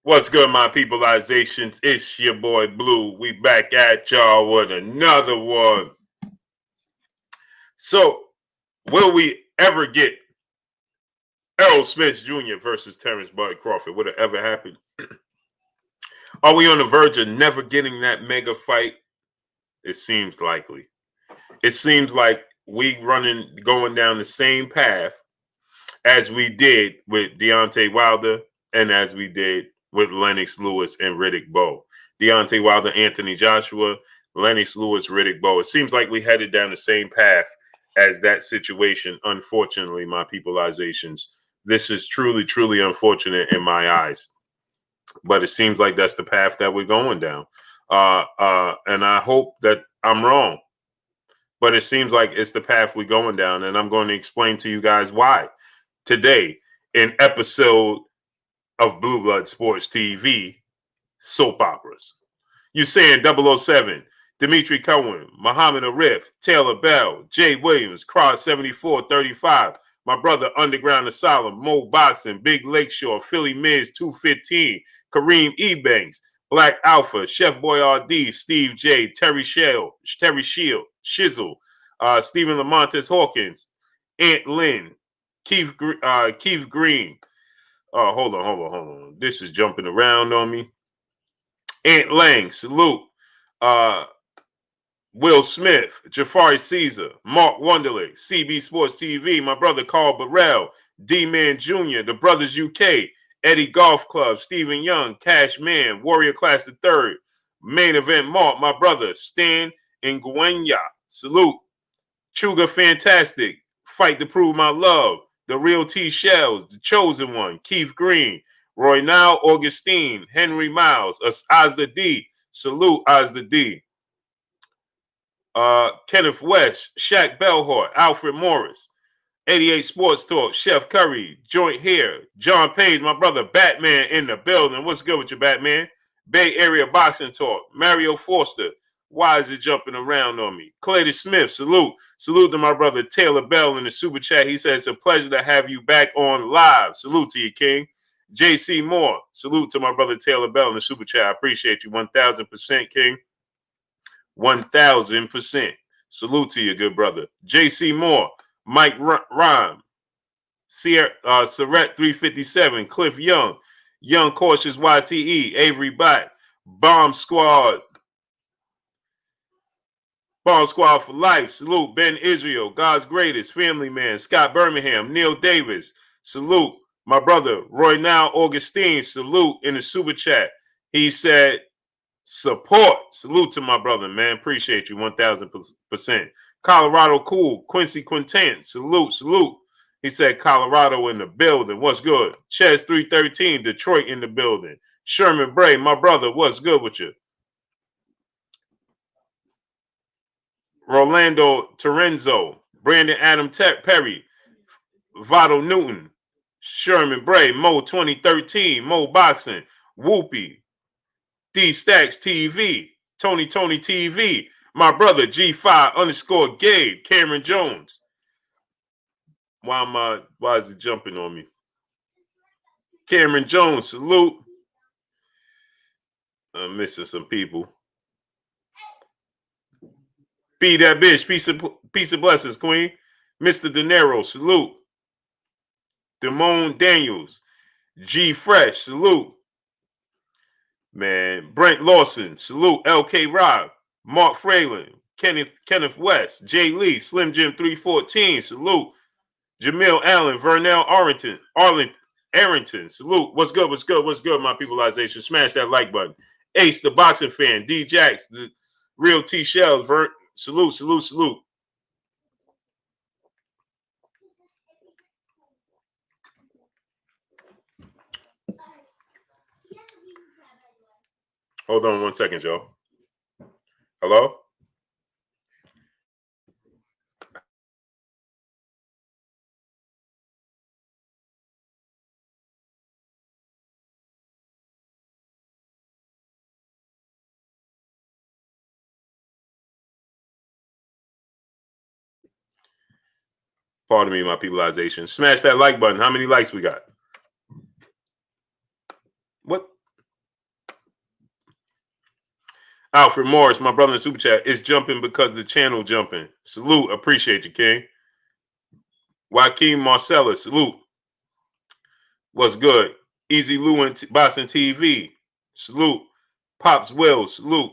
What's good, my peopleizations? It's your boy Blue. We back at y'all with another one. So, will we ever get Errol Spence Jr. versus Terence Crawford? Would it ever happen? Are we on the verge of never getting that mega fight? It seems likely. It seems like we going down the same path as we did with Deontay Wilder and as we did with Lennox Lewis and Riddick Bowe. Deontay Wilder, Anthony Joshua, Lennox Lewis, Riddick Bowe. It seems like we headed down the same path as that situation. Unfortunately, my peopleizations, this is truly, truly unfortunate in my eyes. But it seems like that's the path that we're going down. And I hope that I'm wrong. But it seems like it's the path we're going down. And I'm going to explain to you guys why. Today, in episode of Blue Blood Sports TV, soap operas. You saying 007, Dimitri Cohen, Muhammad Arif, Taylor Bell, Jay Williams, Cross 7435, my brother Underground Asylum, Mo Boxing, Big Lakeshore, Philly Miz 215, Kareem Ebanks, Black Alpha, Chef Boyardee, Steve J, Terry Shield, Shizzle, Stephen Lamontes Hawkins, Aunt Lynn, Keith Green. Hold on. This is jumping around on me. Aunt Lang, salute. Will Smith, Jafari Caesar, Mark Wonderlick, CB Sports TV, my brother Carl Burrell, D-Man Jr., the Brothers UK, Eddie Golf Club, Stephen Young, Cash Man, Warrior Class III, Main Event Mark, my brother Stan Nguyen, salute. Chuga Fantastic, Fight to Prove My Love, The Real T Shells, The Chosen One, Keith Green, Roy Now, Augustine, Henry Miles, Ozda D, salute Ozda D. Kenneth West, Shaq Bellhort, Alfred Morris, 88 Sports Talk, Chef Curry, Joint Hair, John Page, my brother Batman in the building. What's good with you, Batman? Bay Area Boxing Talk, Mario Forster. Why is it jumping around on me? Clayton Smith, salute. Salute to my brother Taylor Bell in the super chat. He says, it's a pleasure to have you back on live. Salute to you, King. JC Moore, salute to my brother Taylor Bell in the super chat. I appreciate you 1000%, King. 1000%. Salute to you, good brother. JC Moore, Mike Rhyme, Sierra, Surrett 357, Cliff Young, Young Cautious YTE, Avery Bott, Bomb Squad for life. Salute. Ben Israel, God's greatest, Family Man, Scott Birmingham, Neil Davis. Salute. My brother, Roy Now Augustine. Salute in the super chat. He said, support. Salute to my brother, man. Appreciate you 1000%. Colorado Cool, Quincy Quintan. Salute. He said, Colorado in the building. What's good? Ches 313, Detroit in the building. Sherman Bray, my brother, what's good with you? Rolando Terenzo, Brandon Adam Perry, Votto Newton, Sherman Bray, Mo 2013, Mo Boxing, Whoopi, D Stacks TV, Tony TV, my brother G5 _ Gabe, Cameron Jones. Why is it jumping on me? Cameron Jones, salute. I'm missing some people. Be that bitch. Peace of blessings, Queen. Mr. De Niro, salute. Damone Daniels. G Fresh, salute. Man, Brent Lawson, salute. LK Rob. Mark Fralin. Kenneth West. Jay Lee. Slim Jim 314, salute. Jamil Allen. Vernell Arrington, salute. What's good, my peopleization? Smash that like button. Ace, the boxing fan. D Jax, the real T Shells. Salute. Hold on 1 second, y'all. Hello? Pardon me, my peopleization. Smash that like button. How many likes we got? What? Alfred Morris, my brother in Super Chat, is jumping because the channel jumping. Salute. Appreciate you, King. Joaquin Marcellus, salute. What's good? Easy Lou and Boston TV, salute. Pops Will, salute.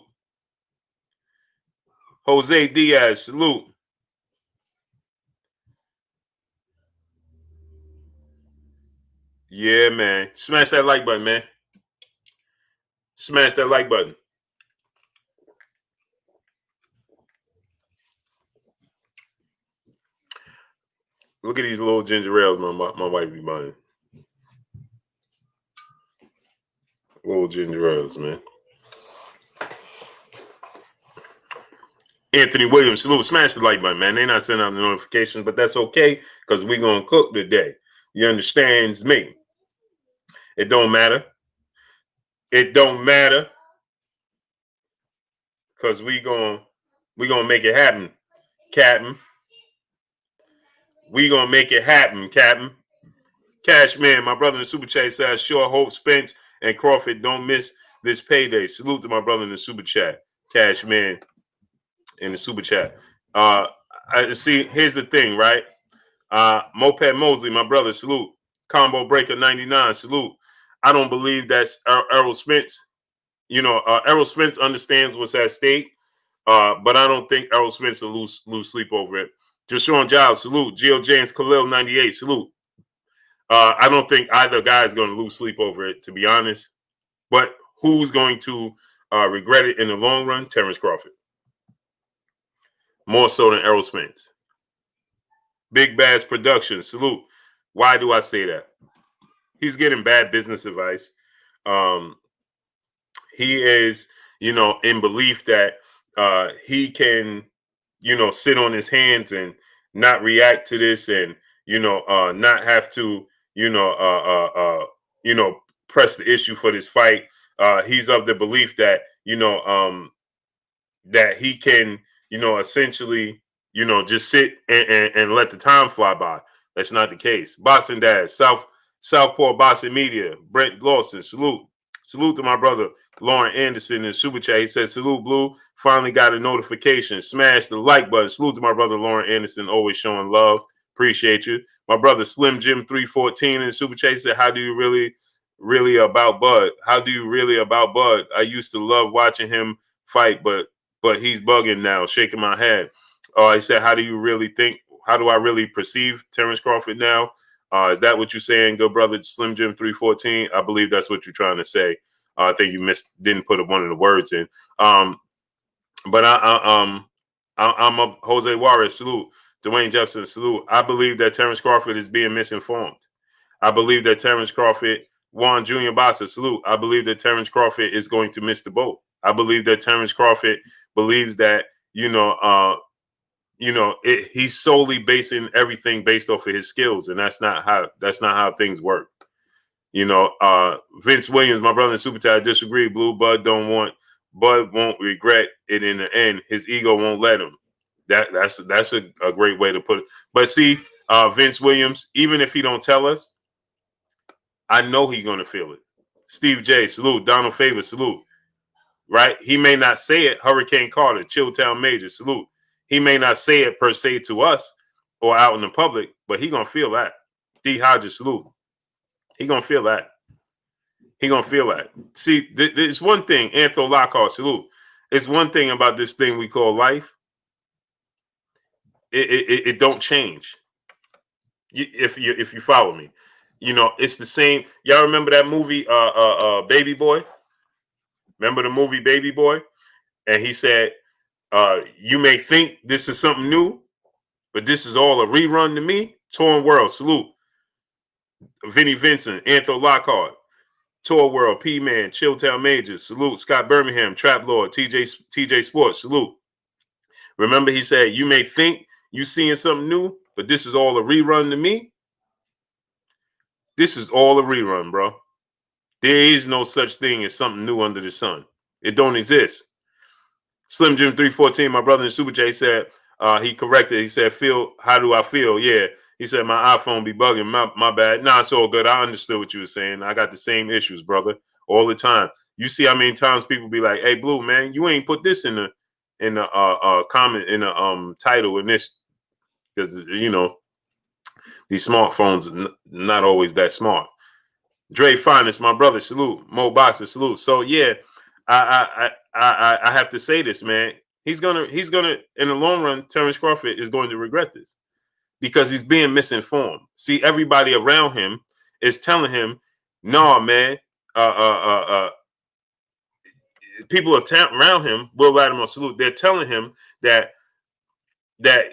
Jose Diaz, salute. Yeah, man. Smash that like button, man. Smash that like button. Look at these little ginger ales my wife be buying. Little ginger ales, man. Anthony Williams, salute. Smash the like button, man. They're not sending out the notifications, but that's okay because we're going to cook today. You understands me? It don't matter. It don't matter because we gonna make it happen, Captain. We gonna make it happen, Captain. Cashman, my brother in the Super Chat says, sure hope Spence and Crawford don't miss this payday. Salute to my brother in the Super Chat. Cashman in the Super Chat. See, here's the thing, right? Moped Mosley, my brother, salute. Combo Breaker 99, salute. I don't believe that's Errol Spence. You know, Errol Spence understands what's at stake, but I don't think Errol Spence will lose sleep over it. Jashawn Giles, salute. Geo James Khalil 98, salute. I don't think either guy is going to lose sleep over it, to be honest. But who's going to regret it in the long run? Terence Crawford. More so than Errol Spence. Big Bass Productions, salute. Why do I say that? He's getting bad business advice. He is, in belief that he can, sit on his hands and not react to this and, not have to, press the issue for this fight. He's of the belief that, that he can, essentially, just sit and let the time fly by. That's not the case. Boston Dad, Southpaw Boston Media, Brent Lawson, salute. Salute to my brother, Lauren Anderson in Super Chat. He says, salute, Blue. Finally got a notification. Smash the like button. Salute to my brother, Lauren Anderson, always showing love. Appreciate you. My brother, Slim Jim 314 in Super Chat. He said, how do you really about Bud? How do you really about Bud? I used to love watching him fight, but he's bugging now, shaking my head. He said, how do you really think? How do I really perceive Terence Crawford now? Is that what you're saying, good brother Slim Jim 314? I believe that's what you're trying to say. I think you didn't put one of the words in. But I'm a Jose Juarez, salute. Dwayne Jefferson, salute. I believe that Terence Crawford is being misinformed. I believe that Terence Crawford, Juan Jr. Bossa, salute. I believe that Terence Crawford is going to miss the boat. I believe that Terence Crawford believes that, he's solely basing everything based off of his skills, and that's not how things work. Vince Williams, my brother in Super Chat, I disagree. Blue Bud won't regret it in the end. His ego won't let him. That's a great way to put it. But see, Vince Williams, even if he don't tell us, I know he's gonna feel it. Steve J, salute. Donald Favor, salute. Right? He may not say it. Hurricane Carter, Chilltown Major, salute. He may not say it per se to us or out in the public, but he gonna feel that. D Hodges, salute. He gonna feel that. He gonna feel that. See, there's one thing, Anthony Lockhart, salute. It's one thing about this thing we call life. It don't change. If you follow me, it's the same. Y'all remember that movie, Baby Boy? Remember the movie Baby Boy? And he said, you may think this is something new, but this is all a rerun to me. Torn World, salute. Vinnie Vincent, Anthony Lockhart, Tour World, P-Man, Chilltown Majors, salute. Scott Birmingham, Trap Lord, TJ Sports, salute. Remember, he said, you may think you seeing something new, but this is all a rerun to me. This is all a rerun, bro. There is no such thing as something new under the sun. It don't exist. Slim Jim 314, my brother in Super J, said, he corrected. He said, how do I feel? Yeah. He said, my iPhone be bugging. My bad. Nah, it's all good. I understood what you were saying. I got the same issues, brother, all the time. You see how many times people be like, "Hey, Blue, man, you ain't put this in the comment in the title in this," because you know these smartphones not always that smart. Dre Finest, my brother, salute. Mo Boxer, salute. So yeah, I have to say this, man. He's gonna in the long run, Terence Crawford is going to regret this because he's being misinformed. See, everybody around him is telling him, "No, man." People around him, Will Latimer, salute. They're telling him that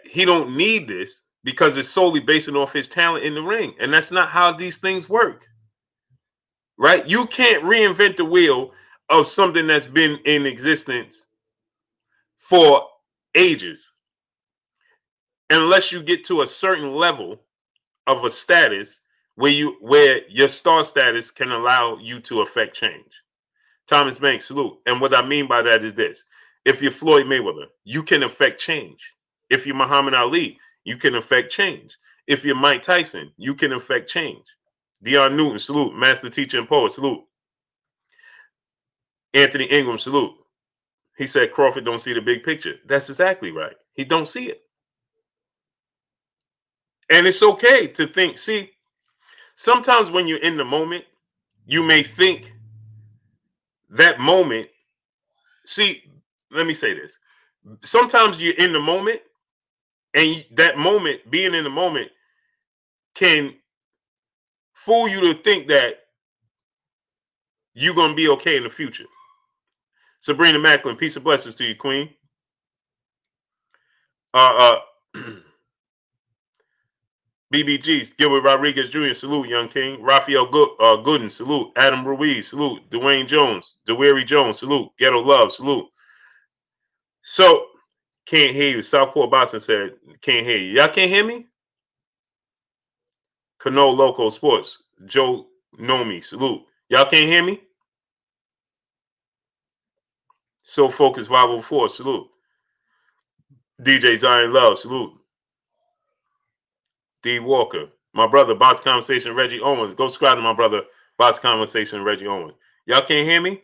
he don't need this because it's solely based off his talent in the ring, and that's not how these things work. Right? You can't reinvent the wheel of something that's been in existence for ages unless you get to a certain level of a status where your star status can allow you to affect change. Thomas Banks, salute. And what I mean by that is this. If you're Floyd Mayweather, you can affect change. If you're Muhammad Ali, you can affect change. If you're Mike Tyson, you can affect change. Deion Newton, salute. Master teacher and poet, salute. Anthony Ingram, salute. He said Crawford don't see the big picture. That's exactly right. He don't see it. And it's okay to think. See, sometimes when you're in the moment, you may think that moment. See, let me say this. Sometimes you're in the moment, and that moment, being in the moment, can fool you to think that you're going to be okay in the future. Sabrina Macklin, peace and blessings to you, Queen. BBG, Gilbert Rodriguez Jr., salute, Young King. Raphael Gooden, salute. Adam Ruiz, salute. Dwayne Jones, DeWeary Jones, salute. Ghetto Love, salute. So, can't hear you. Southport Boston said, can't hear you. Y'all can't hear me? Cano Loco Sports, Joe Nomi, salute. Y'all can't hear me? So Focus 504, salute. DJ Zion Love, salute. D Walker, my brother, Box Conversation, Reggie Owens. Go subscribe to my brother, Box Conversation, Reggie Owens. Y'all can't hear me?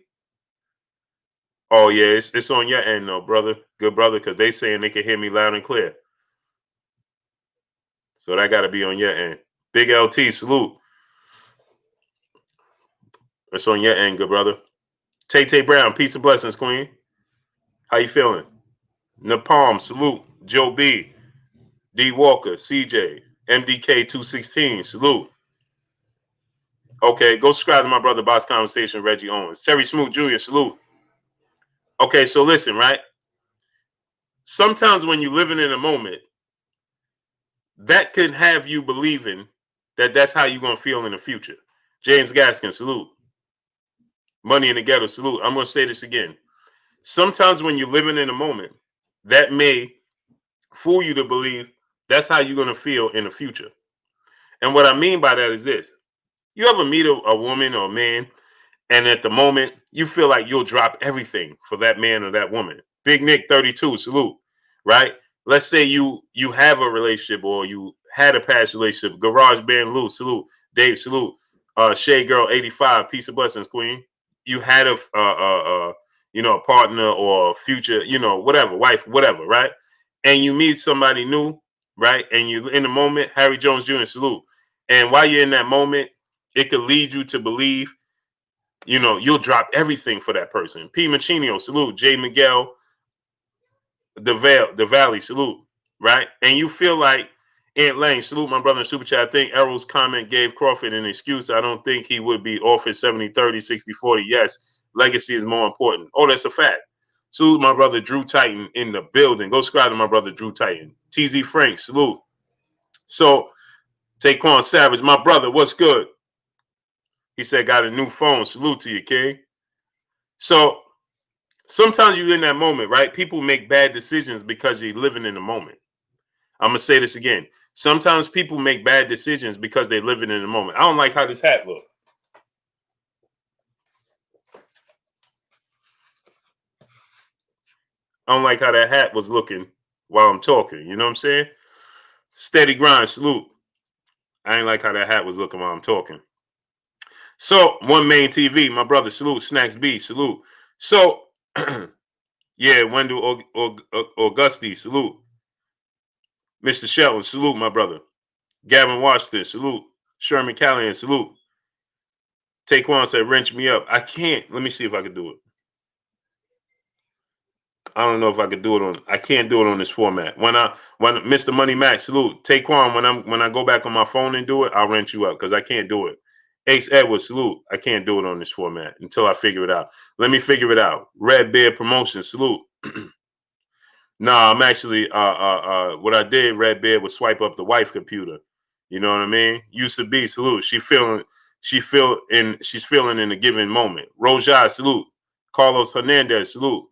Oh, yeah, it's on your end, though, brother. Good brother, because they saying they can hear me loud and clear. So that got to be on your end. Big LT, salute. It's on your end, good brother. Tay Brown, peace and blessings, Queen. How you feeling? Napalm, salute. Joe B. D Walker, CJ. MDK 216, salute. Okay, go subscribe to my brother, Box Conversation, Reggie Owens. Terry Smoot Jr., salute. Okay, so listen, right? Sometimes when you're living in a moment, that can have you believing that that's how you're going to feel in the future. James Gaskin, salute. Money in the Ghetto, salute. I'm going to say this again. Sometimes when you're living in a moment, that may fool you to believe that's how you're going to feel in the future. And what I mean by that is this. You ever meet a woman or a man, and at the moment, you feel like you'll drop everything for that man or that woman. Big Nick 32, salute, right? Let's say you have a relationship or you had a past relationship. Garage Band Lou, salute. Dave, salute. Shay Girl 85, peace and blessings, Queen. You had a partner or future, whatever, wife, whatever, right? And you meet somebody new, right? And you in the moment, Harry Jones Jr., salute. And while you're in that moment, it could lead you to believe, you'll drop everything for that person. P. Machinio, salute. J. Miguel, the Valley, salute. Right? And you feel like Aunt Lang, salute my brother in Super Chat. I think Errol's comment gave Crawford an excuse. I don't think he would be off his 70-30, 60-40. Yes, legacy is more important. Oh, that's a fact. Salute my brother Drew Titan in the building. Go subscribe to my brother Drew Titan. TZ Frank, salute. So, Taquan Savage, my brother, what's good? He said, got a new phone. Salute to you, King. So sometimes you're in that moment, right? People make bad decisions because you're living in the moment. I'm going to say this again. Sometimes people make bad decisions because they're living in the moment. I don't like how this hat looks. I don't like how that hat was looking while I'm talking. You know what I'm saying? Steady grind. Salute. I ain't like how that hat was looking while I'm talking. So, One Main TV, my brother, salute. Snacks B, salute. So, yeah, Wendell Augusti, salute. Mr. Shelton, salute, my brother. Gavin Washington, salute. Sherman Callahan, salute. Taquan said, wrench me up. I can't. Let me see if I can do it. I don't know if I could do it on. I can't do it on this format. When Mr. Money Max, salute. Taquan, when I go back on my phone and do it, I'll wrench you up because I can't do it. Ace Edwards, salute. I can't do it on this format until I figure it out. Let me figure it out. Red Beard Promotion, salute. Nah, I'm actually what I did, Red Beard, was swipe up the wife computer. You know what I mean? Used to be, salute. She's feeling in a given moment. Rojai, salute. Carlos Hernandez, salute.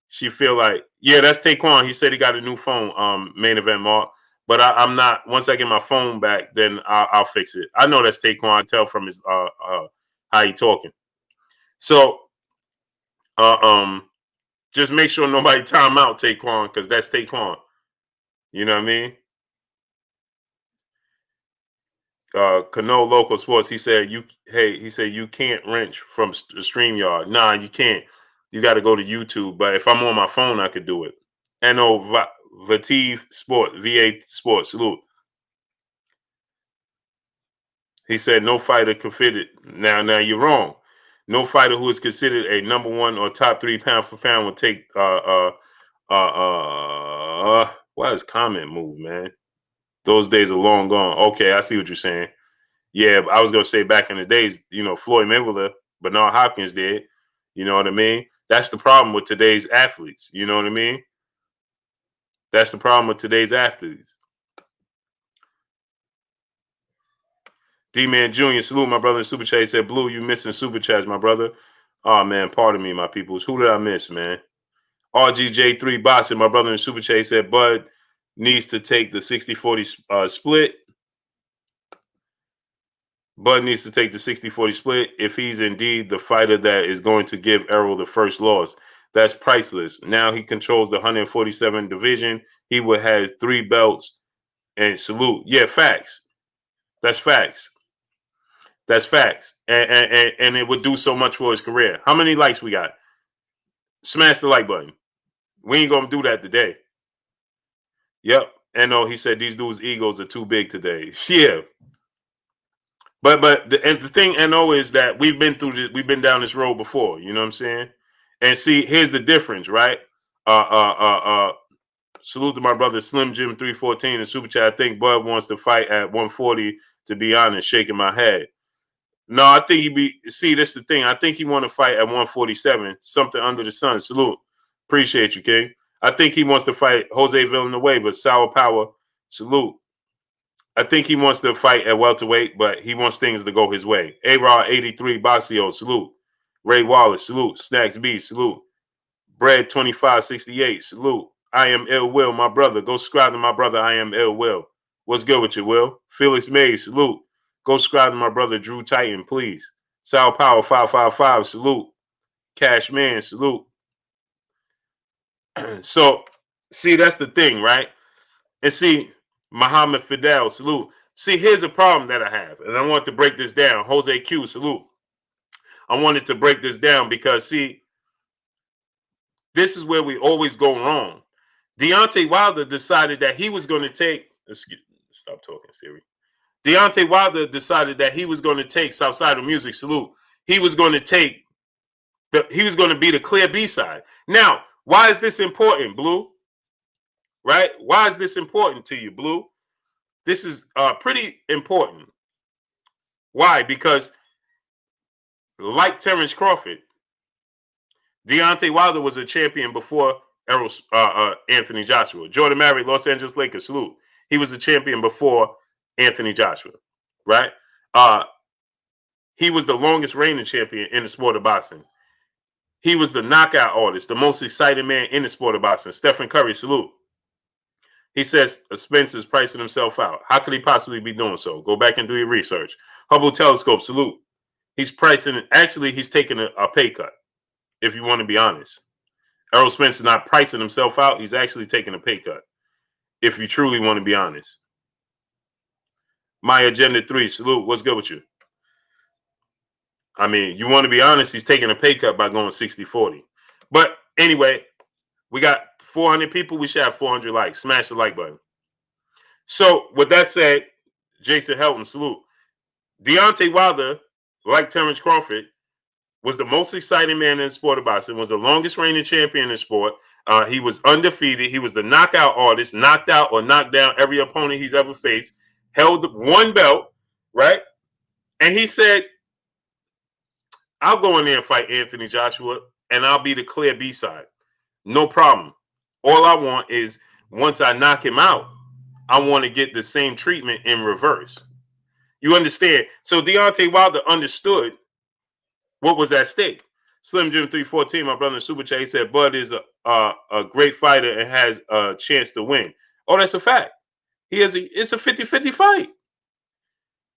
She feel like, yeah, that's Taquan. He said he got a new phone, main event mark. But I'm not. Once I get my phone back, then I'll fix it. I know that's Taquan. I tell from his how he talking. So just make sure nobody time out Taquan, because that's Taquan. You know what I mean? Cano Local Sports. He said you can't wrench from StreamYard. Nah, you can't. You got to go to YouTube. But if I'm on my phone, I could do it. No Vative Sport, VA Sports, salute. He said no fighter can fit it. Now you're wrong. No fighter who is considered a number 1 or top 3 pound for pound will take why is comment move, man? Those days are long gone. Okay, I see what you're saying. Yeah, I was gonna say back in the days, Floyd Mayweather, Bernard Hopkins did. You know what I mean? That's the problem with today's athletes. You know what I mean? That's the problem with today's athletes. D-Man Jr., salute my brother in Super Chat. He said, Blue, you missing Super Chats, my brother. Oh, man, pardon me, my peoples. Who did I miss, man? RGJ3 Boxing, my brother in Super Chat. He said, Bud needs to take the 60-40 split. Bud needs to take the 60-40 split if he's indeed the fighter that is going to give Errol the first loss. That's priceless. Now he controls the 147 division. He would have 3 belts and salute. Yeah, facts. That's facts. That's facts. And it would do so much for his career. How many likes we got? Smash the like button. We ain't going to do that today. Yep. And he said these dudes' egos are too big today. Yeah. But the thing, is that we've been down this road before. You know what I'm saying? And see, here's the difference, right? Salute to my brother Slim Jim 314 and Super Chat. I think Bud wants to fight at 140. To be honest, shaking my head. No, I think that's the thing. I think he want to fight at 147, something under the sun. Salute. Appreciate you, King. I think he wants to fight Jose Villanueva, Sour Power. Salute. I think he wants to fight at welterweight, but he wants things to go his way. A-Rod 83, Boxio, salute. Ray Wallace, salute. Snacks B, salute. Bread 2568, salute. I am Ill Will, my brother. Go subscribe to my brother, I am Ill Will. What's good with you, Will? Felix Mays, salute. Go subscribe to my brother Drew Titan, please. Sal Power 555, salute. Cash Man, salute. So, see, that's the thing, right? And see, Muhammad Fidel, salute. See, here's a problem that I have, and I want to break this down. Jose Q, salute. I wanted to break this down because, see, this is where we always go wrong. Deontay Wilder decided that he was going to take. Stop talking, Siri. Deontay Wilder decided that he was going to take Southside of Music, salute. He was going to take he was going to be the clear B-side. Now, why is this important, Blue? Right? Why is this important to you, Blue? This is pretty important. Why? Because like Terence Crawford, Deontay Wilder was a champion before Errol, Anthony Joshua. Jordan Murray, Los Angeles Lakers, salute. He was a champion before Anthony Joshua, right? He was the longest reigning champion in the sport of boxing. He was the knockout artist, the most exciting man in the sport of boxing. Stephen Curry, salute. He says Spence is pricing himself out. How could he possibly be doing so? Go back and do your research. Hubble Telescope, salute. He's pricing, actually, he's taking a pay cut, if you want to be honest. Errol Spence is not pricing himself out. He's actually taking a pay cut, if you truly want to be honest. My Agenda 3, salute. What's good with you? I mean, you want to be honest, he's taking a pay cut by going 60-40. But anyway, we got 400 people. We should have 400 likes. Smash the like button. So with that said, Jason Helton, salute. Deontay Wilder, like Terence Crawford, was the most exciting man in the sport of boxing, was the longest reigning champion in the sport. He was undefeated. He was the knockout artist, knocked out or knocked down every opponent he's ever faced, held one belt, right? And he said, I'll go in there and fight Anthony Joshua, and I'll be the clear B-side. No problem. All I want is, once I knock him out, I want to get the same treatment in reverse. You understand? So Deontay Wilder understood what was at stake. Slim Jim 314, my brother in Super Chat, he said Bud is a great fighter and has a chance to win. Oh, that's a fact. It's a 50-50 fight.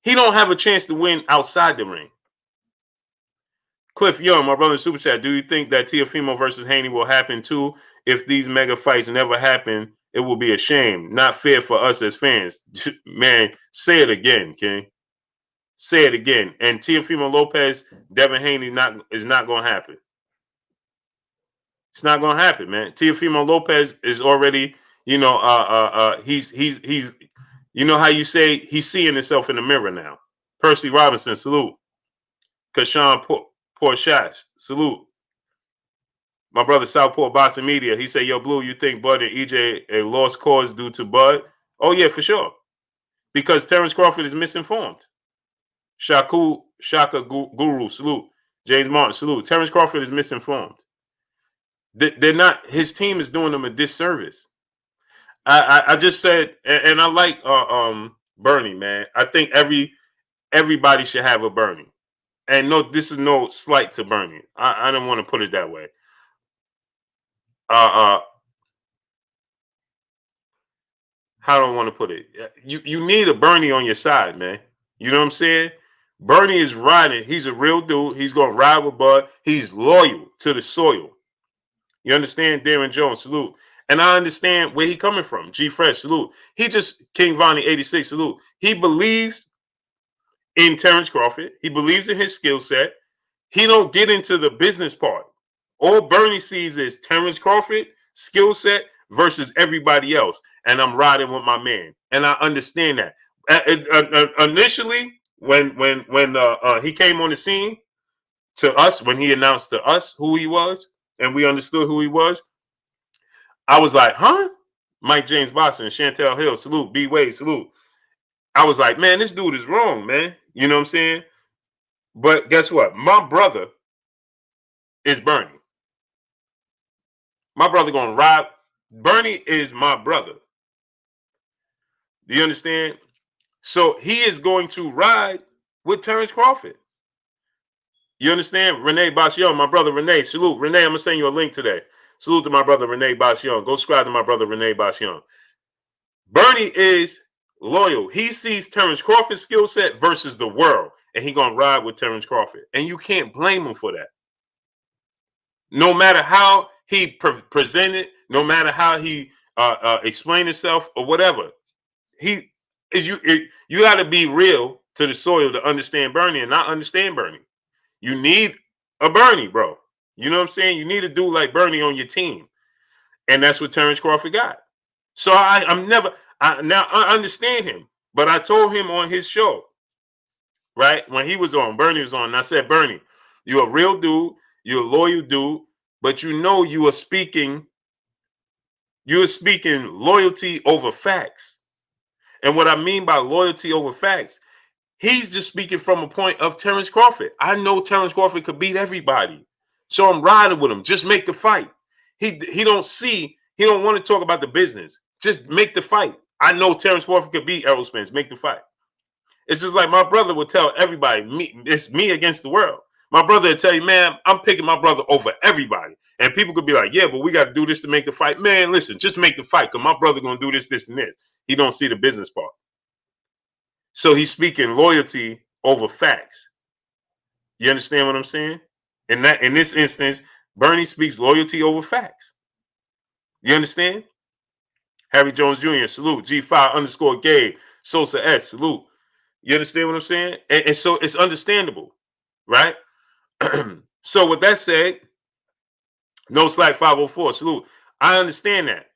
He don't have a chance to win outside the ring. Cliff Young, my brother in Super Chat, do you think that Teofimo versus Haney will happen too? If these mega fights never happen, it will be a shame. Not fair for us as fans. Man, say it again, King. Say it again. And Teofimo Lopez, Devin Haney is not going to happen. It's not going to happen, man. Teofimo Lopez is already, he's you know how you say he's seeing himself in the mirror now. Percy Robinson, salute. Kashawn Porchas, salute. My brother Southport Boston Media, he said, yo, Blue, you think Bud and EJ a lost cause due to Bud? Oh, yeah, for sure. Because Terence Crawford is misinformed. Shaka Guru, salute. James Martin, salute. Terence Crawford is misinformed. They're not, his team is doing them a disservice. I just said, and I like Bernie, man. I think everybody should have a Bernie. And no, this is no slight to Bernie. I don't want to put it that way. How do I want to put it? You need a Bernie on your side, man. You know what I'm saying? Bernie is riding. He's a real dude. He's going to ride with Bud. He's loyal to the soil. You understand? Darren Jones, salute. And I understand where he's coming from. G Fresh, salute. He just, King Vonnie 86, salute. He believes in Terence Crawford. He believes in his skill set. He don't get into the business part. All Bernie sees is Terence Crawford, skill set versus everybody else. And I'm riding with my man. And I understand that. Initially, when he came on the scene to us, when he announced to us who he was, and we understood who he was, I was like, huh? Mike James Boston, Chantel Hill, salute. B. Wade, salute. I was like, man, this dude is wrong, man. You know what I'm saying? But guess what? My brother is Bernie. My brother going to ride. Bernie is my brother. Do you understand? So he is going to ride with Terence Crawford. You understand? Renee Bastion, my brother Renee. Salute. Renee, I'm going to send you a link today. Salute to my brother Renee Bastion. Go subscribe to my brother Renee Bastion. Bernie is loyal. He sees Terence Crawford's skill set versus the world, and he's going to ride with Terence Crawford. And you can't blame him for that. No matter how he presented, no matter how he explained himself or whatever, you got to be real to the soil to understand Bernie and not understand Bernie. You need a Bernie, bro. You know what I'm saying? You need a dude like Bernie on your team. And that's what Terence Crawford got. So I understand him. But I told him on his show, right, when he was on, Bernie was on, and I said, Bernie, you're a real dude, you're a loyal dude, but you are speaking loyalty over facts. And what I mean by loyalty over facts, he's just speaking from a point of Terence Crawford. I know Terence Crawford could beat everybody. So I'm riding with him. Just make the fight. He don't want to talk about the business. Just make the fight. I know Terence Crawford could beat Errol Spence. Make the fight. It's just like my brother would tell everybody, it's me against the world. My brother would tell you, man, I'm picking my brother over everybody. And people could be like, yeah, but we got to do this to make the fight. Man, listen, just make the fight because my brother going to do this, this, and this. He don't see the business part. So he's speaking loyalty over facts. You understand what I'm saying? In this instance, Bernie speaks loyalty over facts. You understand? Harry Jones Jr., salute. G5_Gabe, Sosa S, salute. You understand what I'm saying? And so it's understandable, right? So with that said, no slack 504, salute. I understand that.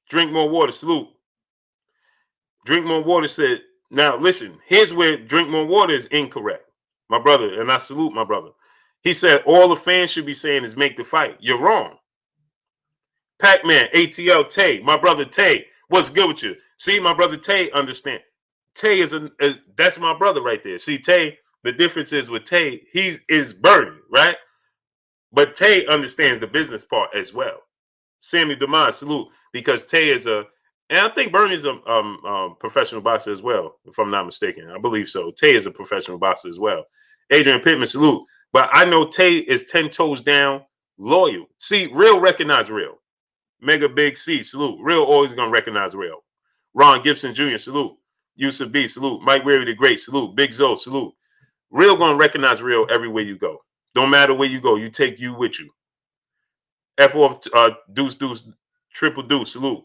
Drink more water, salute. Drink more water said, now listen, here's where drink more water is incorrect. My brother, and I salute my brother. He said all the fans should be saying is make the fight. You're wrong. Pac-Man, ATL, Tay, my brother Tay, what's good with you? See, my brother Tay understand. Tay that's my brother right there. See, Tay, the difference is with Tay, he is Bernie, right? But Tay understands the business part as well. Sammy DeMond, salute, because Tay is and I think Bernie's a professional boxer as well, if I'm not mistaken. I believe so. Tay is a professional boxer as well. Adrian Pittman, salute. But I know Tay is 10 toes down, loyal. See, real recognize real. Mega Big C, salute. Real always going to recognize real. Ron Gibson Jr., salute. Yusuf B, salute. Mike Weary the Great, salute. Big Zo, salute. Real going to recognize real everywhere you go. Don't matter where you go. You take you with you. F-off, deuce, deuce, triple deuce, salute.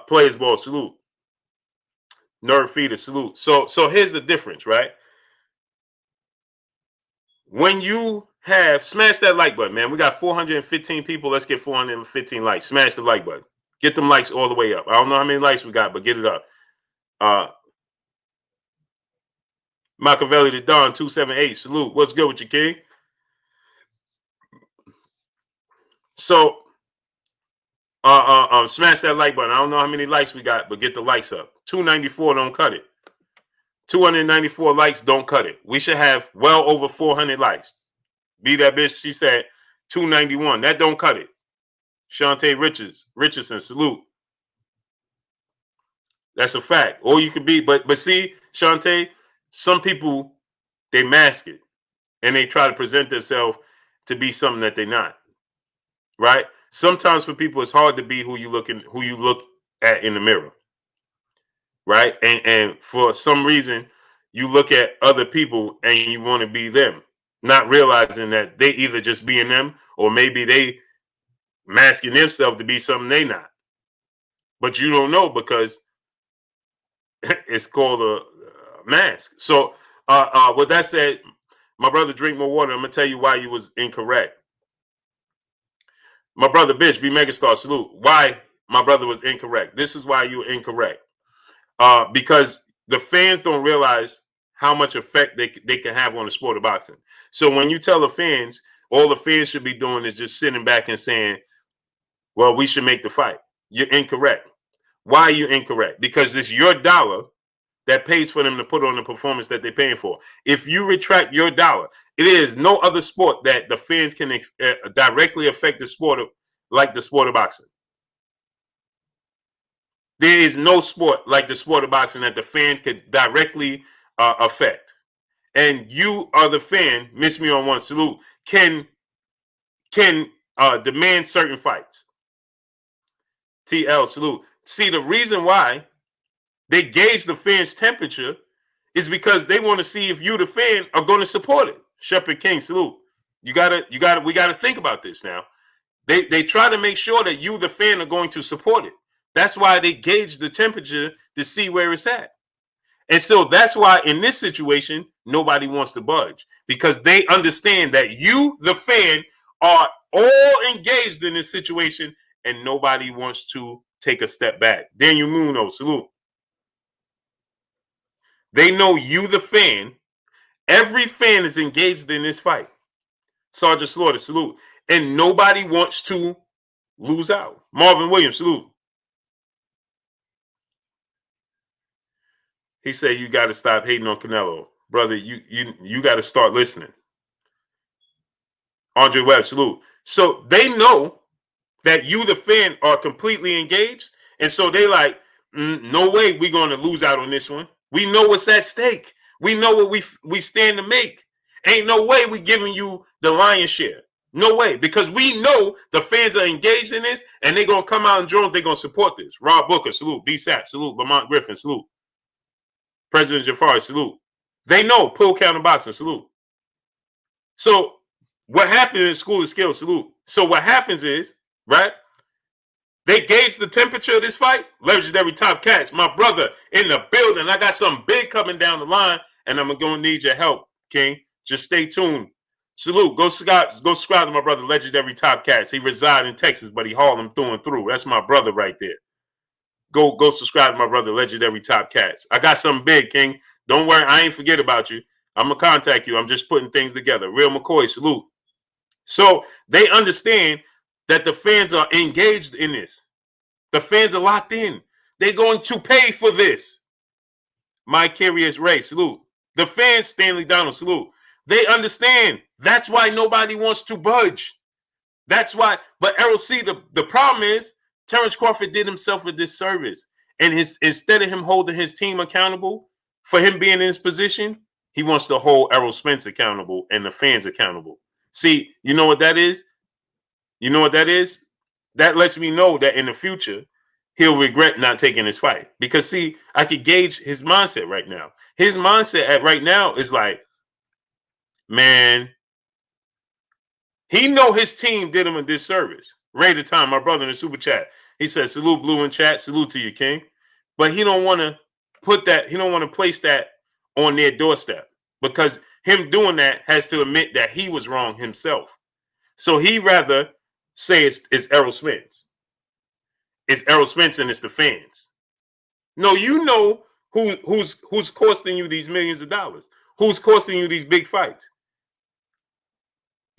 Players ball, salute. Nerve feeder, salute. So here's the difference, right? When you have, smash that like button, man. We got 415 people. Let's get 415 likes. Smash the like button. Get them likes all the way up. I don't know how many likes we got, but get it up. Machiavelli the Don 278. Salute. What's good with you, King? So smash that like button. I don't know how many likes we got, but get the likes up. 294 don't cut it. 294 likes don't cut it. We should have well over 400 likes. Be that bitch, she said 291. That don't cut it. Shantae Richardson, salute. That's a fact. Or you could be, but see, Shantae, some people, they mask it and they try to present themselves to be something that they're not. Right? Sometimes for people, it's hard to be who you look at in the mirror. Right? And for some reason, you look at other people and you want to be them, not realizing that they either just being them or maybe they masking themselves to be something they not. But you don't know because it's called a mask. So with that said, my brother, drink more water. I'm going to tell you why you was incorrect. My brother, bitch, be megastar, salute. Why my brother was incorrect. This is why you were incorrect. Because the fans don't realize how much effect they can have on the sport of boxing. So when you tell the fans, all the fans should be doing is just sitting back and saying, well, we should make the fight. You're incorrect. Why are you incorrect? Because it's your dollar that pays for them to put on the performance that they're paying for. If you retract your dollar, it is no other sport that the fans can directly affect the sport like the sport of boxing. There is no sport like the sport of boxing that the fan could directly affect. And you are the fan, miss me on one, salute, can demand certain fights. TL, salute. See, the reason why they gauge the fans' temperature is because they want to see if you, the fan, are going to support it. Shepherd King, salute. We gotta think about this now. They try to make sure that you, the fan, are going to support it. That's why they gauge the temperature to see where it's at. And so that's why in this situation, nobody wants to budge because they understand that you, the fan, are all engaged in this situation and nobody wants to take a step back. Daniel Muno, salute. They know you, the fan. Every fan is engaged in this fight. Sergeant Slaughter, salute. And nobody wants to lose out. Marvin Williams, salute. He said, you got to stop hating on Canelo. Brother, you got to start listening. Andre Webb, salute. So they know that you, the fan, are completely engaged. And so they like, no way we're going to lose out on this one. We know what's at stake. We know what we stand to make. Ain't no way we giving you the lion's share. No way. Because we know the fans are engaged in this and they're going to come out and join. They're going to support this. Rob Booker, salute. B-Sap, salute. Lamont Griffin, salute. President Jafari, salute. They know pull counter boxing, salute. So what happens in School of Skills, salute. So what happens is, right, they gauge the temperature of this fight. Legendary Top Cats, my brother in the building. I got something big coming down the line, and I'm going to need your help, King. Just stay tuned. Salute. Go subscribe to my brother, Legendary Top Cats. He resides in Texas, but he hauled them through and through. That's my brother right there. Go subscribe to my brother, Legendary Top Cats. I got something big, King. Don't worry, I ain't forget about you. I'm going to contact you. I'm just putting things together. Real McCoy, salute. So they understand that the fans are engaged in this. The fans are locked in. They're going to pay for this. My Curious Ray, salute. The fans, Stanley Donald, salute. They understand. That's why nobody wants to budge. That's why. But Errol, see, the problem is Terence Crawford did himself a disservice. And instead of him holding his team accountable for him being in his position, he wants to hold Errol Spence accountable and the fans accountable. See, you know what that is? You know what that is? That lets me know that in the future, he'll regret not taking his fight. Because, see, I could gauge his mindset right now. His mindset right now is like, man, he know his team did him a disservice. Ray the Time, my brother in the super chat, he said, salute Blue in chat, salute to you, King. But he don't want to put that, he don't want to place that on their doorstep. Because him doing that has to admit that he was wrong himself. So he rather say it's Errol Spence. It's Errol Spence and it's the fans. No, you know who's costing you these millions of dollars. Who's costing you these big fights.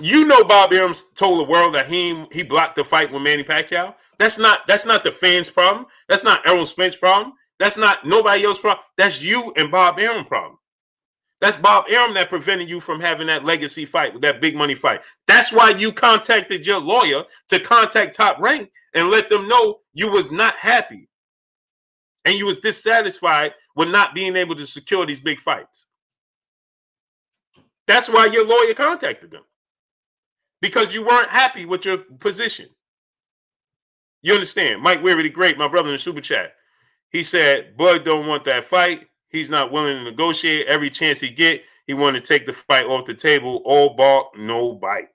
You know Bob Arum told the world that he blocked the fight with Manny Pacquiao. That's not the fans' problem. That's not Errol Spence's problem. That's not nobody else's problem. That's you and Bob Arum problem. That's Bob Arum that prevented you from having that legacy fight, that big money fight. That's why you contacted your lawyer to contact Top Rank and let them know you was not happy. And you was dissatisfied with not being able to secure these big fights. That's why your lawyer contacted them. Because you weren't happy with your position. You understand? Mike Weary the Great, my brother in the super chat. He said, Bud don't want that fight. He's not willing to negotiate. Every chance he get, he wanted to take the fight off the table. All bark, no bite.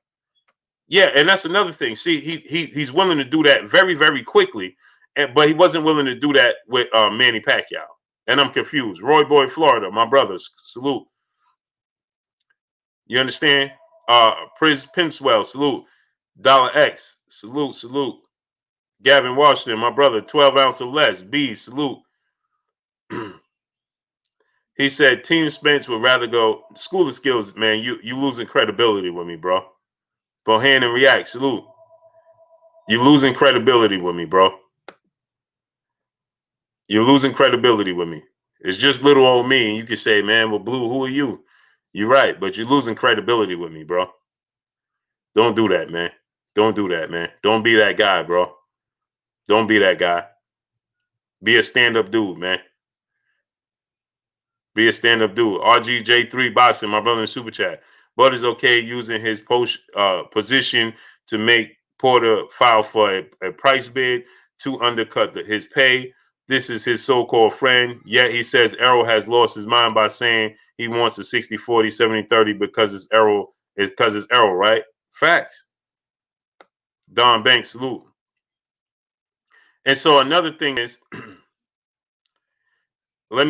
Yeah, and that's another thing. See, he's willing to do that very, very quickly, but he wasn't willing to do that with Manny Pacquiao. And I'm confused. Roy Boy, Florida, my brothers, salute. You understand? Priz Pimpswell, salute. Dollar X, salute. Gavin Washington, my brother, 12 ounce or less. B, salute. He said, Team Spence would rather go. School of Skills, man, you losing credibility with me, bro. Bohan and React, salute. You losing credibility with me, bro. You're losing credibility with me. It's just little old me, and you can say, man, well, Blue, who are you? You're right, but you're losing credibility with me, bro. Don't do that, man. Don't do that, man. Don't be that guy, bro. Don't be that guy. Be a stand-up dude, man. Be a stand-up dude. RGJ3 Boxing, my brother in Super Chat. Bud is okay using his position to make Porter file for a price bid to undercut his pay. This is his so-called friend. Yet he says Errol has lost his mind by saying he wants a 60-40, 70-30 because it's Errol. It's because it's Errol, right? Facts. Don Banks, salute. And so another thing is,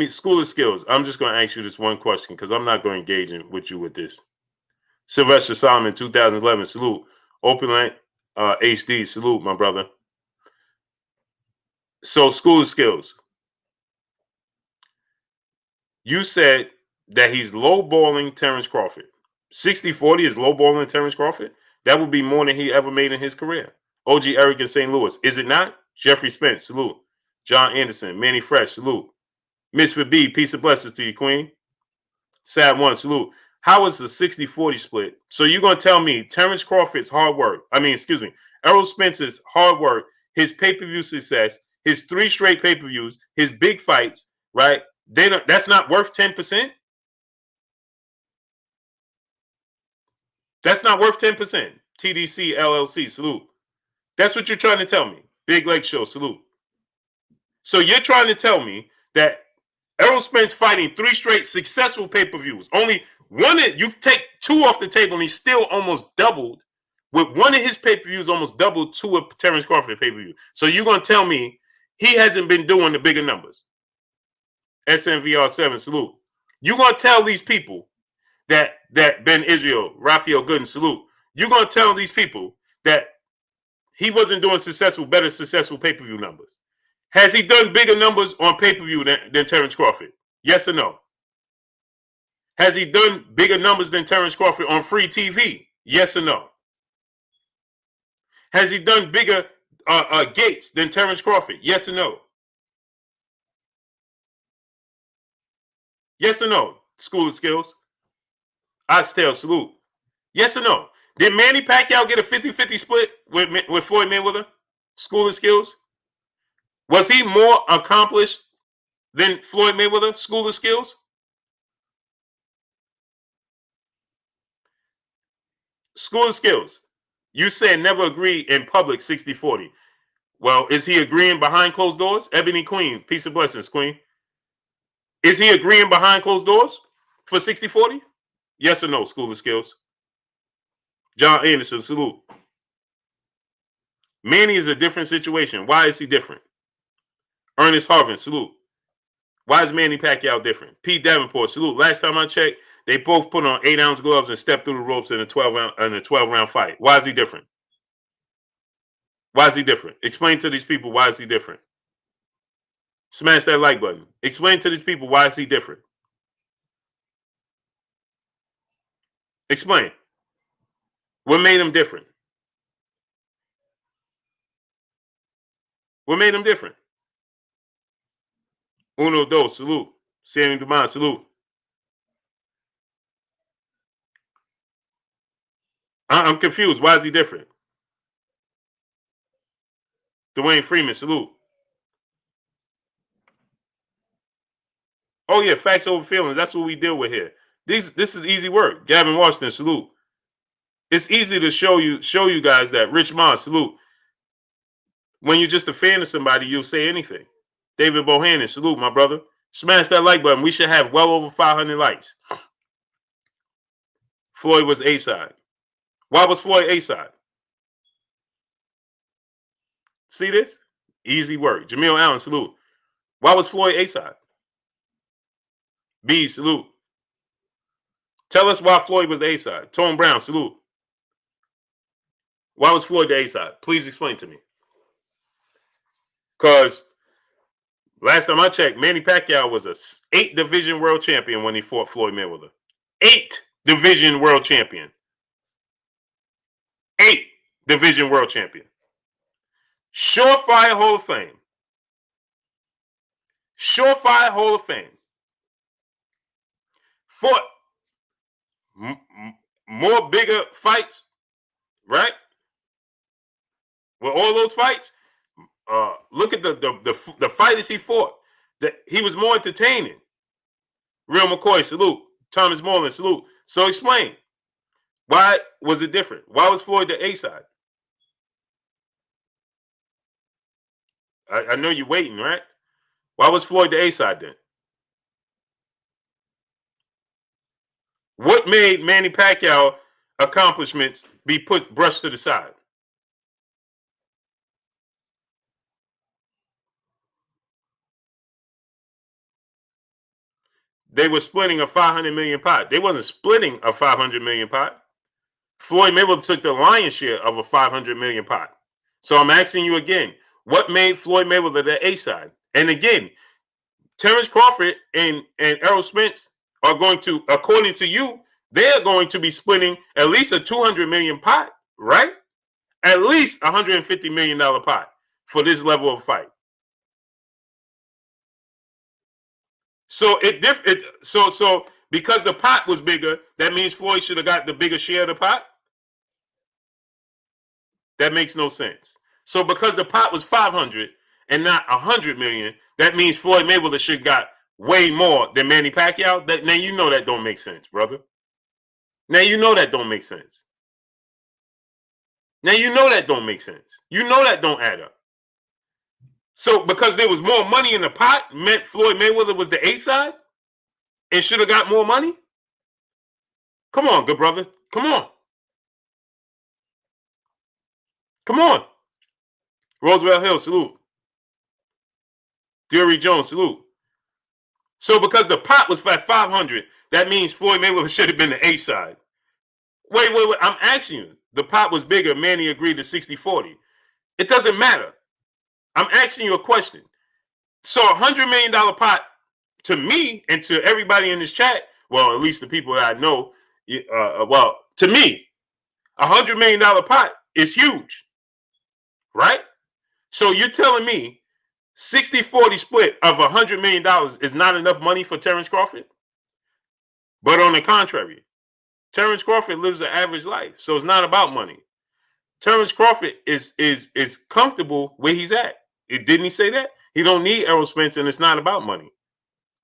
School of Skills. I'm just going to ask you this one question because I'm not going to engage with you with this. Sylvester Solomon, 2011, salute. Openland HD, salute, my brother. So, School of Skills. You said that he's lowballing Terence Crawford. 60-40 is lowballing Terence Crawford? That would be more than he ever made in his career. OG Eric in St. Louis. Is it not? Jeffrey Spence, salute. John Anderson, Manny Fresh, salute. Misfit B, peace and blessings to you, Queen. Sad One, salute. How is the 60-40 split? So you're going to tell me Terence Crawford's hard work, Errol Spence's hard work, his pay-per-view success, his 3 straight pay-per-views, his big fights, right? That's not worth 10%? That's not worth 10%. TDC LLC, salute. That's what you're trying to tell me. Big Leg Show, salute. So you're trying to tell me that Errol Spence fighting 3 straight successful pay-per-views. Only one, you take 2 off the table and he still almost doubled. With one of his pay-per-views almost doubled 2 of Terence Crawford pay-per-view. So you're going to tell me he hasn't been doing the bigger numbers. SNVR7, salute. You're going to tell these people that Ben Israel, Raphael Gooden, salute. You're gonna tell these people that he wasn't doing better successful pay-per-view numbers. Has he done bigger numbers on pay-per-view than Terence Crawford? Yes or no? Has he done bigger numbers than Terence Crawford on free TV? Yes or no? Has he done bigger gates than Terence Crawford? Yes or no? Yes or no? School of Skills. Oxtail, salute. Yes or no? Did Manny Pacquiao get a 50-50 split with Floyd Mayweather? School of Skills. Was he more accomplished than Floyd Mayweather? School of Skills. School of Skills. You said never agree in public 60-40. Well, is he agreeing behind closed doors? Ebony Queen, peace and blessings, Queen. Is he agreeing behind closed doors for 60-40? Yes or no, School of Skills? John Anderson, salute. Manny is a different situation. Why is he different? Ernest Harvin, salute. Why is Manny Pacquiao different? Pete Davenport, salute. Last time I checked, they both put on 8-ounce gloves and stepped through the ropes in a 12-round fight. Why is he different? Why is he different? Explain to these people why is he different. Smash that like button. Explain to these people why is he different. Explain. What made him different? What made him different? Uno, dos, salute. Sammy Dumas, salute. I'm confused. Why is he different? Dwayne Freeman, salute. Oh yeah, facts over feelings. That's what we deal with here. This is easy work. Gavin Washington, salute. It's easy to show you guys that. Rich Moss, salute. When you're just a fan of somebody, you'll say anything. David Bohannon, salute, my brother. Smash that like button. We should have well over 500 likes. Floyd was A-side. Why was Floyd A-side? See this? Easy work. Jamil Allen, salute. Why was Floyd A-side? B, salute. Tell us why Floyd was the A-side. Tone Brown, salute. Why was Floyd the A-side? Please explain to me. Because last time I checked, Manny Pacquiao was a 8-division world champion when he fought Floyd Mayweather. 8-division world champion. 8-division world champion. Surefire Hall of Fame. Surefire Hall of Fame. Fought more bigger fights, right? With all those fights, look at the fighters he fought. He was more entertaining. Real McCoy, salute. Thomas Moreland, salute. So explain. Why was it different? Why was Floyd the A-side? I know you're waiting, right? Why was Floyd the A-side then? What made Manny Pacquiao accomplishments be brushed to the side? They were splitting a 500 million pot. They wasn't splitting a 500 million pot. Floyd Mayweather took the lion's share of a 500 million pot. So I'm asking you again, what made Floyd Mayweather the A-side? And again, Terence Crawford and Errol Spence are going to, according to you, they're going to be splitting at least a 200 million pot, right? At least $150 million pot for this level of fight. So so because the pot was bigger, that means Floyd should have got the bigger share of the pot? That makes no sense. So because the pot was 500 and not 100 million, that means Floyd Mayweather should have got way more than Manny Pacquiao. Now you know that don't make sense, brother. Now you know that don't make sense. Now you know that don't make sense. You know that don't add up. So because there was more money in the pot meant Floyd Mayweather was the A-side and should have got more money? Come on, good brother. Come on. Come on. Roosevelt Hill, salute. Deary Jones, salute. So because the pot was at 500, that means Floyd Mayweather should have been the A side. Wait. I'm asking you. The pot was bigger. Manny agreed to 60-40. It doesn't matter. I'm asking you a question. So $100 million pot to me and to everybody in this chat, well, at least the people that I know, well, to me, $100 million pot is huge, right? So you're telling me 60-40 split of $100 million is not enough money for Terence Crawford? But on the contrary, Terence Crawford lives an average life, so it's not about money. Terence Crawford is comfortable where he's at. Didn't he say that? He don't need Errol Spence, and it's not about money.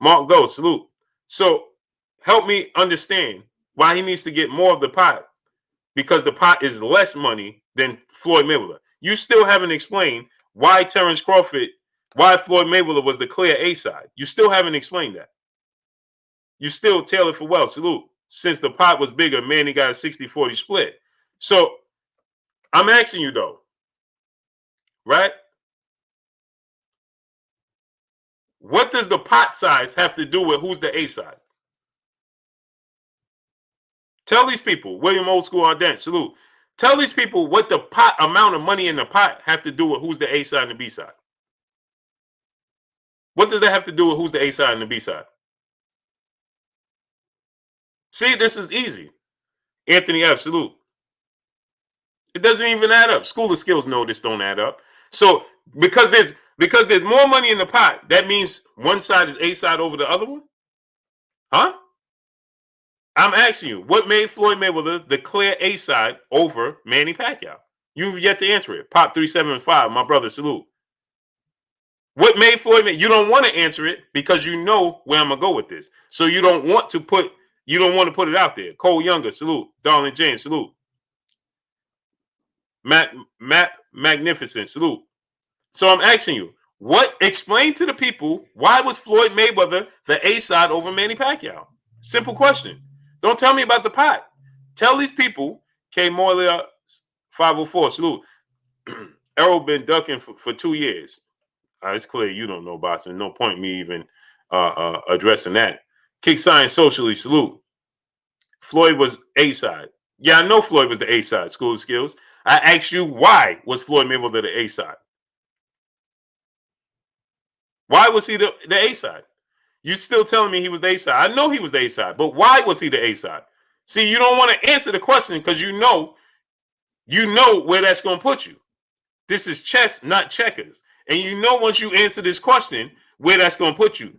Mark Doe, salute. So help me understand why he needs to get more of the pot, because the pot is less money than Floyd Mayweather. You still haven't explained why Terence Crawford, why Floyd Mayweather was the clear A side. You still haven't explained that. You still tailored for well, salute. Since the pot was bigger, Manny got a 60-40 split. So I'm asking you though, right? What does the pot size have to do with who's the A side? Tell these people, William Old School Ardent, salute. Tell these people what the pot amount of money in the pot have to do with who's the A side and the B side. What does that have to do with who's the A side and the B side? See, this is easy. Anthony F, salute. It doesn't even add up. School of Skills know this don't add up. So because there's more money in the pot, that means one side is A side over the other one? Huh? I'm asking you, what made Floyd Mayweather the clear A side over Manny Pacquiao? You've yet to answer it. Pop 375, my brother, salute. What made Floyd Mayweather? You don't want to answer it because you know where I'm gonna go with this. So you don't want to put it out there. Cole Younger, salute. Darlin James, salute. Matt Magnificent, salute. So I'm asking you, explain to the people why was Floyd Mayweather the A side over Manny Pacquiao? Simple question. Don't tell me about the pot. Tell these people, K. Moilia 504, salute. Errol been ducking for 2 years. It's clear you don't know boxing. No point me even addressing that. Kick Science Socially, salute. Floyd was A side. Yeah, I know Floyd was the A side, School of Skills. I asked you, why was Floyd Mayweather the A side? Why was he the A side? You still telling me he was the A side. I know he was the A side, but why was he the A side? See, you don't want to answer the question because you know where that's going to put you. This is chess, not checkers. And you know once you answer this question, where that's going to put you.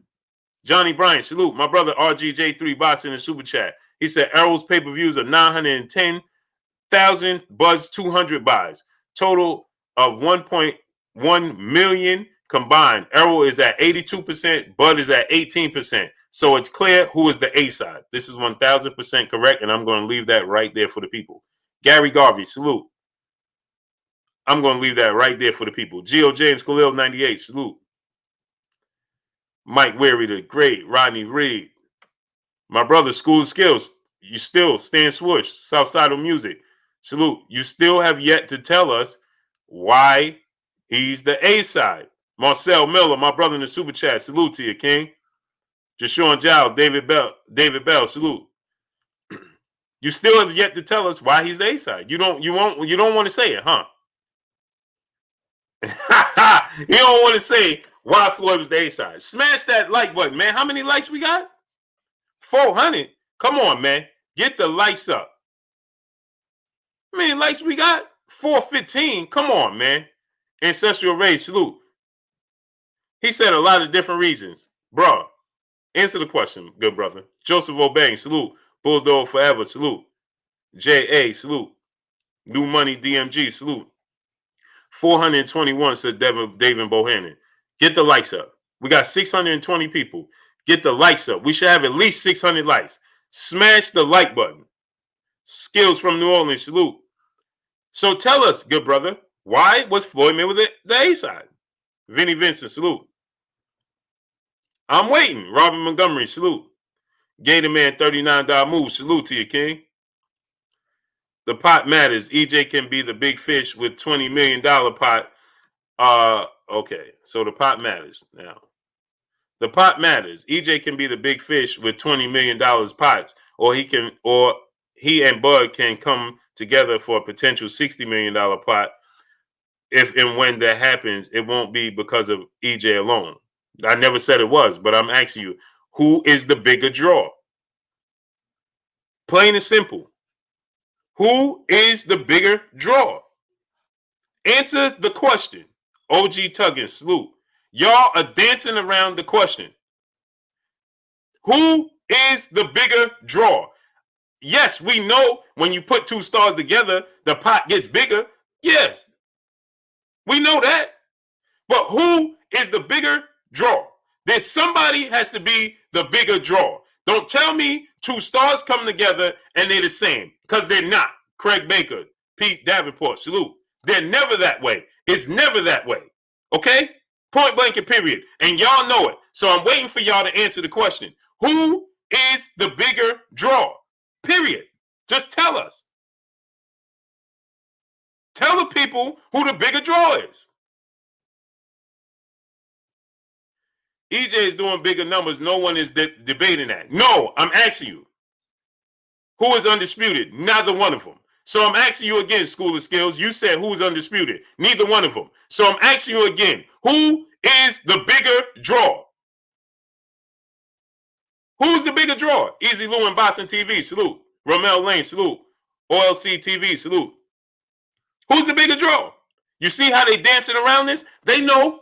Johnny Bryant, salute. My brother RGJ3 Boxing in Super Chat. He said Errol's pay-per-views are 910,000, Bud's 200 buys. Total of 1.1 million combined. Errol is at 82%, Bud is at 18%. So it's clear who is the A side. This is 1,000% correct, and I'm going to leave that right there for the people. Gary Garvey, salute. I'm going to leave that right there for the people. Geo James Khalil 98, salute. Mike Weary the Great, Rodney Reed. My brother, School of Skills, you still stand swoosh. Southside of Music, salute. You still have yet to tell us why he's the A side. Marcel Miller, my brother in the Super Chat, salute to you, King. Jashawn Giles, David Bell, salute. You still have yet to tell us why he's the A side. You don't want to say it, huh? You don't want to say why Floyd was the A side. Smash that like button, man. How many likes we got? 400. Come on, man. Get the likes up. How many likes we got? 415. Come on, man. Ancestral Race, salute. He said a lot of different reasons. Bro, answer the question, good brother. Joseph Obang, salute. Bulldog Forever, salute. J.A., salute. New Money DMG, salute. 421 said David Bohannon. Get the likes up. We got 620 people. Get the likes up. We should have at least 600 likes. Smash the like button. Skills from New Orleans, salute. So tell us, good brother, why was Floyd Mayweather the A side? Vinny Vincent, salute. I'm waiting. Robin Montgomery, salute. Gator Man, $39 move, salute to you, King. The pot matters. EJ can be the big fish with $20 million pot. Okay, so the pot matters now. The pot matters. EJ can be the big fish with $20 million pots, or he and Bud can come together for a potential $60 million pot. If and when that happens, it won't be because of EJ alone. I never said it was, but I'm asking you, who is the bigger draw? Plain and simple. Who is the bigger draw? Answer the question. OG Tuggin, salute. Y'all are dancing around the question. Who is the bigger draw? Yes, we know when you put two stars together, the pot gets bigger. Yes, we know that. But who is the bigger draw? There's somebody has to be the bigger draw. Don't tell me two stars come together and they're the same, because they're not. Craig Baker, Pete Davenport, salute. They're never that way. It's never that way. Okay? Point blank and period. And y'all know it. So I'm waiting for y'all to answer the question. Who is the bigger draw? Period. Just tell us. Tell the people who the bigger draw is. EJ is doing bigger numbers. No one is debating that. No, I'm asking you. Who is undisputed? Neither one of them. So I'm asking you again, School of Skills. You said who's undisputed? Neither one of them. So I'm asking you again. Who is the bigger draw? Who's the bigger draw? Easy Lou and Boston TV, salute. Romel Lane, salute. OLC TV, salute. Who's the bigger draw? You see how they dancing around this? They know.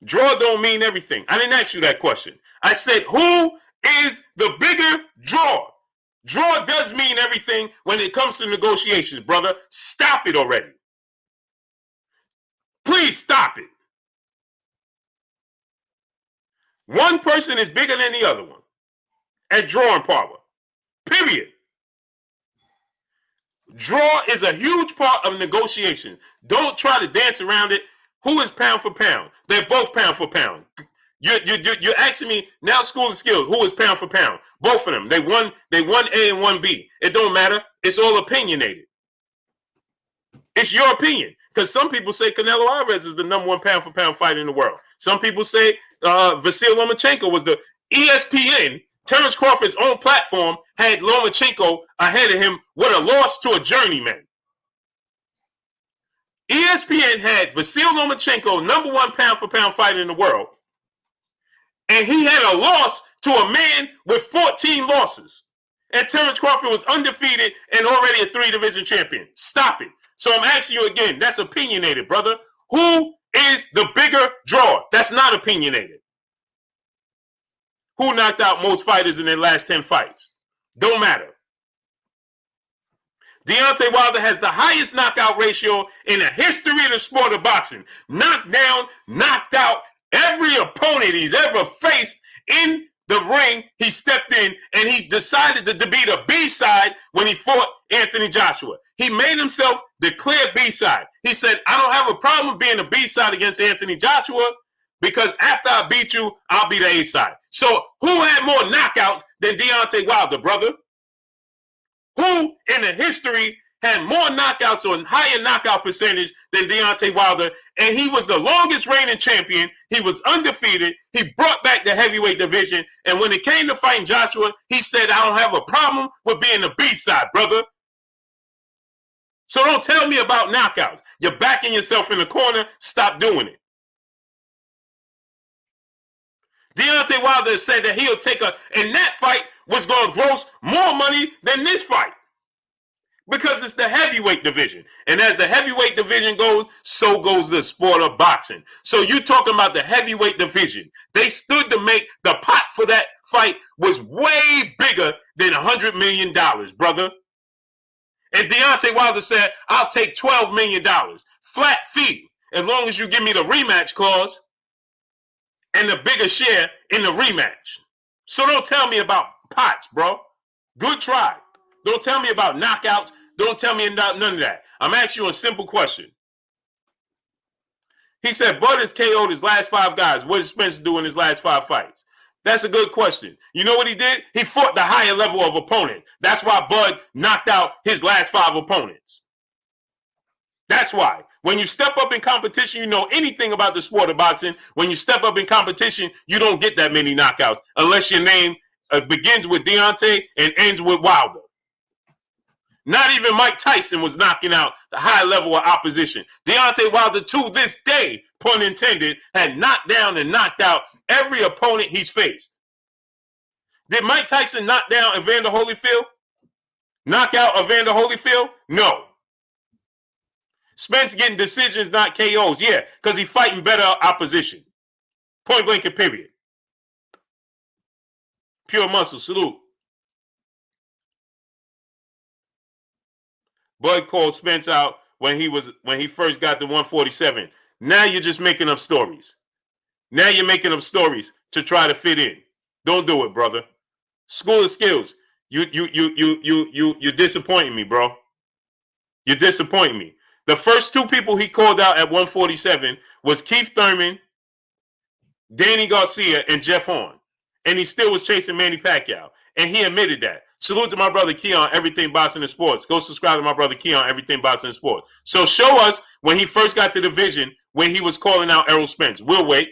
Draw don't mean everything. I didn't ask you that question. I said, who is the bigger draw? Draw does mean everything when it comes to negotiations, brother. Stop it already. Please stop it. One person is bigger than the other one at drawing power. Period. Draw is a huge part of negotiation. Don't try to dance around it. Who is pound for pound? They're both pound for pound. You're asking me now, School of Skills, who is pound for pound? Both of them. They won A and one B. It don't matter. It's all opinionated. It's your opinion. Because some people say Canelo Alvarez is the #1 pound for pound fighter in the world. Some people say Vasyl Lomachenko was the ESPN. Terence Crawford's own platform had Lomachenko ahead of him with a loss to a journeyman. ESPN had Vasyl Lomachenko, #1 pound for pound fighter in the world, and he had a loss to a man with 14 losses. And Terence Crawford was undefeated and already a 3-division champion. Stop it. So I'm asking you again, that's opinionated, brother. Who is the bigger draw? That's not opinionated. Who knocked out most fighters in their last 10 fights? Don't matter. Deontay Wilder has the highest knockout ratio in the history of the sport of boxing. Knocked down, knocked out every opponent he's ever faced in the ring. He stepped in and he decided to be the B-side when he fought Anthony Joshua. He made himself declare B-side. He said, I don't have a problem being a B-side against Anthony Joshua because after I beat you, I'll be the A-side. So who had more knockouts than Deontay Wilder, brother? Who in the history had more knockouts or higher knockout percentage than Deontay Wilder? And he was the longest reigning champion. He was undefeated. He brought back the heavyweight division. And when it came to fighting Joshua, he said, I don't have a problem with being the B-side, brother. So don't tell me about knockouts. You're backing yourself in the corner. Stop doing it. Deontay Wilder said that he'll take and that fight was going to gross more money than this fight because it's the heavyweight division. And as the heavyweight division goes, so goes the sport of boxing. So you talking about the heavyweight division. They stood to make the pot for that fight was way bigger than $100 million, brother. And Deontay Wilder said, I'll take $12 million. Flat fee, as long as you give me the rematch clause and the bigger share in the rematch. So don't tell me about pots, bro. Good try. Don't tell me about knockouts. Don't tell me about none of that. I'm asking you a simple question. He said Bud has KO'd his last 5 guys. What did Spence do in his last 5 fights? That's a good question. You know what he did? He fought the higher level of opponent. That's why Bud knocked out his last 5 opponents. That's why. When you step up in competition, you know anything about the sport of boxing. When you step up in competition, you don't get that many knockouts unless your name begins with Deontay and ends with Wilder. Not even Mike Tyson was knocking out the high level of opposition. Deontay Wilder, to this day, pun intended, had knocked down and knocked out every opponent he's faced. Did Mike Tyson knock down Evander Holyfield? Knock out Evander Holyfield? No. Spence getting decisions, not KOs. Yeah, because he's fighting better opposition. Point blank and period. Pure muscle. Salute. Bud called Spence out when he first got to 147. Now you're just making up stories. Now you're making up stories to try to fit in. Don't do it, brother. School of Skills. You're disappointing me, bro. You're disappointing me. The first two people he called out at 147 was Keith Thurman, Danny Garcia, and Jeff Horn. And he still was chasing Manny Pacquiao. And he admitted that. Salute to my brother Keon, Everything Boxing and Sports. Go subscribe to my brother Keon, Everything Boxing and Sports. So show us when he first got to the division when he was calling out Errol Spence. We'll wait.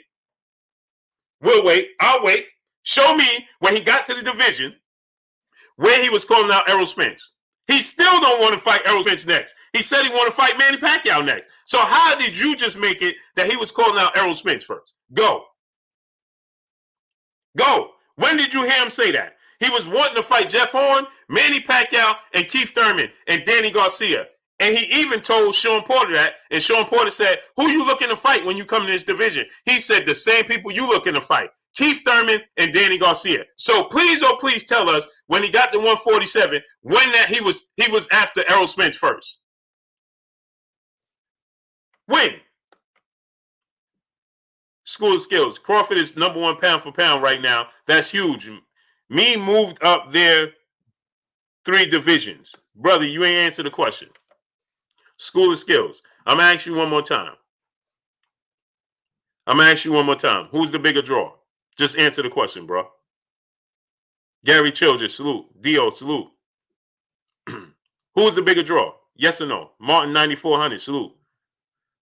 We'll wait. I'll wait. Show me when he got to the division when he was calling out Errol Spence. He still don't want to fight Errol Spence next. He said he want to fight Manny Pacquiao next. So how did you just make it that he was calling out Errol Spence first? Go. Go. When did you hear him say that? He was wanting to fight Jeff Horn, Manny Pacquiao, and Keith Thurman, and Danny Garcia. And he even told Sean Porter that, and Sean Porter said, who you looking to fight when you come in this division? He said the same people you looking to fight. Keith Thurman and Danny Garcia. So please, oh please tell us when he got to 147, when that he was after Errol Spence first. When? School of Skills. Crawford is #1 pound for pound right now. That's huge. Me moved up there 3 divisions. Brother, you ain't answered the question. School of Skills. I'm going to ask you one more time. Who's the bigger draw? Just answer the question, bro. Gary Childress, salute. Dio, salute. Who's the bigger draw? Yes or no? Martin 9400, salute.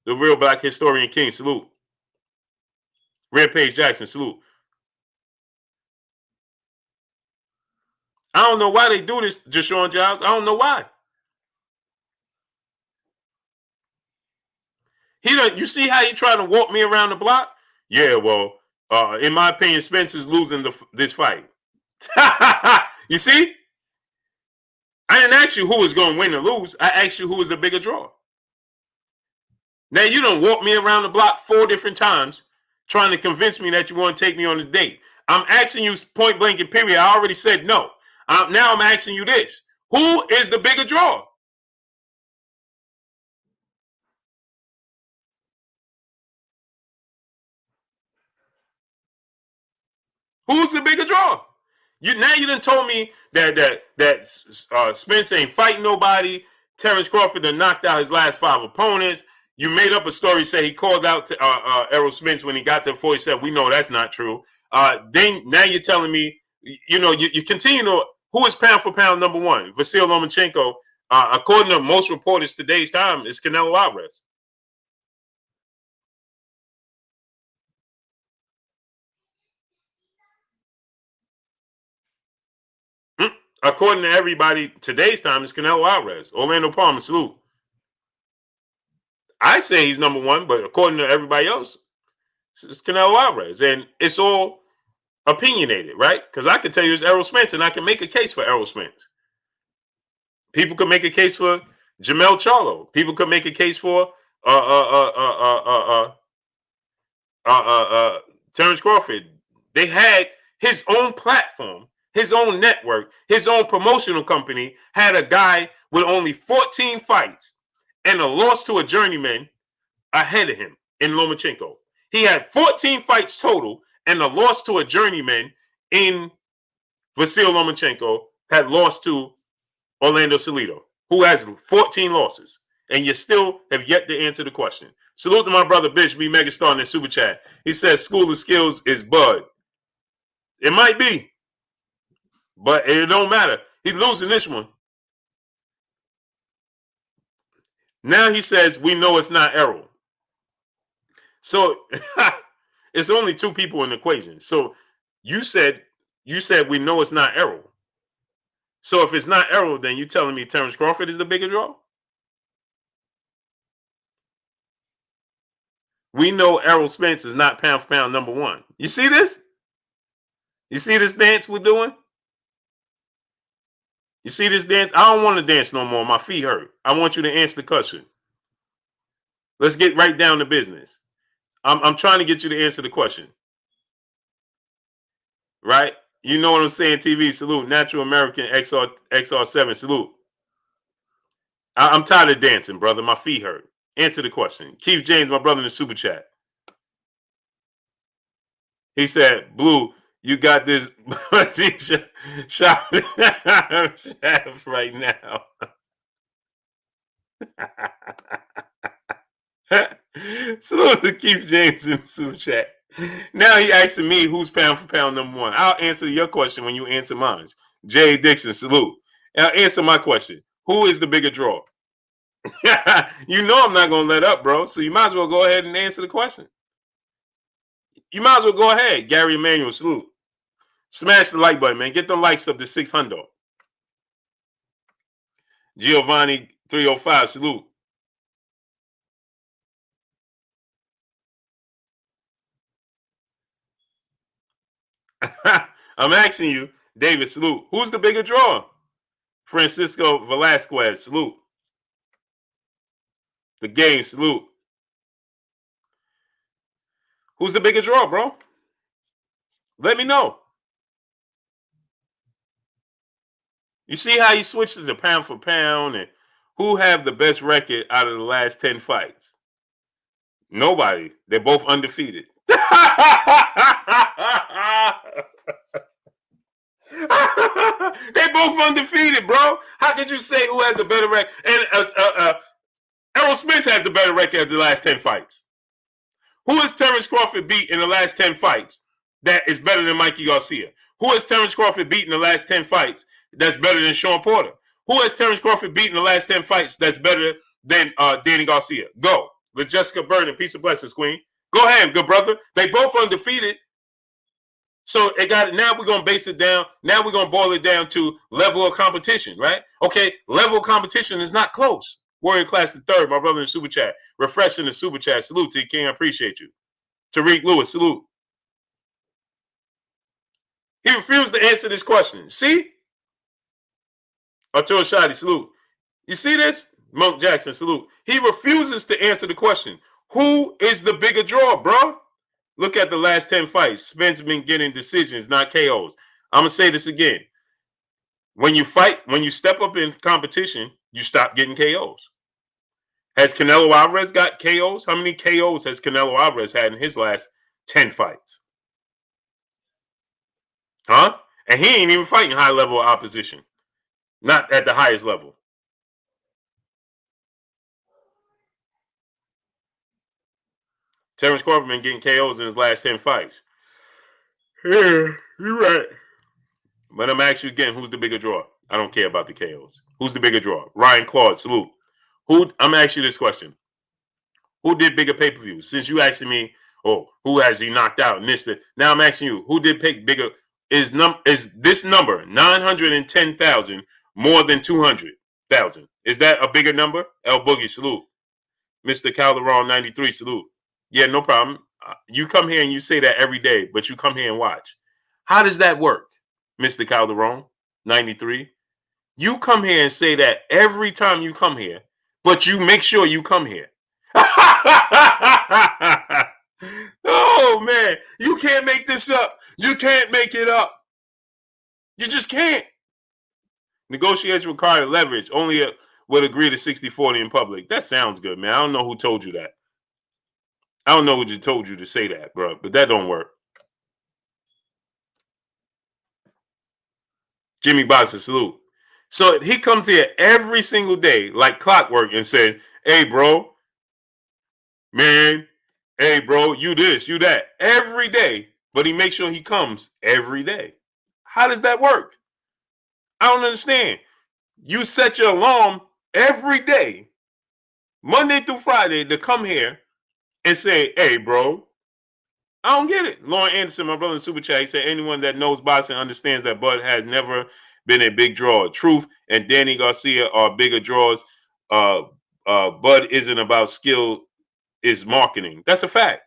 The Real Black Historian King, salute. Rampage Jackson, salute. I don't know why they do this, Jashawn Giles. I don't know why. You see how he trying to walk me around the block? Yeah, well, in my opinion, Spence is losing this fight. You see? I didn't ask you who was going to win or lose. I asked you who was the bigger draw. Now, you don't walk me around the block 4 different times trying to convince me that you want to take me on a date. I'm asking you point blank and period. I already said no. Now I'm asking you this. Who is the bigger draw? Who's the bigger draw? You done told me that Spence ain't fighting nobody. Terence Crawford done knocked out his last 5 opponents. You made up a story, say he called out to Errol Spence when he got to 47. We know that's not true. Then now you're telling me, you continue to, who is pound for pound #1? Vasyl Lomachenko, according to most reporters today's time, is Canelo Alvarez. According to everybody, today's time is Canelo Alvarez. Orlando Palmer, salute. I say he's #1, but according to everybody else, it's Canelo Alvarez. And it's all opinionated, right? Because I can tell you it's Errol Spence, and I can make a case for Errol Spence. People could make a case for Jamel Charlo. People could make a case for Terence Crawford. They had his own platform, his own network, his own promotional company, had a guy with only 14 fights and a loss to a journeyman ahead of him in Lomachenko. He had 14 fights total and a loss to a journeyman in Vasyl Lomachenko had lost to Orlando Salido, who has 14 losses. And you still have yet to answer the question. Salute to my brother Bish B. Megastar in the super chat. He says School of Skills is Bud. It might be, but it don't matter. He's losing this one. Now he says, we know it's not Errol. So it's only two people in the equation. So you said we know it's not Errol. So if it's not Errol, then you telling me Terence Crawford is the bigger draw? We know Errol Spence is not pound for pound number one. You see this? You see this dance we're doing? You see this dance? I don't want to dance no more. My feet hurt. I want you to answer the question. Let's get right down to business. I'm trying to get you to answer the question. Right? You know what I'm saying? TV, salute. Natural American XR7, salute. I'm tired of dancing, brother. My feet hurt. Answer the question. Keith James, my brother in the super chat. He said, Blue, you got this shot right now. Salute to Keith James in the super chat. Now he asking me who's pound for pound number one. I'll answer your question when you answer mine. Jay Dixon, salute. Now answer my question. Who is the bigger draw? You know I'm not going to let up, bro. So you might as well go ahead and answer the question. You might as well go ahead. Gary Emanuel, salute. Smash the like button, man. Get the likes up to 600. Giovanni 305, salute. I'm asking you, David, salute. Who's the bigger draw? Francisco Velasquez, salute. The game, salute. Who's the bigger draw, bro? Let me know. You see how he switched to the pound for pound and who have the best record out of the last 10 fights? Nobody. They're both undefeated. They both undefeated, bro. How could you say who has a better record? And Errol Spence has the better record of the last 10 fights. Who has Terence Crawford beat in the last 10 fights that is better than Mikey Garcia? Who has Terence Crawford beat in the last 10 fights that's better than Sean Porter? Who has Terence Crawford beat in the last 10 fights that's better than Danny Garcia? Go. With Jessica Burden, peace and blessings, Queen. Go ahead, good brother. They both undefeated. So it got now we're gonna base it down. Now we're gonna boil it down to level of competition, right? Okay, level of competition is not close. Warrior Class the Third, my brother in the super chat. Refreshing the super chat. Salute to you, King. I appreciate you. Tariq Lewis, salute. He refused to answer this question. See? Arturo Shadi, salute. You see this? Monk Jackson, salute. He refuses to answer the question. Who is the bigger draw, bro? Look at the last 10 fights. Spence been getting decisions, not KOs. I'm going to say this again. When you fight, when you step up in competition, you stop getting KOs. Has Canelo Alvarez got KOs? How many KOs has Canelo Alvarez had in his last 10 fights? Huh? And he ain't even fighting high-level opposition. Not at the highest level. Terence Crawford been getting KOs in his last 10 fights. Yeah, you're right. But I'm asking you again, who's the bigger draw? I don't care about the KOs. Who's the bigger draw? Ryan Claude, salute. I'm asking you this question. Who did bigger pay-per-views? Since you asking me, who has he knocked out and this, that. Now I'm asking you, who did pick bigger? Is this number 910,000 more than 200,000? Is that a bigger number? El Boogie, salute. Mr. Calderon 93, salute. Yeah, no problem. You come here and you say that every day, but you come here and watch. How does that work, Mr. Calderon 93? You come here and say that every time you come here, but you make sure you come here. Oh, man. You can't make this up. You can't make it up. You just can't. Negotiation required leverage. Only would agree to 60-40 in public. That sounds good, man. I don't know who told you that. I don't know who told you to say that, bro, but that don't work. Jimmy Bossa, salute. So he comes here every single day like clockwork and says, hey, bro, man, hey, bro, you this, you that, every day. But he makes sure he comes every day. How does that work? I don't understand. You set your alarm every day, Monday through Friday to come here and say, hey, bro, I don't get it. Lauren Anderson, my brother in Super Chat, he said, anyone that knows boxing understands that Bud has never been a big draw. Truth and Danny Garcia are bigger draws. Bud isn't about skill, is marketing. That's a fact.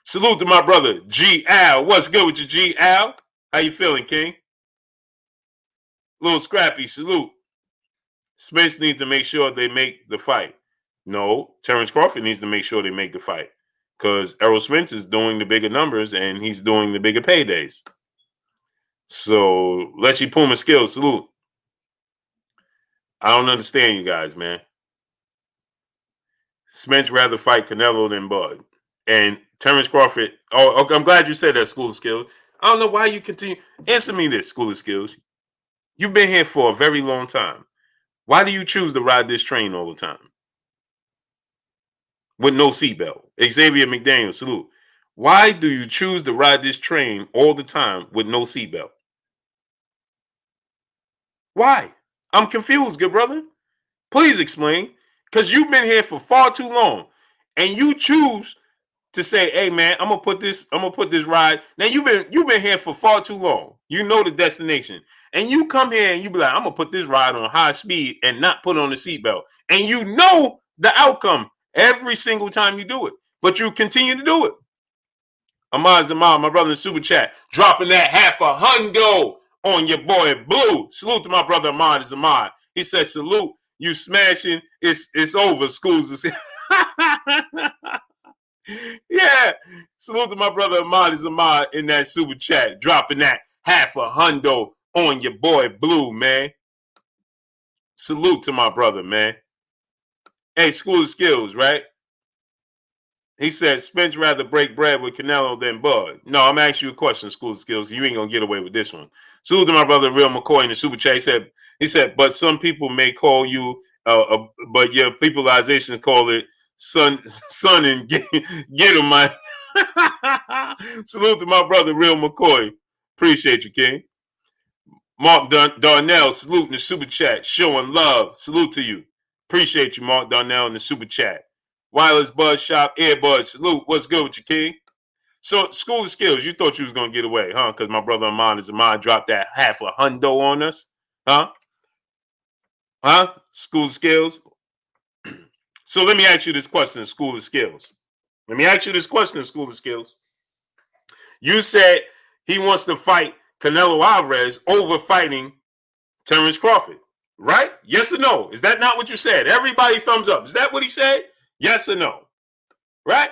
Salute to my brother, G. Al. What's good with you, G. Al? How you feeling, King? Little scrappy, salute. Spence needs to make sure they make the fight. No, Terence Crawford needs to make sure they make the fight. Because Errol Spence is doing the bigger numbers and he's doing the bigger paydays. So, let's you Puma skills, salute. I don't understand you guys, man. Spence rather fight Canelo than Bud. And Terence Crawford, oh, okay, I'm glad you said that, School of Skills. I don't know why you continue. Answer me this, School of Skills. You've been here for a very long time. Why do you choose to ride this train all the time? With no seatbelt. Xavier McDaniel, salute. Why do you choose to ride this train all the time with no seatbelt? Why? I'm confused, good brother. Please explain. Because you've been here for far too long. And you choose to say, hey man, I'm gonna put this ride. Now you've been here for far too long. You know the destination. And you come here and you be like, I'm gonna put this ride on high speed and not put on the seatbelt. And you know the outcome every single time you do it. But you continue to do it. Ahmad Zaman, my brother in Super Chat, dropping that $500 on your boy Blue. Salute to my brother Ahmad Zaman. He says, salute, you smashing, it's over, schools. Yeah. Salute to my brother Ahmad Zaman in that Super Chat, dropping that $500 on your boy Blue, man. Salute to my brother, man. Hey, School of Skills, right? He said, Spence rather break bread with Canelo than Bud. No, I'm asking you a question, School of Skills. You ain't going to get away with this one. Salute to my brother, Real McCoy, in the Super Chat. He said, but some people may call you, but your peopleization call it son and get him, man. Salute to my brother, Real McCoy. Appreciate you, King. Mark Darnell, salute in the Super Chat. Showing love. Salute to you. Appreciate you, Mark Darnell, in the Super Chat. Wireless Buzz Shop, Earbud, salute. What's good with you, King? So, School of Skills, you thought you was going to get away, huh? Because my brother Ahmad dropped that $500 on us, huh? Huh? School of Skills. So, let me ask you this question, School of Skills. School of Skills. You said he wants to fight Canelo Alvarez over fighting Terence Crawford, right? Yes or no? Is that not what you said? Everybody thumbs up. Is that what he said? Yes or no? Right?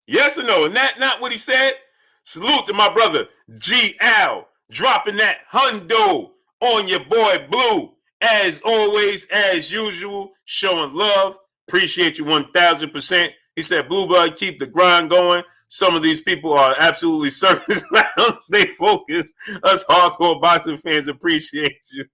Yes or no? And that not what he said? Salute to my brother G. Al, dropping that hundo on your boy Blue. As always, as usual, showing love. Appreciate you 1,000%. He said, Blue Blood, keep the grind going. Some of these people are absolutely circus clowns. Stay focused. Us hardcore boxing fans appreciate you.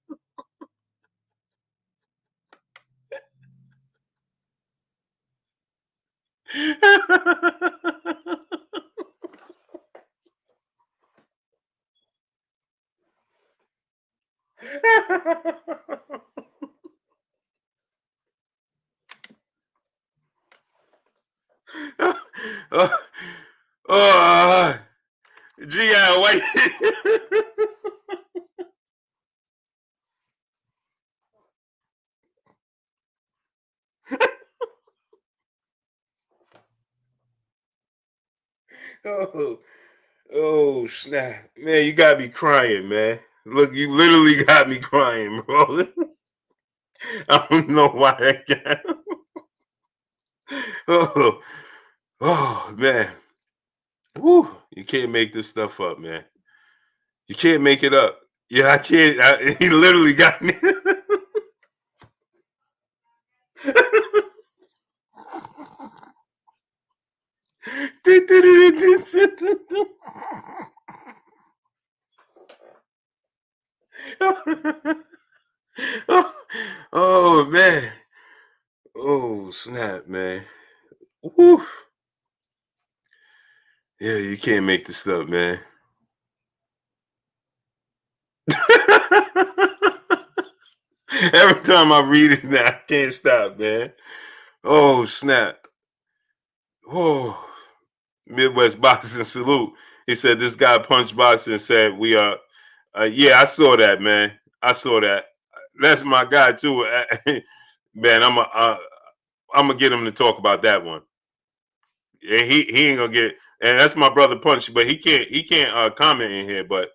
G.I. White. Oh, snap. Man, you got me crying, man. Look, you literally got me crying, bro. I don't know why I got. Oh, man. Woo, you can't make this stuff up, man. You can't make it up. Yeah, I can't. He literally got me. Oh, man. Oh, snap, man. Woo. Yeah, you can't make this up, man. Every time I read it now, I can't stop, man. Oh, snap. Oh, Midwest Boxing Salute. He said, this guy punched boxing and said, we are. Yeah, I saw that, man. I saw that. That's my guy, too. Man, I'm going to get him to talk about that one. And he ain't going to get. And that's my brother Punch, but he can't comment in here, but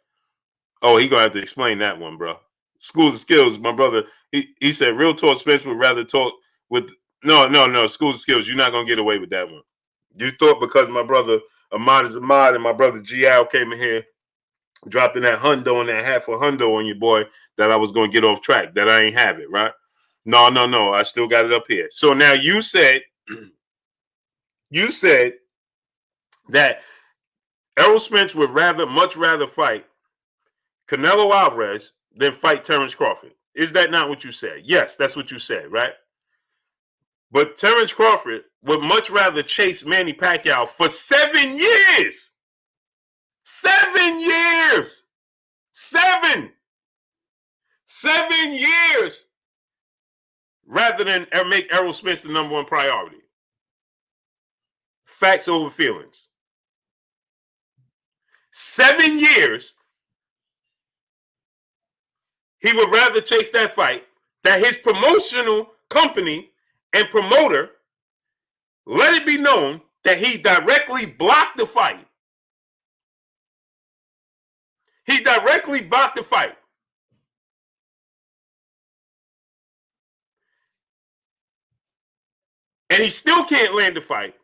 oh, he gonna have to explain that one, bro. School of Skills, my brother. He said real talk. Spence would rather talk with no. School of Skills, you're not gonna get away with that one. You thought because my brother Ahmad is Ahmad and my brother G.Al came in here dropping that hundo and that half a hundo on you, boy, that I was gonna get off track. That I ain't have it, right? No. I still got it up here. So now you said that Errol Spence would much rather fight Canelo Alvarez than fight Terence Crawford. Is that not what you said? Yes, that's what you said, right? But Terence Crawford would much rather chase Manny Pacquiao for 7 years. 7 years. 7 years rather than make Errol Spence the number one priority. Facts over feelings. 7 years. He would rather chase that fight, that his promotional company and promoter let it be known that he directly blocked the fight. He directly blocked the fight. And he still can't land the fight.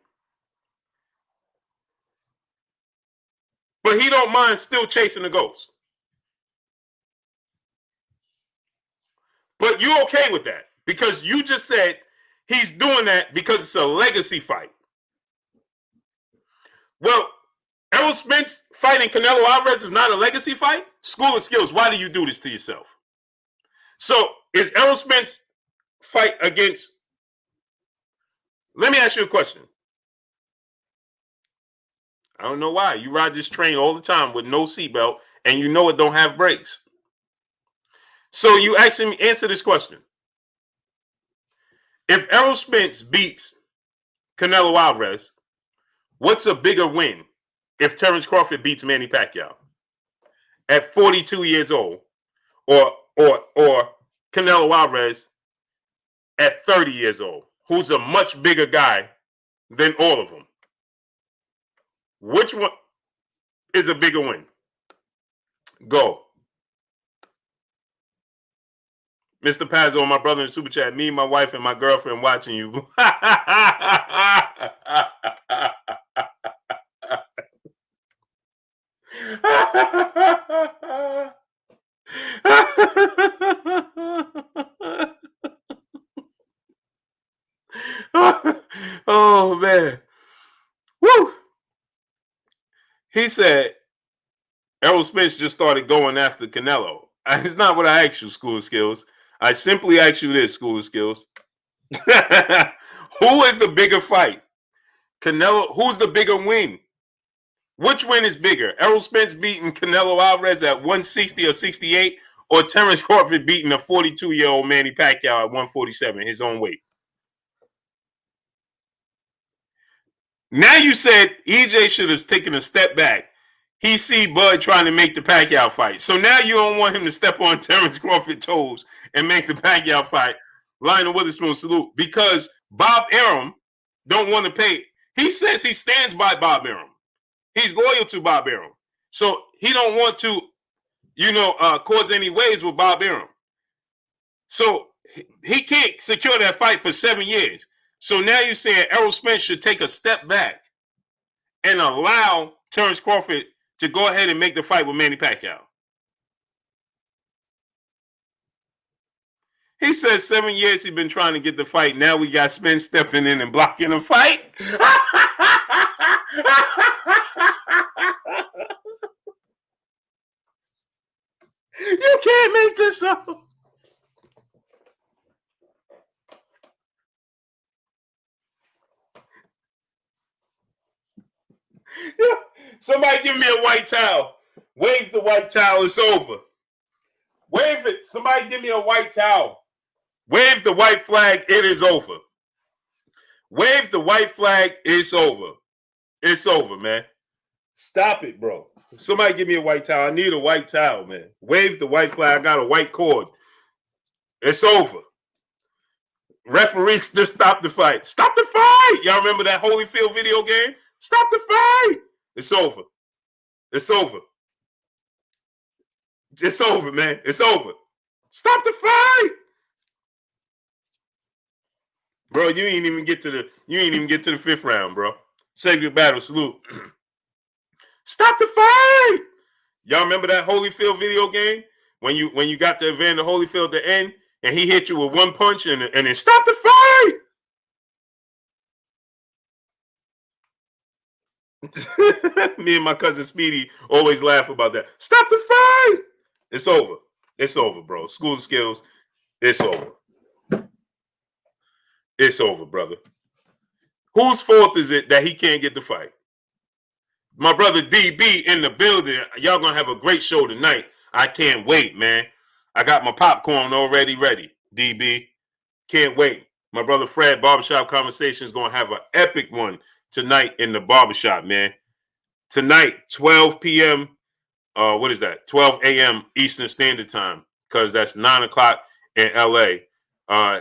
But he don't mind still chasing the ghost. But you okay with that? Because you just said he's doing that because it's a legacy fight. Well, Errol Spence fighting Canelo Alvarez is not a legacy fight? School of Skills, why do you do this to yourself? So is Errol Spence fight against... Let me ask you a question. I don't know why. You ride this train all the time with no seatbelt and you know it don't have brakes. So you actually answer this question. If Errol Spence beats Canelo Alvarez, what's a bigger win if Terence Crawford beats Manny Pacquiao at 42 years old or Canelo Alvarez at 30 years old, who's a much bigger guy than all of them? Which one is a bigger win? Go. Mr. Pazzo, my brother in Super Chat, me, my wife, and my girlfriend watching you. Oh, man. Woo. He said, Errol Spence just started going after Canelo. It's not what I asked you, School of Skills. I simply asked you this, School of Skills. Who is the bigger fight? Canelo, who's the bigger win? Which win is bigger? Errol Spence beating Canelo Alvarez at 160 or 68, or Terence Crawford beating a 42-year-old Manny Pacquiao at 147, his own weight? Now you said EJ should have taken a step back. He see Bud trying to make the Pacquiao fight. So now you don't want him to step on Terence Crawford's toes and make the Pacquiao fight. Lionel Witherspoon salute. Because Bob Arum don't want to pay. He says he stands by Bob Arum. He's loyal to Bob Arum. So he don't want to, cause any waves with Bob Arum. So he can't secure that fight for 7 years. So now you're saying Errol Spence should take a step back and allow Terence Crawford to go ahead and make the fight with Manny Pacquiao. He says 7 years he's been trying to get the fight. Now we got Spence stepping in and blocking the fight. You can't make this up. Somebody give me a white towel. Wave the white towel. It's over. Wave it. Somebody give me a white towel. Wave the white flag. It is over. Wave the white flag. It's over. It's over, man. Stop it, bro. Somebody give me a white towel. I need a white towel, man. Wave the white flag. I got a white cord. It's over. Referees just stop the fight. Stop the fight. Y'all remember that Holyfield video game? Stop the fight. It's over. It's over. It's over, man. It's over. Stop the fight. Bro, you ain't even get to the fifth round, bro. Save your battle. Salute. Stop the fight. Y'all remember that Holyfield video game? When you got to Evander Holyfield at the end and he hit you with one punch and then stop the fight. Me and my cousin Speedy always laugh about that. Stop the fight. It's over. It's over, bro. School of Skills. It's over. It's over, brother. Whose fault is it that he can't get the fight? My brother DB in the building. Y'all gonna have a great show tonight. I can't wait, man. I got my popcorn already ready. DB. Can't wait. My brother Fred, Barbershop Conversations, gonna have an epic one tonight in the barbershop, man. Tonight, 12 p.m. What is that? 12 a.m. Eastern Standard Time, because that's 9 o'clock in LA.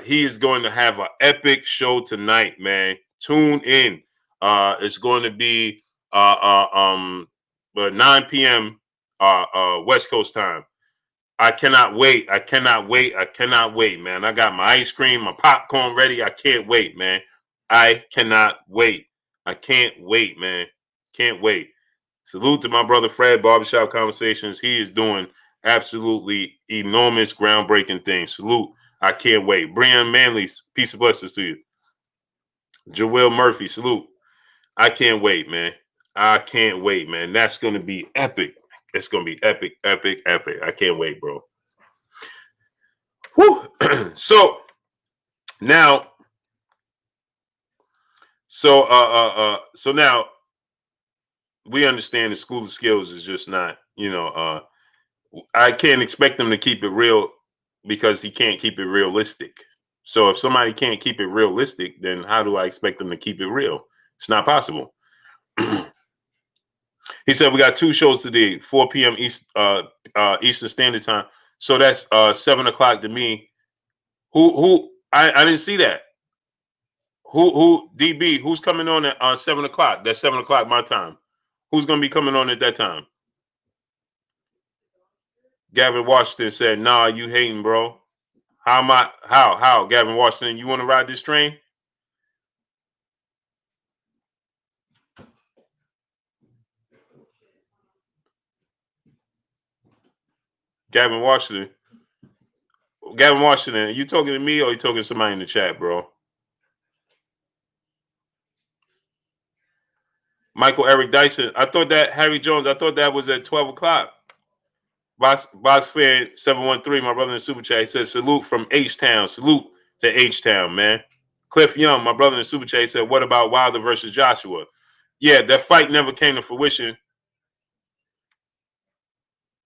He is going to have an epic show tonight, man. Tune in. It's going to be 9 p.m. West Coast time. I cannot wait. I cannot wait. I cannot wait, man. I got my ice cream, my popcorn ready. I can't wait, man. I cannot wait. I can't wait, man. Can't wait. Salute to my brother Fred, Barbershop Conversations. He is doing absolutely enormous, groundbreaking things. Salute. I can't wait. Brian Manley, peace of blessings to you. Joel Murphy, salute. I can't wait, man. I can't wait, man. That's going to be epic. It's going to be epic, epic, epic. I can't wait, bro. Whew. So now we understand the School of Skills is just not, I can't expect them to keep it real because he can't keep it realistic. So if somebody can't keep it realistic, then how do I expect them to keep it real? It's not possible. He said we got 2 shows today, 4 p.m. Eastern Standard Time. So that's 7 o'clock to me. Who I didn't see that. Who DB? Who's coming on at 7 o'clock? That's 7 o'clock my time. Who's gonna be coming on at that time? Gavin Washington said, "Nah, you hating, bro. How am I? How? Gavin Washington, you want to ride this train?" Gavin Washington, are you talking to me or are you talking to somebody in the chat, bro? Michael Eric Dyson, I thought that Harry Jones, I thought that was at 12 o'clock. Box fan 713, my brother in the super chat, he says salute from H-Town. Salute to H-Town, man. Cliff Young, my brother in the super chat, he said, what about Wilder versus Joshua? Yeah, that fight never came to fruition.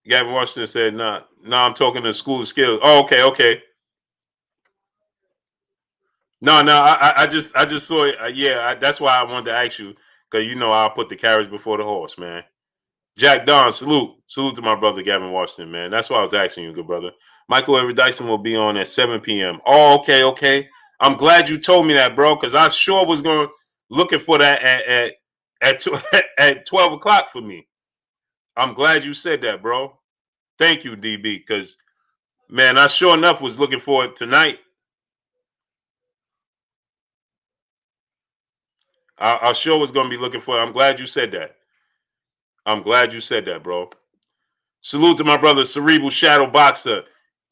Gavin Washington said, nah, I'm talking to School of Skills. Oh, okay. No, I just saw it. That's why I wanted to ask you, because I'll put the carriage before the horse, man. Jack Don, salute to my brother Gavin Washington, man. That's why I was asking you, good brother. Michael Everett Dyson will be on at 7 p.m. Oh, okay. I'm glad you told me that, bro, because I sure was looking for that at 12 o'clock for me. I'm glad you said that, bro. Thank you, DB, because man, I sure enough was looking for it tonight. I sure was going to be looking for it. I'm glad you said that. Bro. Salute to my brother, Cerebral Shadow Boxer,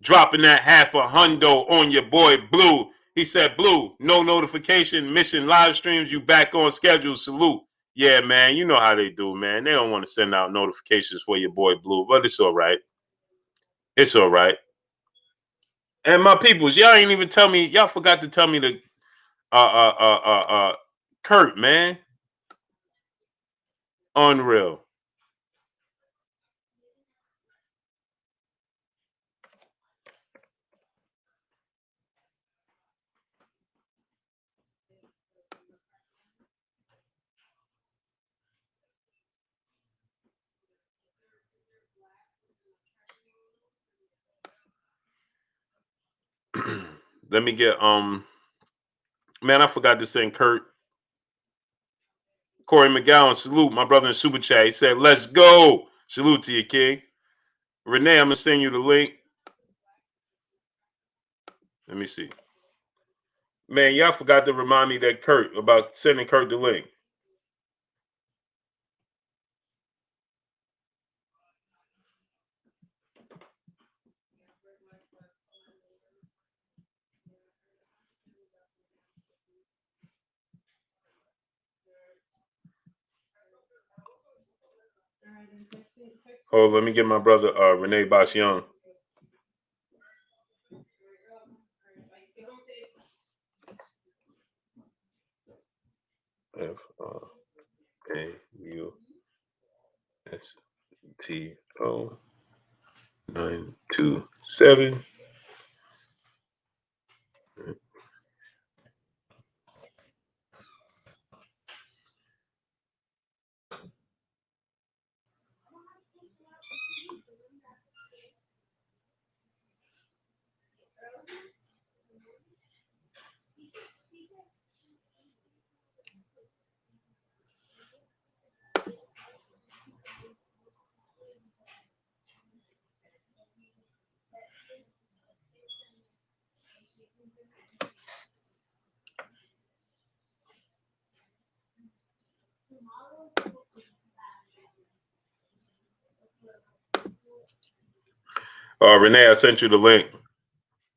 dropping that $500 on your boy Blue. He said, Blue, no notification, mission live streams, you back on schedule. Salute. Yeah, man, you know how they do, man. They don't want to send out notifications for your boy Blue, but it's all right. It's all right. And my peoples, y'all ain't even tell me, y'all forgot to tell me the Kurt, man. Unreal. Let me get man, I forgot to send Kurt. Corey McGowan, salute. My brother in Super Chat. He said, let's go. Salute to you, King. Renee, I'm gonna send you the link. Let me see. Man, y'all forgot to remind me that Kurt about sending Kurt the link. Oh, let me get my brother Renee Bosch Young. FAUSTO927. Renee, I sent you the link.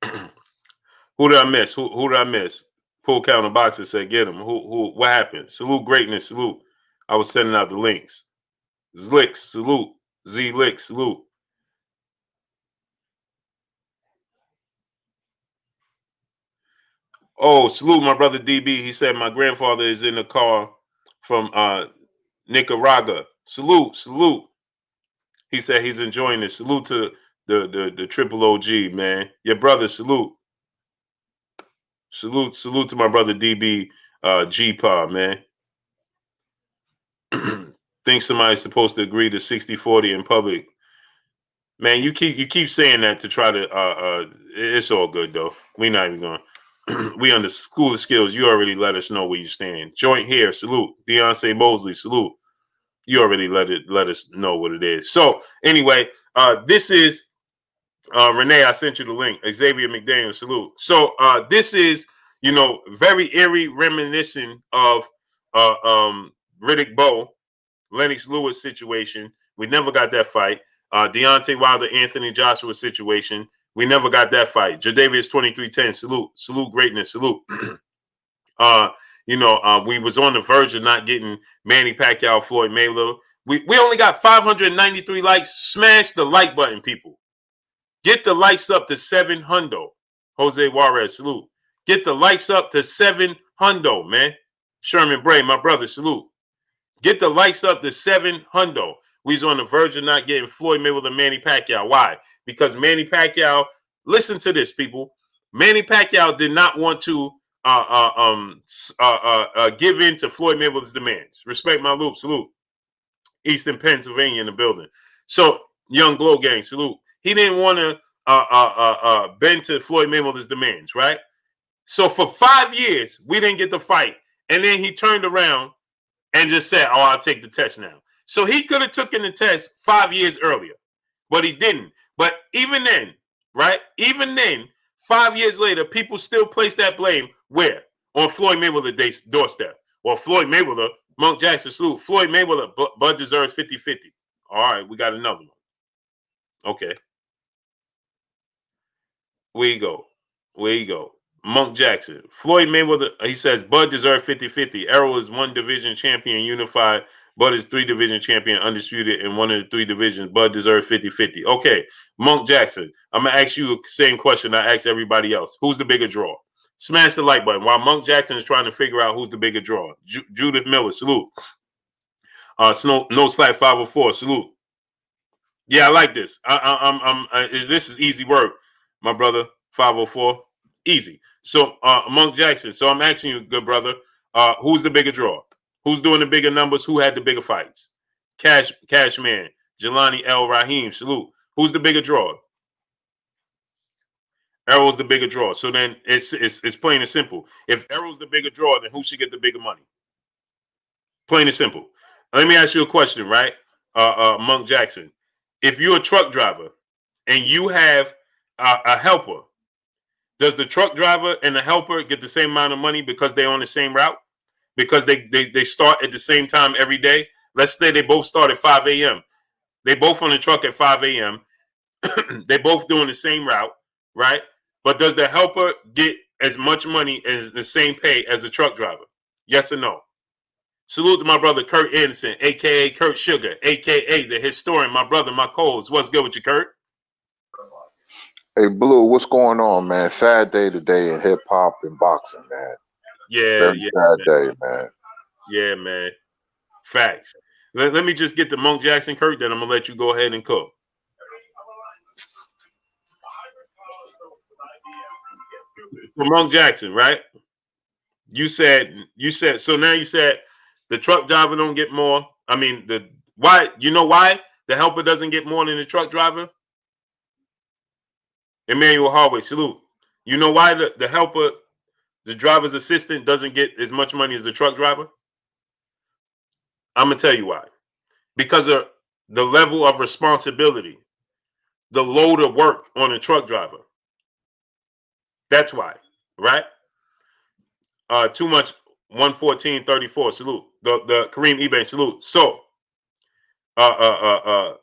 Who did I miss? Who did I miss? Pull counter boxer said get him. Who? What happened? Salute greatness. Salute. I was sending out the links. Zlicks. Salute. Z Lick. Salute. Oh, salute my brother DB. He said my grandfather is in the car from Nicaragua. Salute. Salute. He said he's enjoying this. Salute to the triple OG, man. Your brother, salute. Salute to my brother DB G-Paw, man. Think somebody's supposed to agree to 60-40 in public. Man, you keep saying that to try to it's all good though. We not even going. We on the school of skills. You already let us know where you stand. Joint here, salute. Beyonce Mosley, salute. You already let us know what it is. So anyway, this is Renee. I sent you the link. Xavier McDaniel, salute. So this is very eerie, reminiscent of Riddick Bowe, Lennox Lewis situation. We never got that fight. Deontay Wilder, Anthony Joshua situation. We never got that fight. Jadavius 2310, salute. Salute greatness, salute. We was on the verge of not getting Manny Pacquiao, Floyd Mayweather. We only got 593 likes. Smash the like button, people. Get the likes up to 700. Jose Juarez, salute. Get the likes up to 700, man. Sherman Bray, my brother, salute. Get the likes up to 700. We's on the verge of not getting Floyd Mayweather, Manny Pacquiao. Why? Because Manny Pacquiao, listen to this, people. Manny Pacquiao did not want to give in to Floyd Mayweather's demands. Respect my loop, salute. Eastern Pennsylvania in the building. So, Young Glow Gang, salute. He didn't want to bend to Floyd Mayweather's demands, right? So for 5 years, we didn't get the fight. And then he turned around and just said, oh, I'll take the test now. So he could have taken the test 5 years earlier, but he didn't. But even then, right? Even then, 5 years later, people still place that blame where? On Floyd Mayweather's doorstep. Or Floyd Mayweather, Monk Jackson, salute. Floyd Mayweather, Bud deserves 50-50. All right, we got another one. Okay. Where you go. Monk Jackson. Floyd Mayweather, he says, Bud deserves 50-50. Errol is 1 division champion, unified. Bud is 3 division champion, undisputed in 1 of the 3 divisions. Bud deserves 50-50. Okay, Monk Jackson. I'm going to ask you the same question I asked everybody else. Who's the bigger draw? Smash the like button while Monk Jackson is trying to figure out who's the bigger draw. Judith Miller, salute. No Slack 504, salute. Yeah, I like this. This is easy work, my brother. 504, easy. So, Monk Jackson. So I'm asking you, good brother, who's the bigger draw? Who's doing the bigger numbers? Who had the bigger fights? Cashman, Jelani El Rahim, salute. Who's the bigger draw? Errol's the bigger draw. So then it's plain and simple. If Errol's the bigger draw, then who should get the bigger money? Plain and simple. Let me ask you a question, right? Monk Jackson. If you're a truck driver and you have a helper, does the truck driver and the helper get the same amount of money because they're on the same route? Because they start at the same time every day? Let's say they both start at 5 a.m. They both on the truck at 5 a.m. They both doing the same route, right? But does the helper get as much money as the same pay as the truck driver? Yes or no? Salute to my brother Kurt Anderson, a.k.a. Kurt Sugar, a.k.a. the historian, my brother, my co-host. What's good with you, Kurt? Hey, Blue, what's going on, man? Sad day today in hip-hop and boxing, man. Yeah, Very sad day, man. Yeah, man. Facts. Let me just get to Monk Jackson, Kurt, then I'm going to let you go ahead and cook. So Monk Jackson, right? You said so now you said the truck driver don't get more. I mean, why the helper doesn't get more than the truck driver? Emmanuel Hardway, salute. You know why the helper, the driver's assistant, doesn't get as much money as the truck driver? I'm gonna tell you why. Because of the level of responsibility, the load of work on a truck driver. That's why, right? Too much 114.34. Salute. The Kareem eBay salute. So Kareem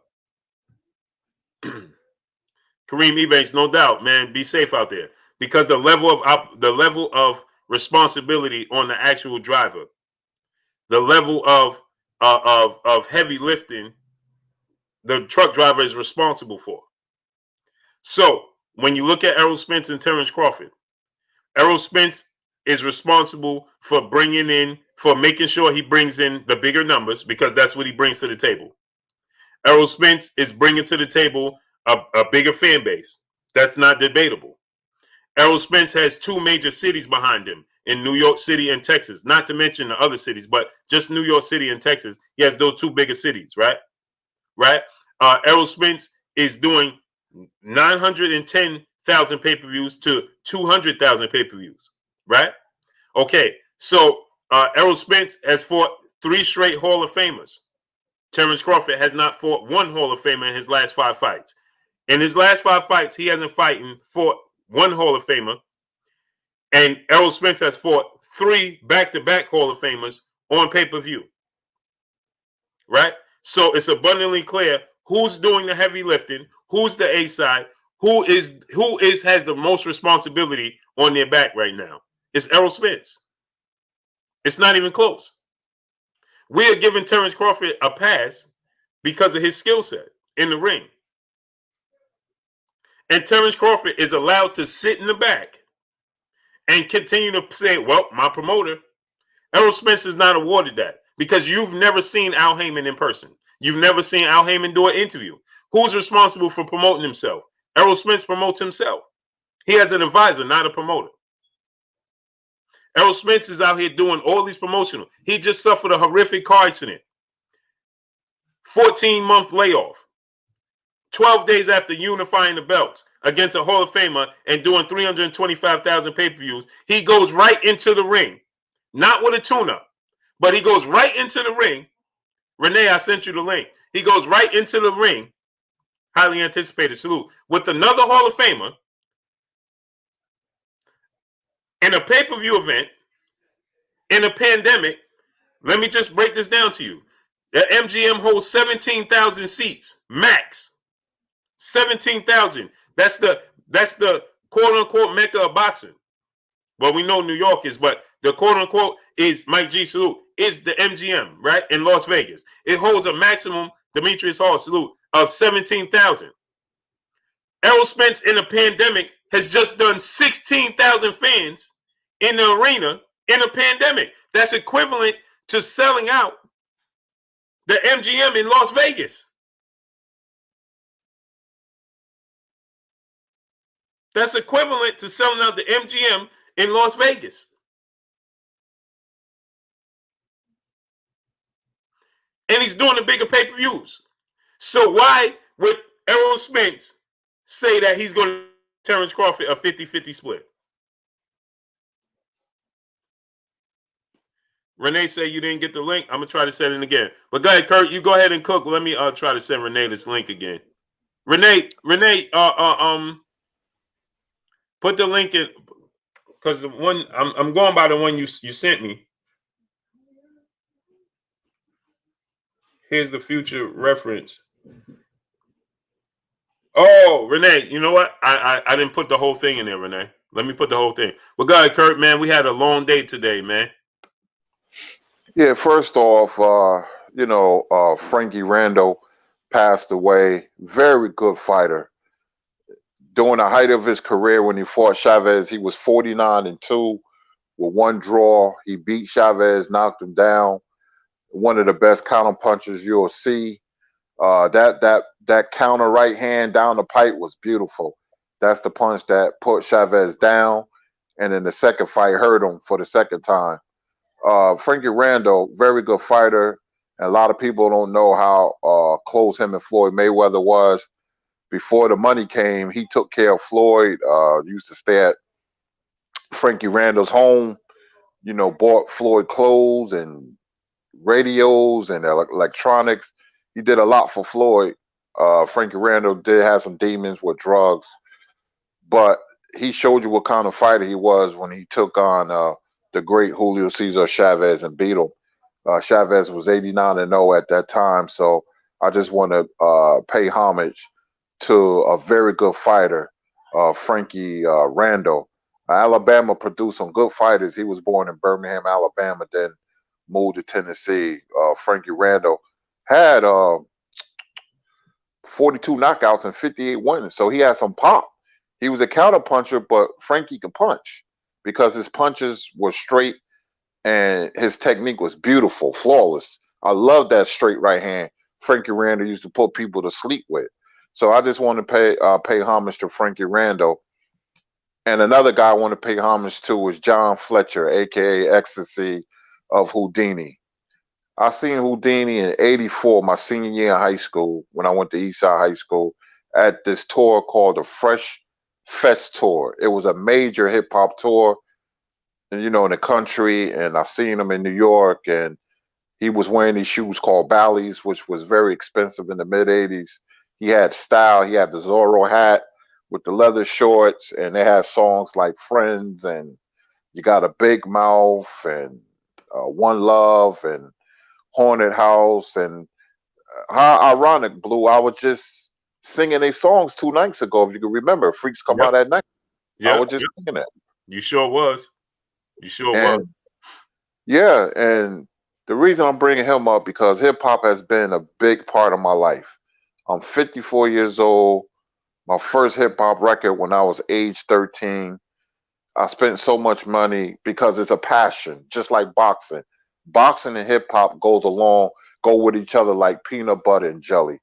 Ebanks, no doubt, man. Be safe out there because the level of responsibility on the actual driver, the level of heavy lifting, the truck driver is responsible for. So when you look at Errol Spence and Terence Crawford, Errol Spence is responsible for making sure he brings in the bigger numbers because that's what he brings to the table. Errol Spence is bringing to the table a bigger fan base. That's not debatable. Errol Spence has two major cities behind him in New York City and Texas, not to mention the other cities, but just New York City and Texas. He has those two bigger cities, right? Right? Errol Spence is doing 910,000 pay-per-views to 200,000 pay-per-views, right? Okay, so Errol Spence has fought 3 straight Hall of Famers. Terence Crawford has not fought 1 Hall of Famer in his last 5 fights. In his last 5 fights, he hasn't fought 1 Hall of Famer. And Errol Spence has fought 3 back-to-back Hall of Famers on pay-per-view. Right? So it's abundantly clear who's doing the heavy lifting, who's the A side, who has the most responsibility on their back right now. It's Errol Spence. It's not even close. We are giving Terence Crawford a pass because of his skill set in the ring. And Terence Crawford is allowed to sit in the back and continue to say, well, my promoter. Errol Spence is not awarded that because you've never seen Al Heyman in person. You've never seen Al Heyman do an interview. Who's responsible for promoting himself? Errol Spence promotes himself. He has an advisor, not a promoter. Errol Spence is out here doing all these promotional. He just suffered a horrific car accident. 14-month layoff. 12 days after unifying the belts against a Hall of Famer and doing 325,000 pay-per-views, he goes right into the ring. Not with a tune-up, but he goes right into the ring. Renee, I sent you the link. He goes right into the ring. Highly anticipated salute. With another Hall of Famer in a pay-per-view event, in a pandemic. Let me just break this down to you. The MGM holds 17,000 seats, max. 17,000. That's the quote-unquote mecca of boxing. Well, we know New York is, but the quote-unquote is Mike G. Salute, is the MGM, right, in Las Vegas. It holds a maximum, Demetrius Hall, salute, of 17,000. Errol Spence in a pandemic has just done 16,000 fans in the arena in a pandemic. That's equivalent to selling out the MGM in Las Vegas. That's equivalent to selling out the MGM in Las Vegas. And he's doing the bigger pay-per-views. So why would Errol Spence say that he's going Terence Crawford, a 50-50 split. Renee say you didn't get the link. I'm gonna try to send it again. But go ahead, Kurt. You go ahead and cook. Let me try to send Renee this link again. Renee, put the link in because the one I'm going by the one you sent me. Here's the future reference. Oh, Renee, you know what? I didn't put the whole thing in there, Renee. Let me put the whole thing. Well, go ahead, Kurt, man. We had a long day today, man. Yeah, first off, Frankie Randall passed away. Very good fighter. During the height of his career when he fought Chavez, he was 49-2 with one draw. He beat Chavez, knocked him down. One of the best counter punchers you'll see. That counter right hand down the pipe was beautiful. That's the punch that put Chavez down, and then the second fight hurt him for the second time. Frankie Randall, very good fighter, and a lot of people don't know how close him and Floyd Mayweather was. Before the money came, he took care of Floyd. Used to stay at Frankie Randall's home. Bought Floyd clothes and radios and electronics. He did a lot for Floyd. Frankie Randall did have some demons with drugs, but he showed you what kind of fighter he was when he took on the great Julio Cesar Chavez and beat him. Chavez was 89-0 at that time, so I just want to pay homage to a very good fighter, Frankie Randall. Alabama produced some good fighters. He was born in Birmingham, Alabama, then moved to Tennessee. Frankie Randall had 42 knockouts and 58 wins, so he had some pop. He was a counter puncher, but Frankie could punch because his punches were straight and his technique was beautiful, flawless. I love that straight right hand Frankie Randall used to put people to sleep with. So I just want to pay homage to Frankie Randall. And another guy I want to pay homage to was John Fletcher, aka Ecstasy of Houdini. I seen Houdini in '84, my senior year in high school, when I went to Eastside High School, at this tour called the Fresh Fest Tour. It was a major hip hop tour, in the country, and I seen him in New York, and he was wearing these shoes called Bally's, which was very expensive in the mid '80s. He had style. He had the Zorro hat with the leather shorts, and they had songs like Friends and You Got a Big Mouth and One Love and Haunted House. And how ironic, Blue, I was just singing their songs 2 nights ago, if you can remember. Freaks Come Out at Night. I was just singing that. You sure was. You sure was. Yeah, and the reason I'm bringing him up because hip hop has been a big part of my life. I'm 54 years old. My first hip hop record when I was age 13. I spent so much money because it's a passion, just like boxing. Boxing and hip hop go with each other like peanut butter and jelly.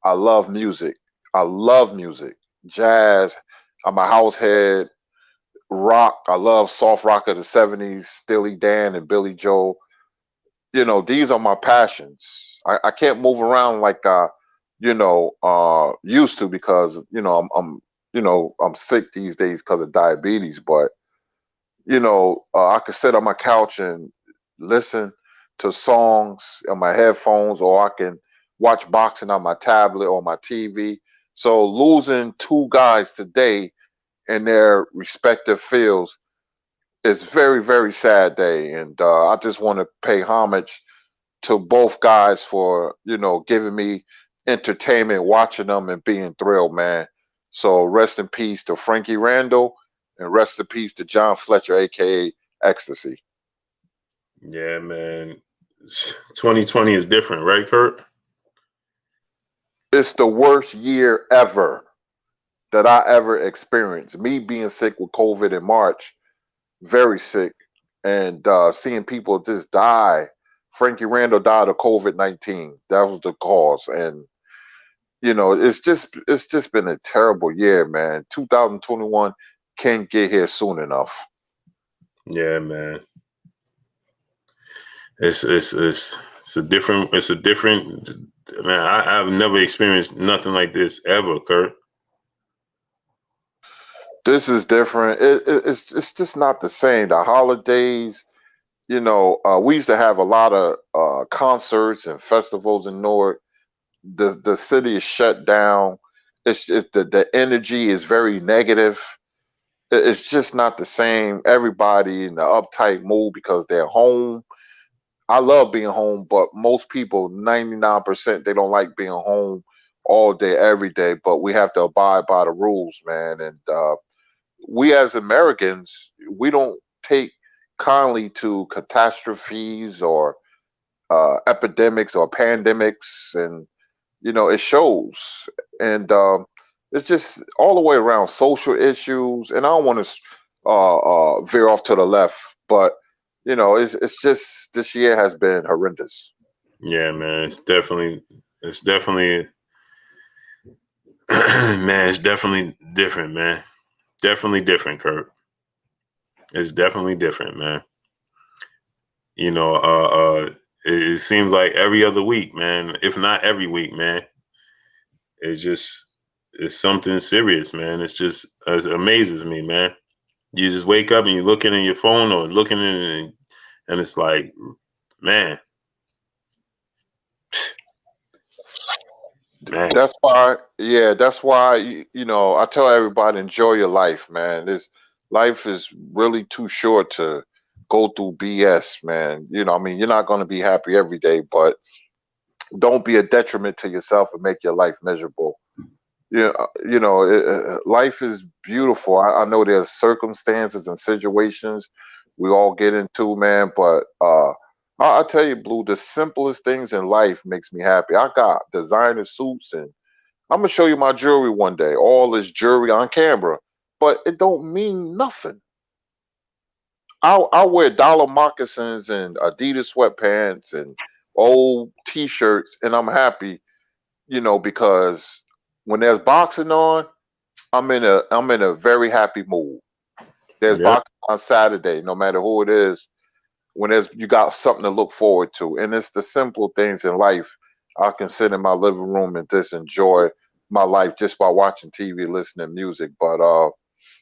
I love music. I love music. Jazz. I'm a house head. Rock. I love soft rock of the 70s, Steely Dan and Billy Joel. These are my passions. I can't move around like used to because I'm sick these days because of diabetes. But I could sit on my couch and listen to songs on my headphones, or I can watch boxing on my tablet or my TV. So losing 2 guys today in their respective fields is very, very sad day. And I just want to pay homage to both guys for, giving me entertainment, watching them and being thrilled, man. So rest in peace to Frankie Randall and rest in peace to John Fletcher, aka Ecstasy. Yeah, man. 2020 is different, right, Kurt? It's the worst year ever that I ever experienced. Me being sick with COVID in March, very sick, and seeing people just die. Frankie Randall died of COVID-19. That was the cause, and it's just been a terrible year, man. 2021 can't get here soon enough. Yeah, man. It's a different man. I've never experienced nothing like this ever, Kurt. This is different. It's just not the same. The holidays, we used to have a lot of concerts and festivals in Newark. The city is shut down. It's the energy is very negative. It's just not the same. Everybody in the uptight mood because they're home. I love being home, but most people, 99%, they don't like being home all day, every day. But we have to abide by the rules, man. And we as Americans, we don't take kindly to catastrophes or epidemics or pandemics, and it shows. And it's just all the way around social issues. And I don't want to veer off to the left, but it's just this year has been horrendous. Yeah, man, it's definitely man, it's definitely different, man. Definitely different, Kurt. It's definitely different, man. It seems like every other week, man, if not every week, man. It's something serious, man. It amazes me, man. You just wake up and you're looking at your phone or looking in, and it's like, man. Man. That's why, I tell everybody, enjoy your life, man. Life is really too short to go through BS, man. You're not going to be happy every day, but don't be a detriment to yourself and make your life miserable. Life is beautiful. I know there's circumstances and situations we all get into, man, but I tell you, Blue, the simplest things in life makes me happy. I got designer suits, and I'm gonna show you my jewelry one day. All this jewelry on camera, but it don't mean nothing. I wear dollar moccasins and Adidas sweatpants and old T-shirts, and I'm happy, because when there's boxing on, I'm in a very happy mood. There's Yep. boxing on Saturday, no matter who it is. When you got something to look forward to, and it's the simple things in life. I can sit in my living room and just enjoy my life just by watching TV, listening to music. But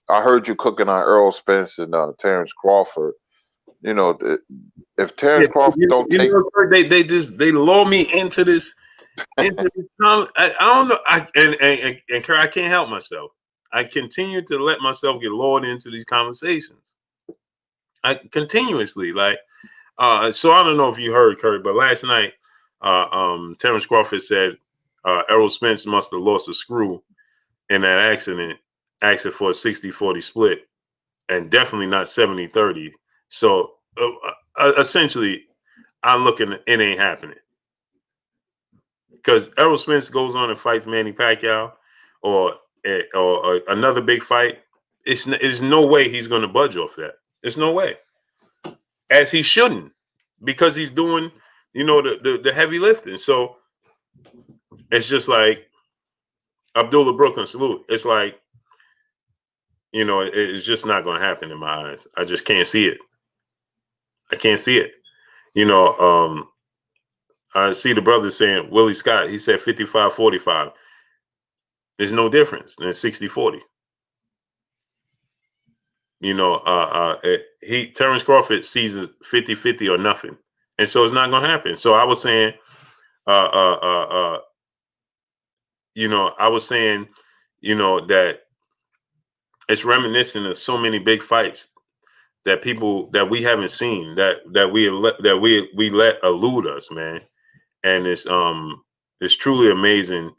I heard you cooking on Errol Spence and Terence Crawford. If Terence Crawford don't take, they lure me into this. I don't know. And Kurt, I can't help myself. I continue to let myself get lured into these conversations. I continuously so I don't know if you heard, Kurt, but last night, Terence Crawford said Errol Spence must have lost a screw in that accident for a 60-40 split, and definitely not 70-30. So essentially, I'm looking, it ain't happening. Because Errol Spence goes on and fights Manny Pacquiao or another big fight, there's no way he's going to budge off that. There's no way. As he shouldn't, because he's doing, the heavy lifting. So it's just like Abdullah Brooklyn salute. It's like, it's just not going to happen in my eyes. I just can't see it. I can't see it. I see the brother saying, Willie Scott, he said 55-45. There's no difference than 60-40. Terence Crawford sees 50-50 or nothing. And so it's not going to happen. So I was saying, that it's reminiscent of so many big fights that we haven't seen, that we let elude us, man. And it's truly amazing,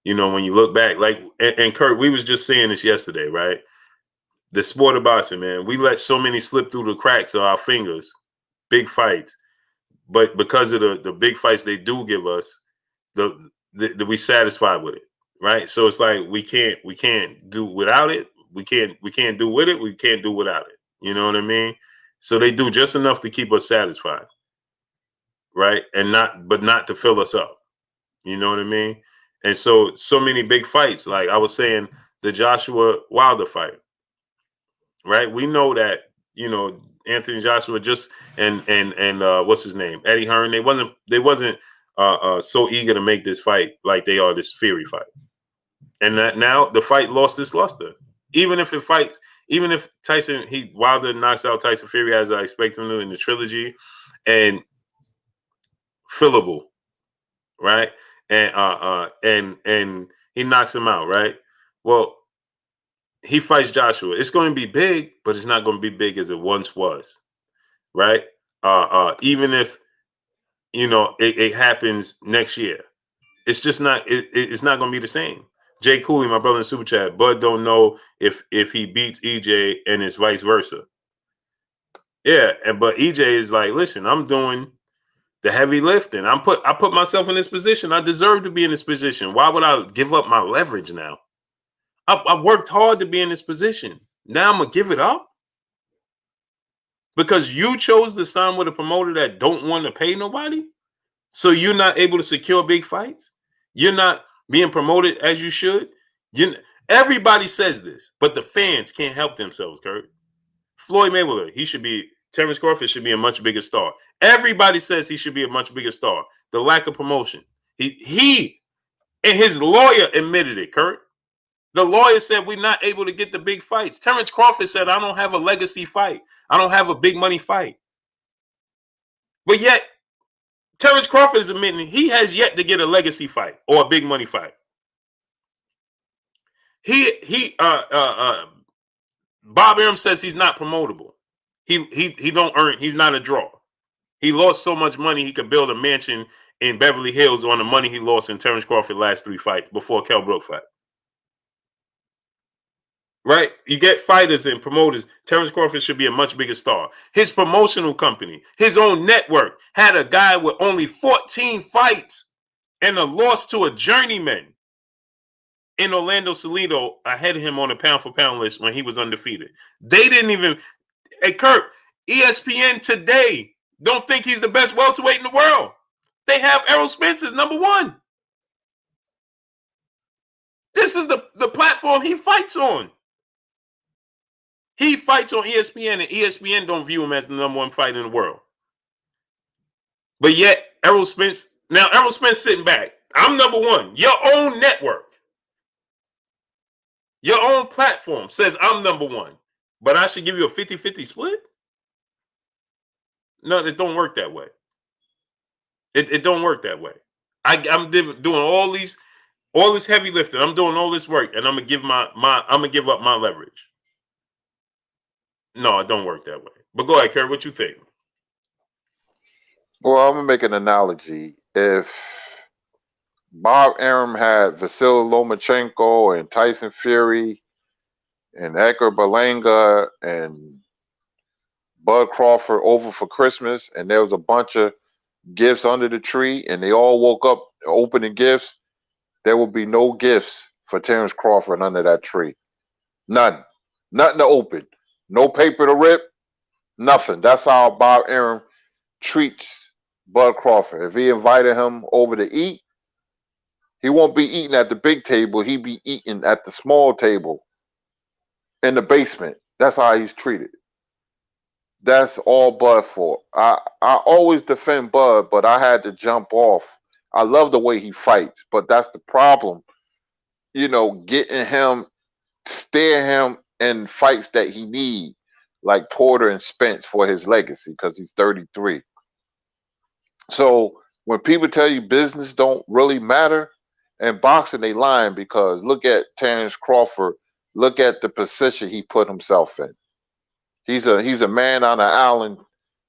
when you look back, and Kurt, we was just saying this yesterday, right? The sport of boxing, man, we let so many slip through the cracks of our fingers, big fights, but because of the big fights they do give us, we satisfied with it, right? So it's like we can't do without it. We can't do with it. We can't do without it. You know what I mean? So they do just enough to keep us satisfied, right? And not to fill us up. You know what I mean? And so many big fights, like I was saying, the Joshua Wilder fight, right? We know that, Anthony Joshua and what's his name, Eddie Hearn. They wasn't so eager to make this fight like they are this Fury fight, and that now the fight lost its luster. even if Wilder knocks out Tyson Fury as I expect him to in the trilogy, and fillable, right? And he knocks him out, right? Well, he fights Joshua. It's going to be big, but it's not going to be big as it once was, right? Even if it happens next year, it's just not. It's not going to be the same. Jay Cooley, my brother in Super Chat, Bud don't know if he beats EJ and it's vice versa. Yeah, but EJ is like, listen, I'm doing the heavy lifting. I put myself in this position. I deserve to be in this position. Why would I give up my leverage now? I worked hard to be in this position. Now I'm gonna give it up because you chose to sign with a promoter that don't want to pay nobody. So you're not able to secure big fights. You're not being promoted as you should. Everybody says this, but the fans can't help themselves, Kurt. Floyd Mayweather, Terence Crawford should be a much bigger star. Everybody says he should be a much bigger star. The lack of promotion. He and his lawyer admitted it, Kurt. The lawyer said we're not able to get the big fights. Terence Crawford said, I don't have a legacy fight. I don't have a big money fight. But yet, Terence Crawford is admitting he has yet to get a legacy fight or a big money fight. Bob Arum says he's not promotable. He don't earn. He's not a draw. He lost so much money he could build a mansion in Beverly Hills on the money he lost in Terence Crawford's last 3 fights before Kell Brook fight. Right? You get fighters and promoters. Terence Crawford should be a much bigger star. His promotional company, his own network, had a guy with only 14 fights and a loss to a journeyman in Orlando Salido ahead of him on the pound-for-pound list when he was undefeated. They didn't even... Hey, Kurt, ESPN today don't think he's the best welterweight in the world. They have Errol Spence as number 1. This is the platform he fights on. He fights on ESPN, and ESPN don't view him as the number 1 fighter in the world. But yet, Errol Spence sitting back. I'm number 1. Your own network, your own platform says I'm number 1. But I should give you a 50-50 split? No, it don't work that way. It don't work that way. I'm doing all this heavy lifting. I'm doing all this work, and I'm gonna give up my leverage. No, it don't work that way. But go ahead, Kerry. What you think? Well, I'm gonna make an analogy. If Bob Arum had Vasily Lomachenko and Tyson Fury and Edgar Berlanga and Bud Crawford over for Christmas, and there was a bunch of gifts under the tree, and they all woke up opening gifts, there will be no gifts for Terence Crawford under that tree. None. Nothing to open. No paper to rip. Nothing. That's how Bob Arum treats Bud Crawford. If he invited him over to eat, he won't be eating at the big table. He'd be eating at the small table in the basement. That's how he's treated. That's all Bud for. I always defend Bud, but I had to jump off. I love the way he fights, but that's the problem. Getting him, steer him in fights that he need, like Porter and Spence for his legacy, because he's 33. So when people tell you business don't really matter, in boxing they lying, because look at Terence Crawford. Look at the position he put himself in. He's a man on an island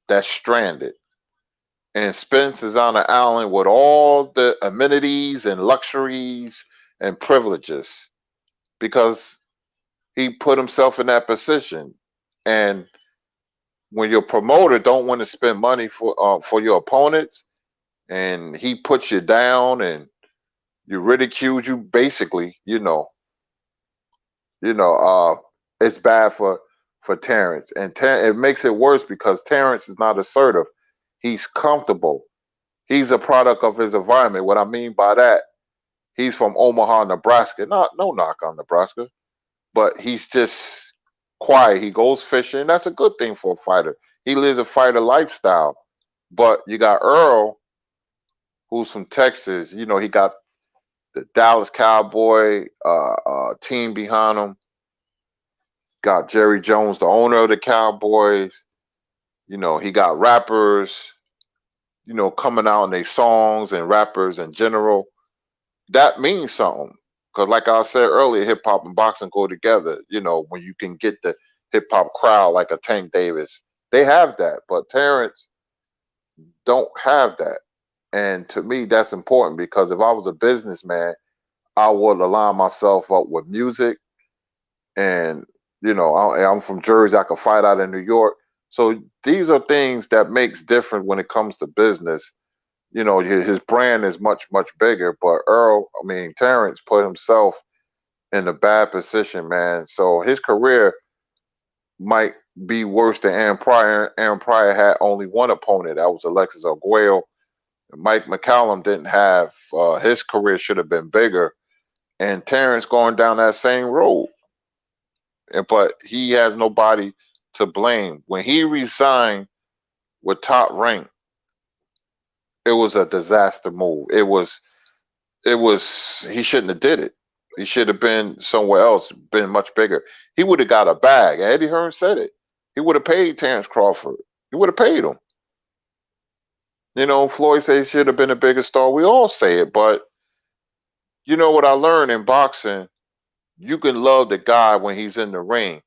that's stranded. And Spence is on an island with all the amenities and luxuries and privileges because he put himself in that position. And when your promoter don't want to spend money for your opponents, and he puts you down and you ridicule you, basically, it's bad for Terence. And it makes it worse because Terence is not assertive. He's comfortable. He's a product of his environment. What I mean by that, he's from Omaha, Nebraska. No knock on Nebraska, but he's just quiet. He goes fishing. That's a good thing for a fighter. He lives a fighter lifestyle. But you got Errol, who's from Texas. He got the Dallas Cowboy team behind him. got Jerry Jones, the owner of the Cowboys. You know, he got rappers, you know, coming out in their songs and rappers in general. That means something. Because, like I said earlier, hip hop and boxing go together. You know, when you can get the hip hop crowd like a Tank Davis, they have that. But Terrence don't have that. And to me, that's important because if I was a businessman, I would align myself up with music. And, you know, I'm from Jersey. I could fight out in New York. So these are things that makes different when it comes to business. You know, his brand is much, much bigger. But Terrence put himself in a bad position, man. So his career might be worse than Aaron Pryor. Aaron Pryor had only one opponent. That was Alexis Arguello. Mike McCallum didn't have, his career should have been bigger. And Terrence going down that same road. But he has nobody to blame. When he resigned with Top Rank, it was a disaster move. It was he shouldn't have did it. He should have been somewhere else, been much bigger. He would have got a bag. Eddie Hearn said it. He would have paid Terence Crawford. He would have paid him. You know, Floyd says he should have been a bigger star. We all say it, but you know what I learned in boxing? You can love the guy when he's in the ring,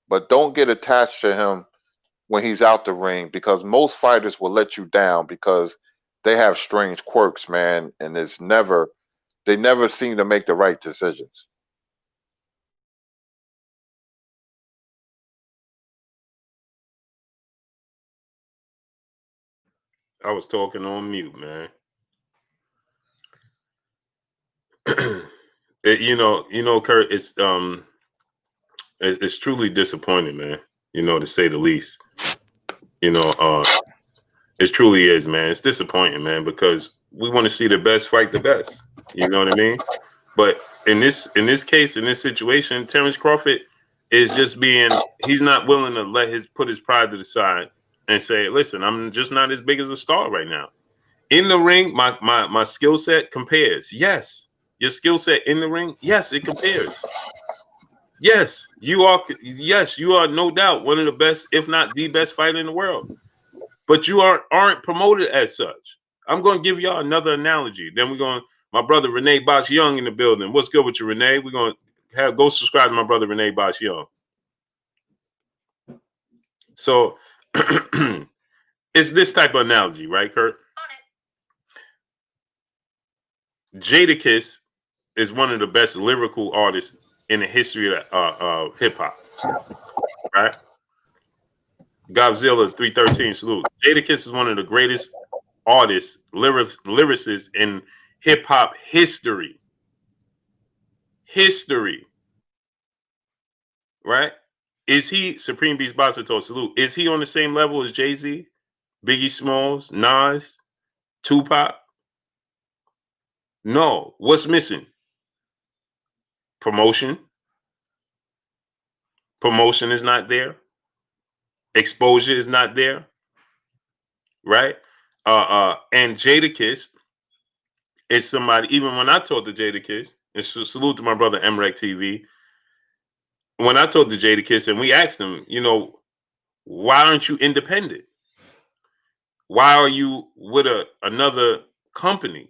but don't get attached to him when he's out the ring because most fighters will let you down because they have strange quirks, man, and they never seem to make the right decisions. I was talking on mute, man. Kurt, it's truly disappointing, man. You know, to say the least. You know, it truly is, man. It's disappointing, man, because we want to see the best fight the best. You know what I mean? But in this case, in this situation, Terence Crawford is just he's not willing to put his pride to the side and say, listen, I'm just not as big as a star right now. In the ring, my skill set compares. Yes. Your skill set in the ring, yes, it compares. Yes, you are. Yes, you are no doubt one of the best, if not the best fighter in the world. But you aren't promoted as such. I'm going to give y'all another analogy. Then we're going. My brother Renee Bosch Young in the building. What's good with you, Renee? We're going to go subscribe to my brother Renee Bosch Young. So it's this type of analogy, right, Kurt? Jadakiss is one of the best lyrical artists in the history of hip hop, right? Godzilla 313 salute. Jadakiss is one of the greatest artists, lyricists in hip hop history. History, right? Is he Supreme Beast Basato salute? Is he on the same level as Jay-Z, Biggie Smalls, Nas, Tupac? No. What's missing? Promotion. Promotion is not there. Exposure is not there, right? And Jadakiss is somebody. Even when I talked to Jadakiss, and salute to my brother Emrek TV. When I talked to Jadakiss and we asked him, you know, why aren't you independent? Why are you with another company?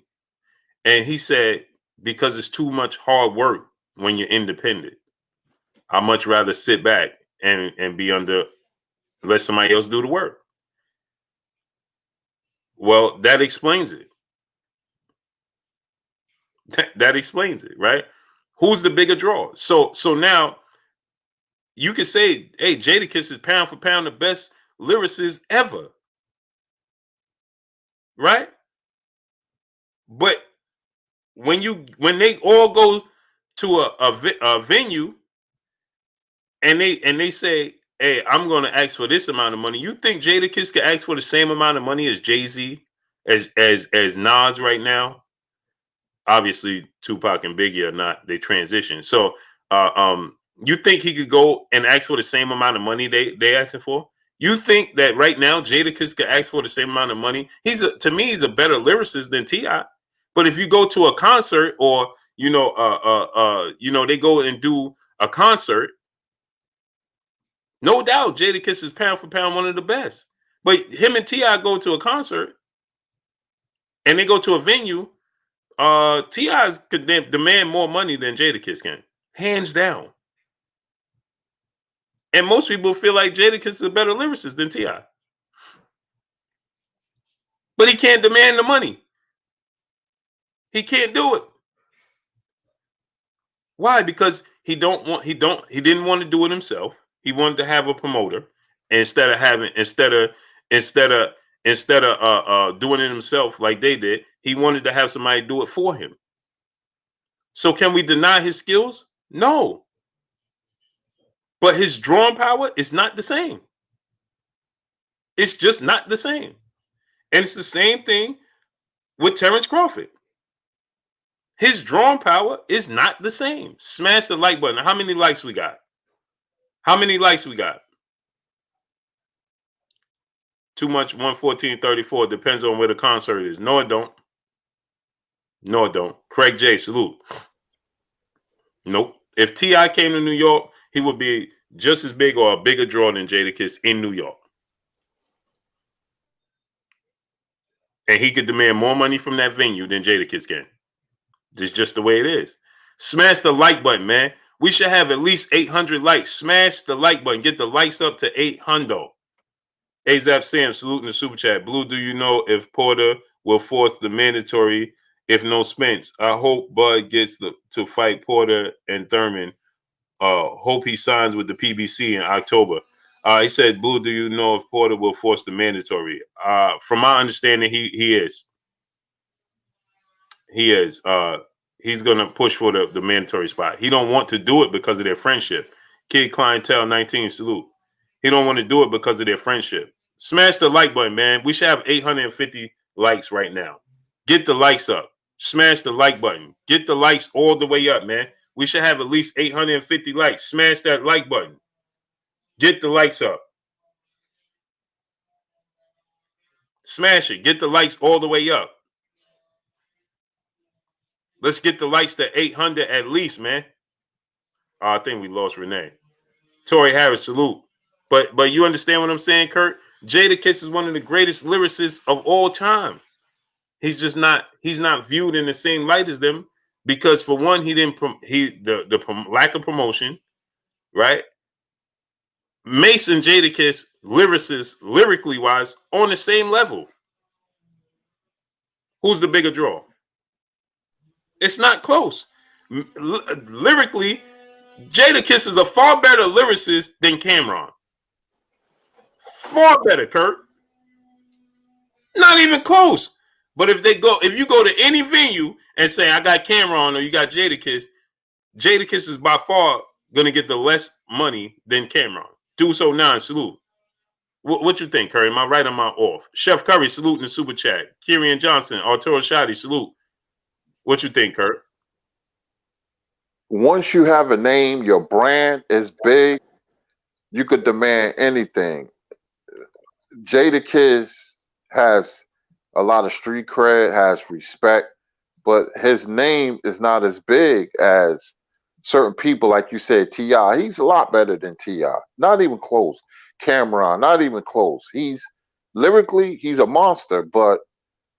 And he said, because it's too much hard work when you're independent. I'd much rather sit back and be let somebody else do the work. Well, that explains it. That explains it, right? Who's the bigger draw? So now you could say, hey, Jadakiss is pound for pound the best lyricist ever. Right? But when they all go to a venue and they say, hey, I'm going to ask for this amount of money. You think Jadakiss could ask for the same amount of money as Jay-Z, as Nas right now? Obviously, Tupac and Biggie are not. They transition. So, you think he could go and ask for the same amount of money they asking for? You think that right now Jadakiss could ask for the same amount of money? To me, he's a better lyricist than T.I. But if you go to a concert or they go and do a concert No doubt, Jadakiss is pound for pound one of the best. But him and T.I. go to a concert and they go to a venue. T.I.'s could demand more money than Jadakiss can, hands down. And most people feel like Jadakiss is a better lyricist than T.I. But he can't demand the money. He can't do it. Why? Because he didn't want to do it himself. He wanted to have a promoter. Instead of doing it himself like they did, he wanted to have somebody do it for him. So can we deny his skills? No. But his drawing power is not the same. It's just not the same. And it's the same thing with Terence Crawford. His drawing power is not the same. Smash the like button. How many likes we got? How many likes we got? Too much, 114.34. Depends on where the concert is. No, it don't. No, it don't. Craig J, salute. Nope. If T.I. came to New York, he would be just as big or a bigger draw than Jadakiss in New York. And he could demand more money from that venue than Jadakiss can. It's just the way it is. Smash the like button, man. We should have at least 800 likes. Smash the like button. Get the likes up to 800. AZAP Sam, saluting the super chat. Blue, do you know if Porter will force the mandatory if no Spence? I hope Bud gets to fight Porter and Thurman. Hope he signs with the PBC in October. He said, Blue, do you know if Porter will force the mandatory? From my understanding, he is. He is. He's going to push for the mandatory spot. He don't want to do it because of their friendship. Kid Clientele 19, salute. He don't want to do it because of their friendship. Smash the like button, man. We should have 850 likes right now. Get the likes up. Smash the like button. Get the likes all the way up, man. We should have at least 850 likes. Smash that like button. Get the likes up. Smash it. Get the likes all the way up. Let's get the likes to 800 at least, man. I think we lost Renee. Tori Harris, salute. But you understand what I'm saying, Kurt? Jadakiss is one of the greatest lyricists of all time. He's just not. He's not viewed in the same light as them because, for one, the lack of promotion, right? Mace and Jadakiss, lyricists, lyrically wise, on the same level. Who's the bigger draw? It's not close. Lyrically, Jadakiss is a far better lyricist than Cameron. Far better, Kurt. Not even close. But if you go to any venue and say, I got Cameron or you got Jadakiss, Jadakiss is by far going to get the less money than Cameron. Do so now, salute. What you think, Curry? Am I right or am I off? Chef Curry, salute in the super chat. Kirian Johnson, Arturo Shadi, salute. What you think, Kurt? Once you have a name, your brand is big, you could demand anything. Jadakiss has a lot of street cred, has respect, but his name is not as big as certain people, like you said, T.I. He's a lot better than T.I. Not even close. Cameron, not even close. He's lyrically, he's a monster, but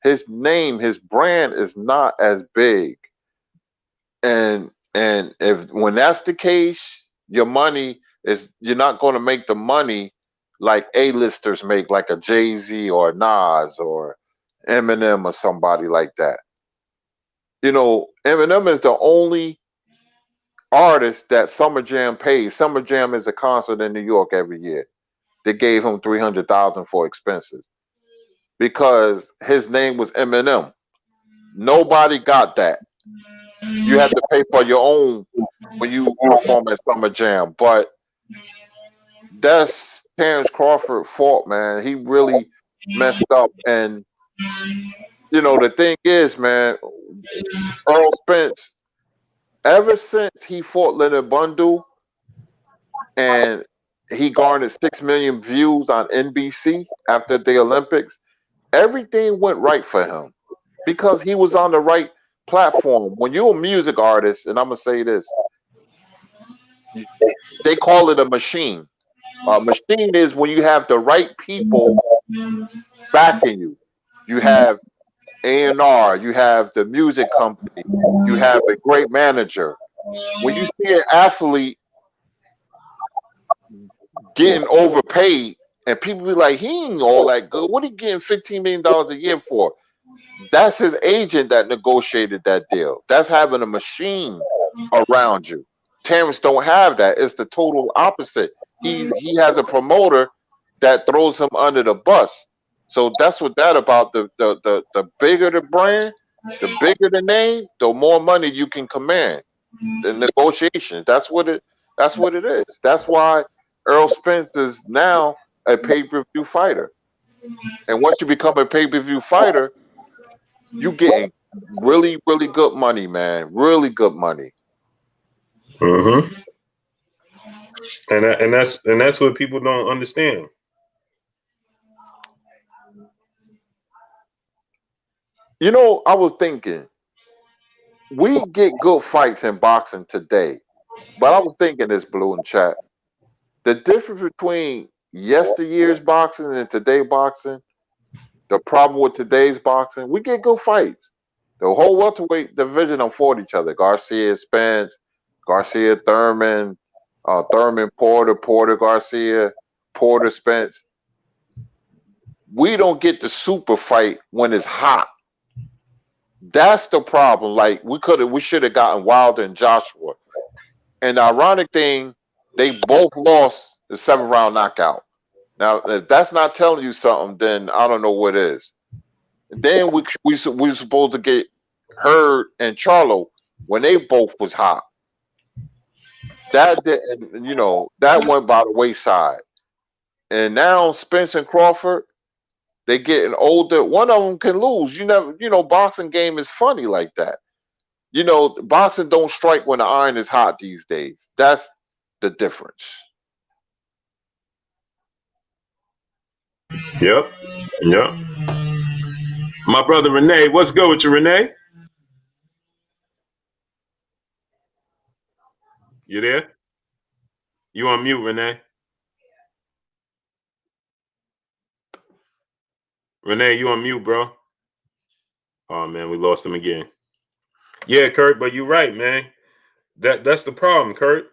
his name, his brand is not as big. And if when that's the case, your money is, you're not going to make the money like A-listers make, like a Jay-Z or Nas or Eminem or somebody like that. You know, Eminem is the only artist that Summer Jam pays. Summer Jam is a concert in New York every year. They gave him $300,000 for expenses because his name was Eminem. Nobody got that. You had to pay for your own when you perform at Summer Jam. But that's Terence Crawford's fault, man. He really messed up. And, you know, the thing is, man, Errol Spence, ever since he fought Leonard Bundle and he garnered 6 million views on NBC after the Olympics, everything went right for him because he was on the right platform. When you're a music artist, and I'm going to say this, they call it a machine. A machine is when you have the right people backing you. You have A&R, you have the music company, you have a great manager. When you see an athlete getting overpaid and people be like, he ain't all that good. What are you getting $15 million a year for? That's his agent that negotiated that deal. That's having a machine around you. Terence don't have that. It's the total opposite. He has a promoter that throws him under the bus. So that's what that about. The bigger the brand, the bigger the name, the more money you can command. The negotiations. That's what it is. That's why Errol Spence is now a pay-per-view fighter. And once you become a pay-per-view fighter, you getting really, really good money, man. Really good money. Mm-hmm. And that's what people don't understand. You know, I was thinking we get good fights in boxing today, but I was thinking this, Blue, in chat. The difference between yesteryear's boxing and today boxing, the problem with today's boxing, we get good fights. The whole welterweight division don't fought each other. Garcia, Spence, Garcia, Thurman, Thurman, Porter, Porter, Garcia, Porter, Spence. We don't get the super fight when it's hot. That's the problem. Like we should have gotten Wilder and Joshua. And the ironic thing, they both lost the 7th-round knockout. Now, if that's not telling you something, then I don't know what is. Then we supposed to get Hurd and Charlo when they both was hot. That didn't, that went by the wayside. And now Spence and Crawford, they getting older. One of them can lose. Boxing game is funny like that. Boxing don't strike when the iron is hot these days. That's the difference. Yep. Yep. My brother Renee, what's good with you, Renee? You there? You on mute, Renee? Renee, you on mute, bro? Oh man, we lost him again. Yeah, Kurt, but you're right, man. That's the problem, Kurt.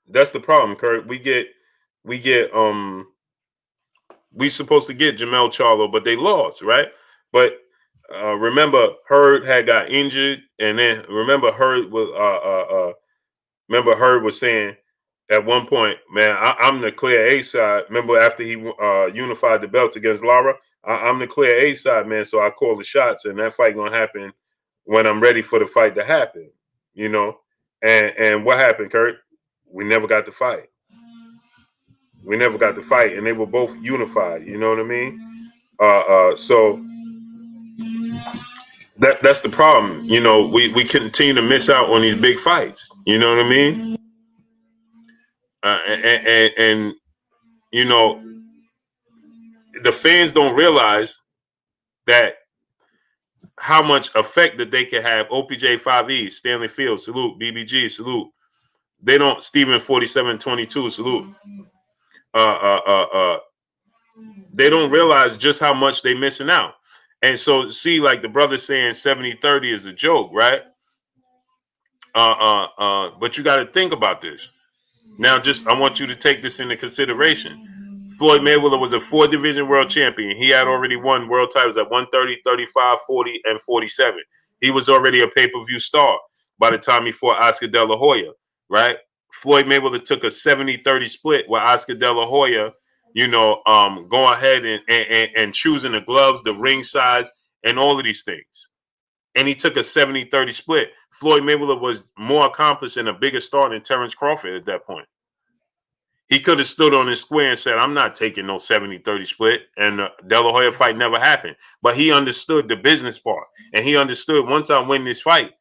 That's the problem, Kurt. We supposed to get Jamel Charlo, but they lost, right? But remember, Hurd had got injured, and then remember Hurd was saying at one point, man, I'm the clear A side. Remember after he unified the belts against Lara, I'm the clear A side, man. So I call the shots, and that fight gonna happen when I'm ready for the fight to happen, And what happened, Kurt? We never got the fight. We never got the fight, and they were both unified. You know what I mean? So that's the problem. We continue to miss out on these big fights. You know what I mean? And the fans don't realize that how much effect that they can have. OPJ 5E, Stanley Field, salute. BBG, salute. They don't. Steven 4722, salute. They don't realize just how much they missing out. And so, see, like the brother saying 70-30 is a joke, right? But you got to think about this. Now, I want you to take this into consideration. Floyd Mayweather was a 4-division world champion. He had already won world titles at 130, 35, 40, and 47. He was already a pay-per-view star by the time he fought Oscar De La Hoya, right? Floyd Mayweather took a 70-30 split with Oscar De La Hoya, going ahead and choosing the gloves, the ring size, and all of these things. And he took a 70-30 split. Floyd Mayweather was more accomplished and a bigger star than Terence Crawford at that point. He could have stood on his square and said, I'm not taking no 70-30 split. And the De La Hoya fight never happened. But he understood the business part. And he understood, once I win this fight,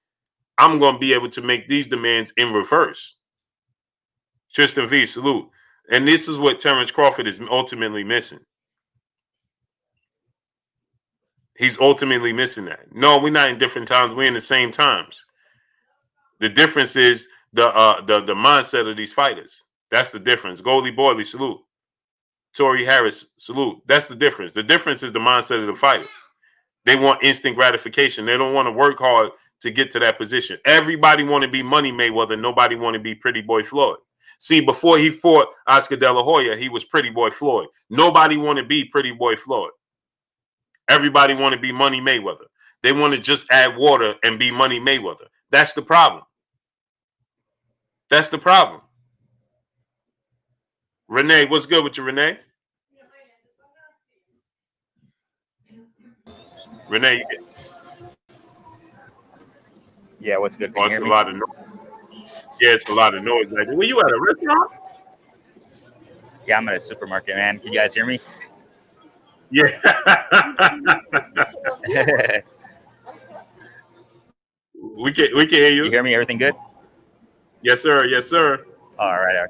I'm going to be able to make these demands in reverse. Tristan V, salute. And this is what Terence Crawford is ultimately missing. He's ultimately missing that. No, we're not in different times. We're in the same times. The difference is the mindset of these fighters. That's the difference. Goldie Boyley, salute. Torrey Harris, salute. That's the difference. The difference is the mindset of the fighters. They want instant gratification. They don't want to work hard to get to that position. Everybody want to be Money Mayweather. Nobody want to be Pretty Boy Floyd. See, before he fought Oscar De La Hoya, he was Pretty Boy Floyd. Nobody want to be Pretty Boy Floyd. Everybody want to be Money Mayweather. They want to just add water and be Money Mayweather. That's the problem. That's the problem. Renee, what's good with you, Renee? Renee, you get... Yeah, what's good? Oh, it's a lot of noise. Yeah, it's a lot of noise. Like, were you at a restaurant? Yeah, I'm at a supermarket, man. Can you guys hear me? Yeah. we can hear you. You hear me? Everything good? Yes, sir. Yes, sir. All right.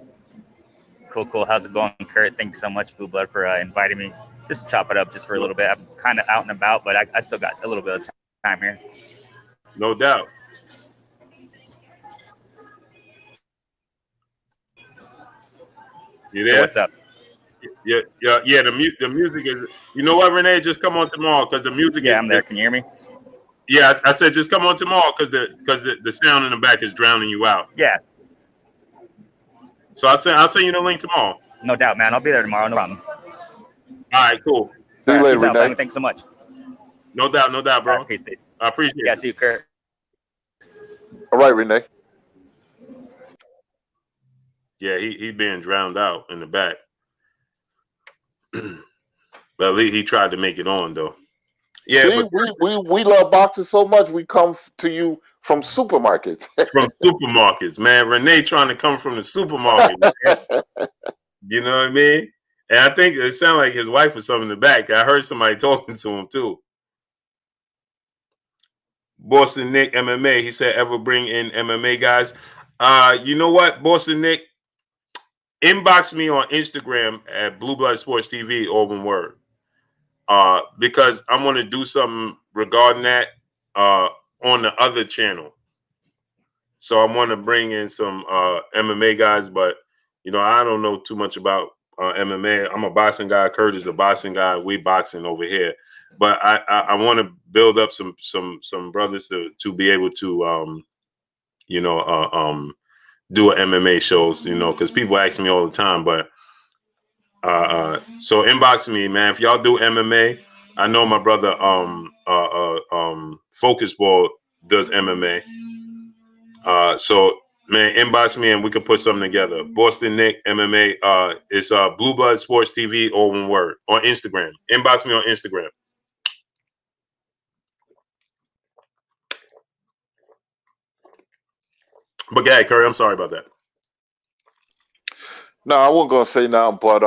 Cool. How's it going, Kurt? Thanks so much, Blue Blood, for inviting me. Just chop it up just for a little bit. I'm kind of out and about, but I still got a little bit of time here. No doubt. You there? So what's up? Yeah. The music is. You know what, Renee? Just come on tomorrow because the music. Yeah, I'm there. Can you hear me? Yeah, I said just come on tomorrow because the sound in the back is drowning you out. Yeah. So I'll send you the link tomorrow. No doubt, man. I'll be there tomorrow. No problem. All right, cool. See you later, Peace out, Renee. man. Thanks so much. No doubt, bro. Right, peace. I appreciate it. Yeah, see you, Kurt. All right, Renee. Yeah, he being drowned out in the back. But at least he tried to make it on, though. Yeah, see, we love boxing so much. We come to you from supermarkets. From supermarkets, man. Renee trying to come from the supermarket. You know what I mean? And I think it sounded like his wife was something in the back. I heard somebody talking to him too. Boston Nick MMA. He said, ever bring in MMA guys? You know what, Boston Nick? Inbox me on Instagram at Blue Blood Sports TV, all one word. Because I'm going to do something regarding that on the other channel. So I want to bring in some MMA guys, but I don't know too much about MMA. I'm a boxing guy. Kurt is a boxing guy. We boxing over here, but I want to build up some brothers to be able to do MMA shows. Because people ask me all the time, but. So inbox me, man. If y'all do MMA, I know my brother Focus Ball does MMA. So man, inbox me and we can put something together. Boston Nick MMA. It's Blue Blood Sports TV, all one word, on Instagram. Inbox me on Instagram. But yeah, Curry, I'm sorry about that. No, I wasn't gonna say nothing, but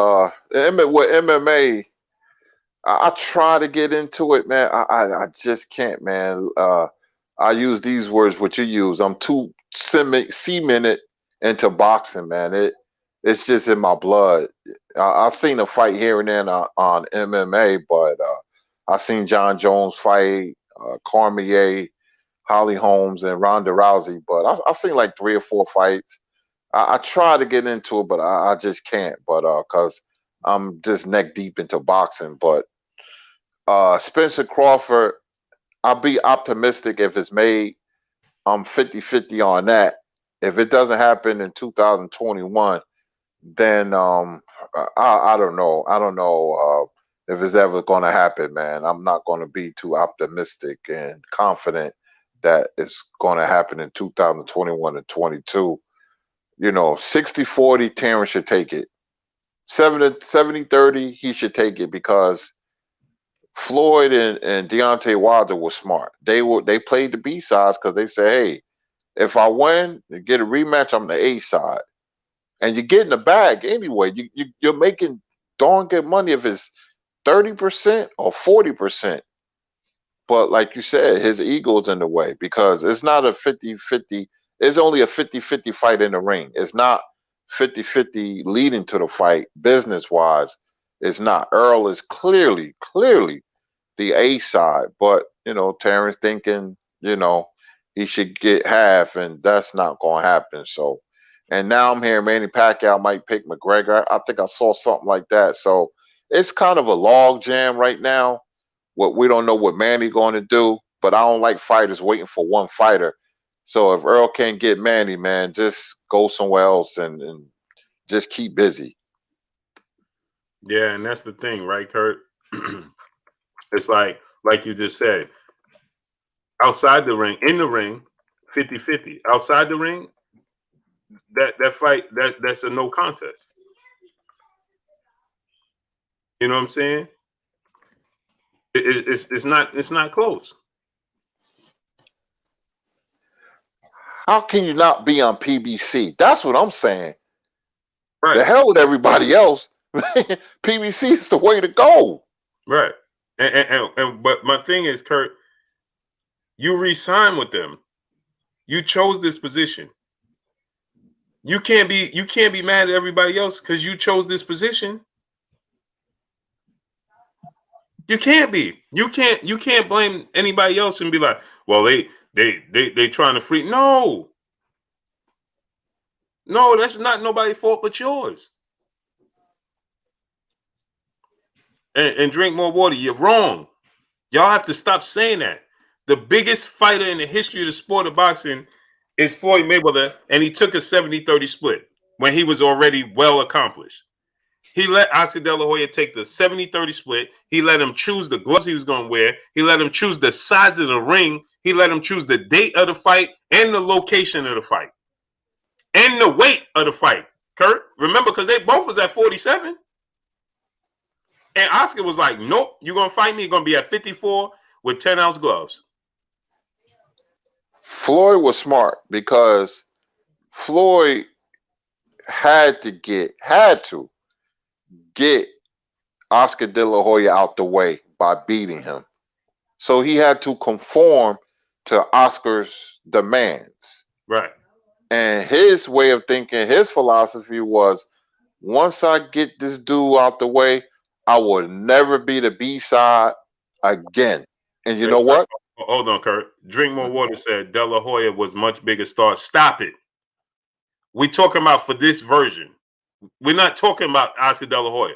with MMA, I try to get into it, man. I just can't, man. I use these words what you use. I'm too cemented into boxing, man. It's just in my blood. I've seen a fight here and there on MMA, but I've seen John Jones fight, Cormier, Holly Holmes, and Ronda Rousey. But I've seen like 3 or 4 fights. I try to get into it, but I just can't. But because I'm just neck deep into boxing. But Spencer Crawford, I'll be optimistic if it's made. I'm 50-50 on that. If it doesn't happen in 2021, then I don't know. I don't know if it's ever going to happen, man. I'm not going to be too optimistic and confident that it's going to happen in 2021 and 22. 60-40, Terence should take it. 70-30, he should take it because Floyd and Deontay Wilder were smart. They played the B sides because they said, hey, if I win and get a rematch, I'm the A side. And you get in the bag anyway. You're making darn good money if it's 30% or 40%. But like you said, his ego's in the way because it's not a 50-50. It's only a 50-50 fight in the ring. It's not 50-50 leading to the fight business-wise. It's not. Errol is clearly the A side. But, Terence thinking, he should get half, and that's not going to happen. So, and now I'm hearing Manny Pacquiao might pick McGregor. I think I saw something like that. So it's kind of a log jam right now. What we don't know what Manny going to do, but I don't like fighters waiting for one fighter. So if Earl can't get Manny, man, just go somewhere else and just keep busy. Yeah, and that's the thing, right, Kurt? It's like you just said, outside the ring, in the ring, 50-50. Outside the ring, that fight, that's a no contest. You know what I'm saying? It's not close. How can you not be on PBC? That's what I'm saying. Right. The hell with everybody else. PBC is the way to go. Right. And but my thing is, Kurt, you re-sign with them. You chose this position. You can't be mad at everybody else because you chose this position. You can't be. You can't blame anybody else and be like, well, they trying to free. No, that's not nobody's fault but yours. And drink more water. You're wrong. Y'all have to stop saying that. The biggest fighter in the history of the sport of boxing is Floyd Mayweather, and he took a 70-30 split when he was already well accomplished. He let Oscar De La Hoya take the 70-30 split. He let him choose the gloves he was going to wear. He let him choose the size of the ring. He let him choose the date of the fight and the location of the fight and the weight of the fight. Kurt, remember, because they both was at 47. And Oscar was like, nope, you're going to fight me. You're going to be at 54 with 10-ounce gloves. Floyd was smart because Floyd had to get Oscar De La Hoya out the way by beating him. So he had to conform to Oscar's demands. Right. And his way of thinking, his philosophy was, once I get this dude out the way, I will never be the B-side again. And you know what? Hold on, Kurt. Drink More Water said De La Hoya was much bigger star. Stop it. We talking about for this version. We're not talking about Oscar De La Hoya.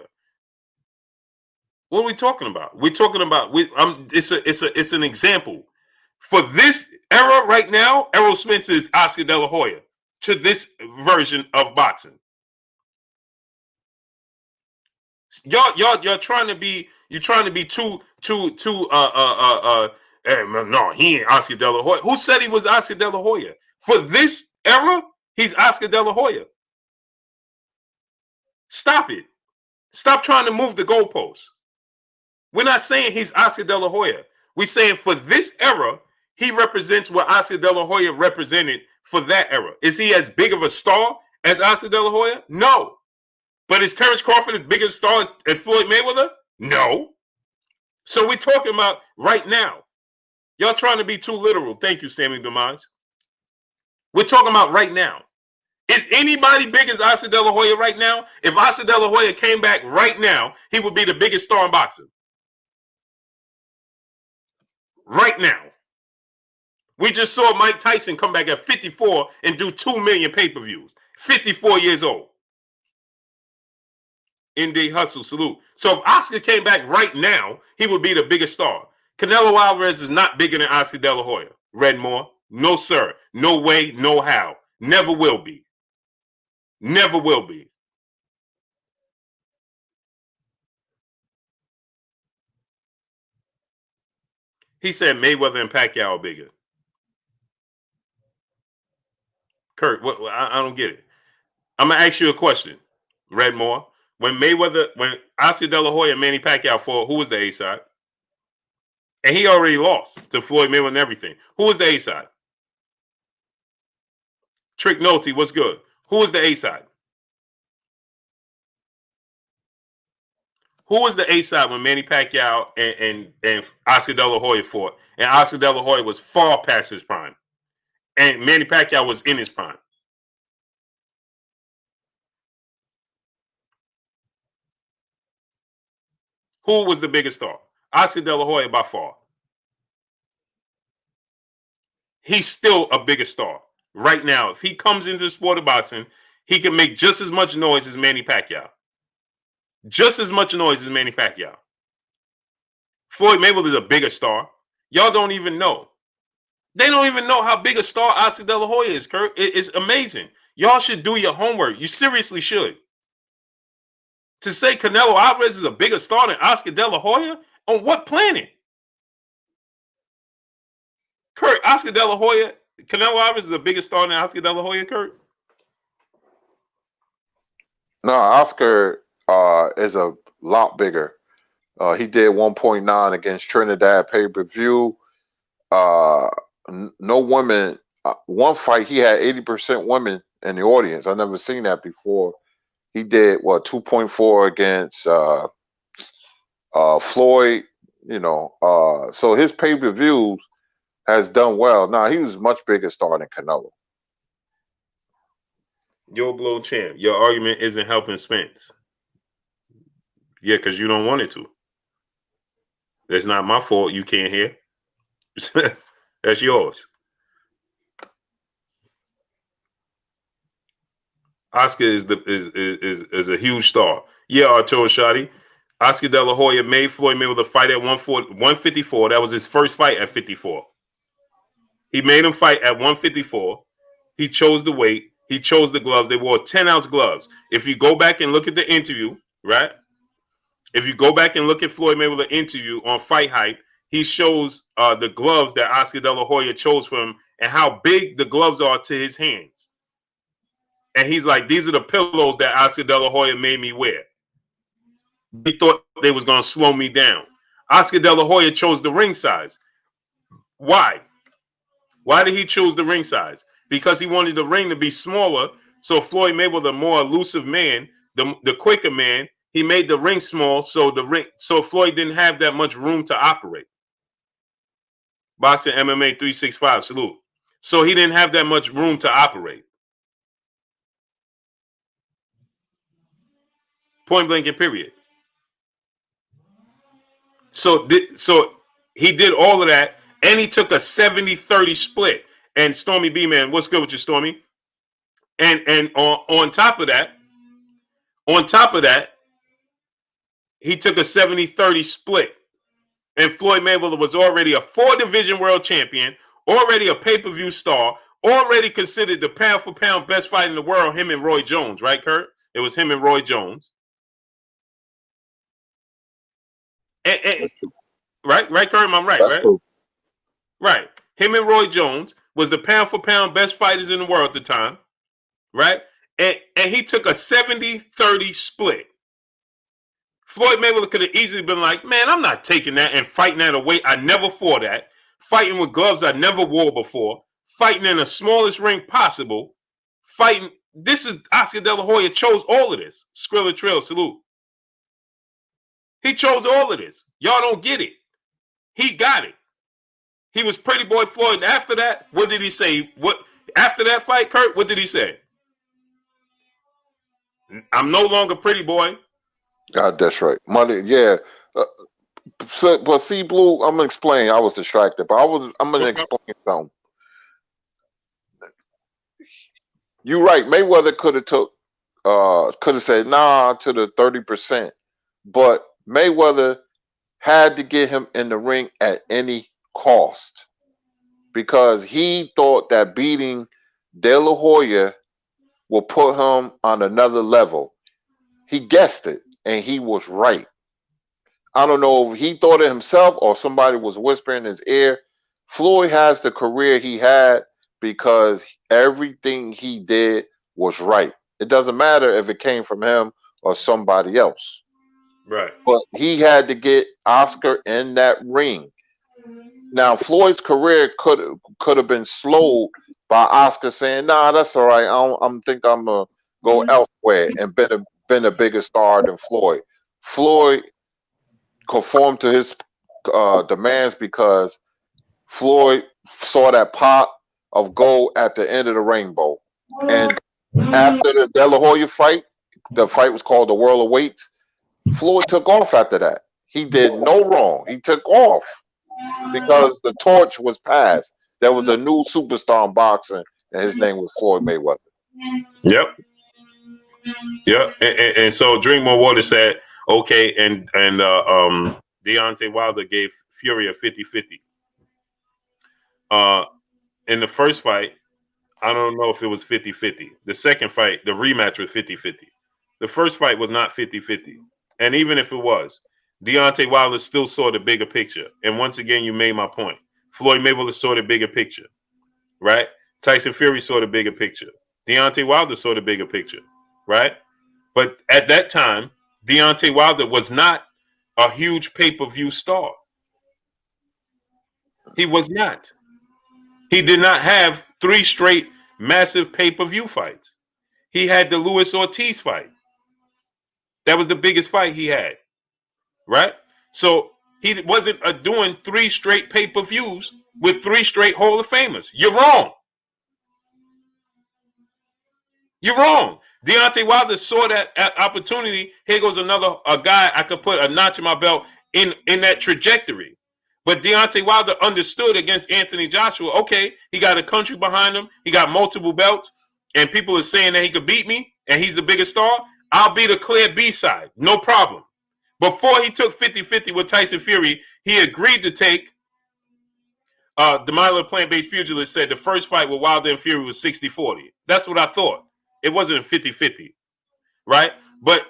What are we talking about? We're talking about it's an example. For this era right now, Errol Spence is Oscar De La Hoya to this version of boxing. You're trying to be too no, he ain't Oscar De La Hoya. Who said he was Oscar De La Hoya? For this era, he's Oscar De La Hoya. Stop it. Stop trying to move the goalposts. We're not saying he's Oscar De La Hoya. We're saying for this era, he represents what Oscar De La Hoya represented for that era. Is he as big of a star as Oscar De La Hoya? No. But is Terence Crawford as big a star as Floyd Mayweather? No. So we're talking about right now. Y'all trying to be too literal. Thank you, Sammy Demise. We're talking about right now. Is anybody big as Oscar De La Hoya right now? If Oscar De La Hoya came back right now, he would be the biggest star in boxing. Right now. We just saw Mike Tyson come back at 54 and do 2 million pay-per-views. 54 years old. ND Hustle, salute. So if Oscar came back right now, he would be the biggest star. Canelo Alvarez is not bigger than Oscar De La Hoya. Redmore, no sir. No way, no how. Never will be. Never will be. He said Mayweather and Pacquiao are bigger. Kurt, I don't get it. I'm going to ask you a question, Redmore. When Oscar De La Hoya and Manny Pacquiao fought, who was the A side? And he already lost to Floyd Mayweather and everything. Who was the A side? Trick Nolte, what's good? Who was the A side? Who was the A side when Manny Pacquiao and Oscar De La Hoya fought? And Oscar De La Hoya was far past his prime. And Manny Pacquiao was in his prime. Who was the biggest star? Oscar De La Hoya by far. he's still a bigger star right now. If he comes into the sport of boxing, he can make just as much noise as Manny Pacquiao. Just as much noise as Manny Pacquiao. Floyd Mayweather is a bigger star. Y'all don't even know. They don't even know how big a star Oscar De La Hoya is, Kurt. It's amazing. Y'all should do your homework. You seriously should. To say Canelo Alvarez is a bigger star than Oscar De La Hoya? On what planet? Kurt, Oscar De La Hoya, Canelo Alvarez is a bigger star than Oscar De La Hoya, Kurt? No, Oscar is a lot bigger. He did 1.9 against Trinidad pay-per-view. No women. One fight, he had 80% women in the audience. I've never seen that before. He did, 2.4 against Floyd, so his pay-per-views has done well. Now, he was much bigger star than Canelo. Yo, blow champ, your argument isn't helping Spence. Yeah, because you don't want it to. It's not my fault you can't hear. That's yours. Oscar is a huge star. Yeah, Arturo Shotty. Oscar De La Hoya made Floyd Mayweather fight at 154. That was his first fight at 54. He made him fight at 154. He chose the weight. He chose the gloves. They wore 10-ounce gloves. If you go back and look at the interview, right? If you go back and look at Floyd Mayweather interview on Fight Hype, he shows the gloves that Oscar De La Hoya chose for him and how big the gloves are to his hands. And he's like, these are the pillows that Oscar De La Hoya made me wear. He thought they was going to slow me down. Oscar De La Hoya chose the ring size. Why? Why did he choose the ring size? Because he wanted the ring to be smaller. So Floyd Mayweather, the more elusive man, the quicker man, he made the ring small so Floyd didn't have that much room to operate. Boxing MMA 365, salute. So he didn't have that much room to operate. Point blank and period. So he did all of that, and he took a 70-30 split. And Stormy B, man, what's good with you, Stormy? And on top of that, he took a 70-30 split. And Floyd Mayweather was already a 4-division world champion, already a pay-per-view star, already considered the pound-for-pound best fight in the world, him and Roy Jones, right, Kurt? It was him and Roy Jones. Right, Kurt? I'm right, right? Cool. Right. Him and Roy Jones was the pound-for-pound best fighters in the world at the time, right? And he took a 70-30 split. Floyd Mayweather could have easily been like, man, I'm not taking that and fighting at a weight I never fought at, fighting with gloves I never wore before, fighting in the smallest ring possible, fighting. This is Oscar De La Hoya chose all of this. Skrilla Trill, salute. He chose all of this. Y'all don't get it. He got it. He was Pretty Boy Floyd. After that, what did he say? After that fight, Kurt, what did he say? I'm no longer Pretty Boy. God, that's right. Money, yeah. But see, Blue, I'm gonna explain. I was distracted, but I'm gonna explain something. You're right. Mayweather could have said nah to the 30%, but Mayweather had to get him in the ring at any cost because he thought that beating De La Hoya will put him on another level. He guessed it, and he was right. I don't know if he thought it himself or somebody was whispering in his ear. Floyd has the career he had because everything he did was right. It doesn't matter if it came from him or somebody else. Right. But he had to get Oscar in that ring. Now, Floyd's career could have been slowed by Oscar saying, nah, that's all right. I'm think I'm going to go elsewhere and been a bigger star than Floyd. Floyd conformed to his demands because Floyd saw that pot of gold at the end of the rainbow. And after the De La Hoya fight, the fight was called the World of Weights, Floyd took off after that. He did no wrong. He took off because the torch was passed. there was a new superstar in boxing, and his name was Floyd Mayweather. Yep. Yep. And so Drinkmore Water said, okay, and Deontay Wilder gave Fury a 50-50. In the first fight, I don't know if it was 50-50. The second fight, the rematch was 50-50. The first fight was not 50-50. And even if it was, Deontay Wilder still saw the bigger picture. And once again, you made my point. Floyd Mayweather saw the bigger picture, right? Tyson Fury saw the bigger picture. Deontay Wilder saw the bigger picture, right? But at that time, Deontay Wilder was not a huge pay-per-view star. He was not. He did not have 3 straight massive pay-per-view fights. He had the Luis Ortiz fight. That was the biggest fight he had, right? So he wasn't doing 3 straight pay-per-views with 3 straight Hall of Famers. You're wrong. You're wrong. Deontay Wilder saw that opportunity. Here goes a guy I could put a notch in my belt in that trajectory. But Deontay Wilder understood against Anthony Joshua, okay, he got a country behind him. He got multiple belts. And people are saying that he could beat me and he's the biggest star. I'll be the clear B-side. No problem. Before he took 50-50 with Tyson Fury, he agreed to take the Milo plant-based pugilist said the first fight with Wilder and Fury was 60-40. That's what I thought. It wasn't 50-50, right? But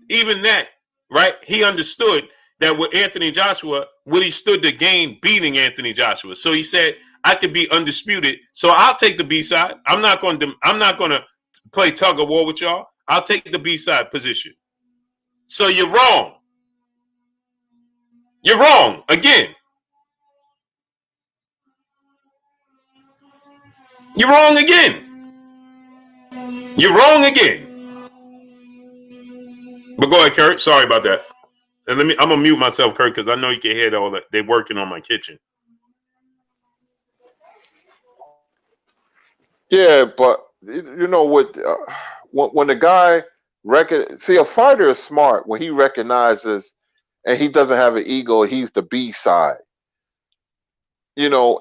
even that, right, he understood that with Anthony Joshua, what he stood to gain beating Anthony Joshua. So he said, I could be undisputed, so I'll take the B-side. I'm not going to play tug of war with y'all. I'll take the B-side position. So you're wrong. You're wrong again. You're wrong again. You're wrong again. But go ahead, Kurt. Sorry about that. And I'm gonna mute myself, Kurt, because I know you can hear all that. They're working on my kitchen. Yeah, but you know what? When the guy a fighter is smart when he recognizes, and he doesn't have an ego. He's the B side. You know,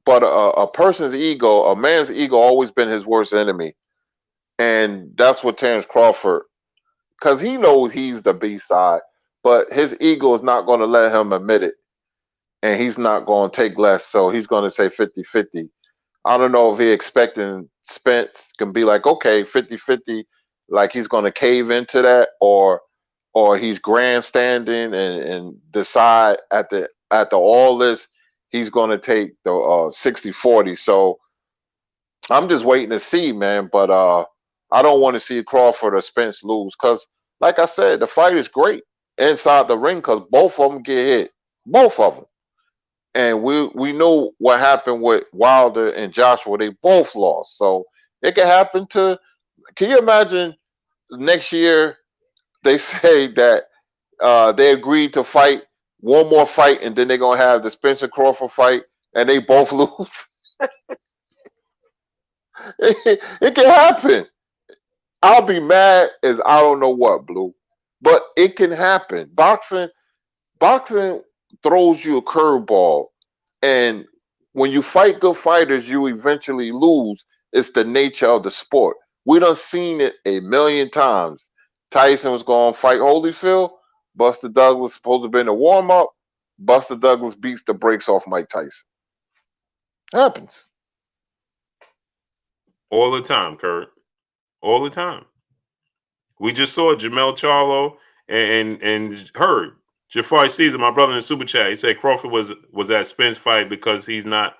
but a person's ego, a man's ego, always been his worst enemy, and that's what Terence Crawford, because he knows he's the B side, but his ego is not going to let him admit it, and he's not going to take less, so he's going to say 50-50. I don't know if he expecting Spence can be like, okay, 50-50, like he's going to cave into that, or he's grandstanding and decide at the all this he's going to take the 60-40. So I'm just waiting to see, man. But I don't want to see Crawford or Spence lose because, like I said, the fight is great inside the ring because both of them get hit, both of them. And we know what happened with Wilder and Joshua. They both lost. So it can happen to, can you imagine next year they say that they agreed to fight one more fight and then they're going to have the Spencer Crawford fight and they both lose? It can happen. I'll be mad as I don't know what, Blue. But it can happen. Boxing throws you a curveball, and when you fight good fighters, you eventually lose. It's the nature of the sport. We done seen it a million times. Tyson was going to fight Holyfield. Buster Douglas supposed to be in a warm-up. Buster Douglas beats the brakes off Mike Tyson. Happens. All the time, Kurt. All the time. We just saw Jamel Charlo and heard Jafari Caesar, my brother in the super chat. He said Crawford was at Spence fight because he's not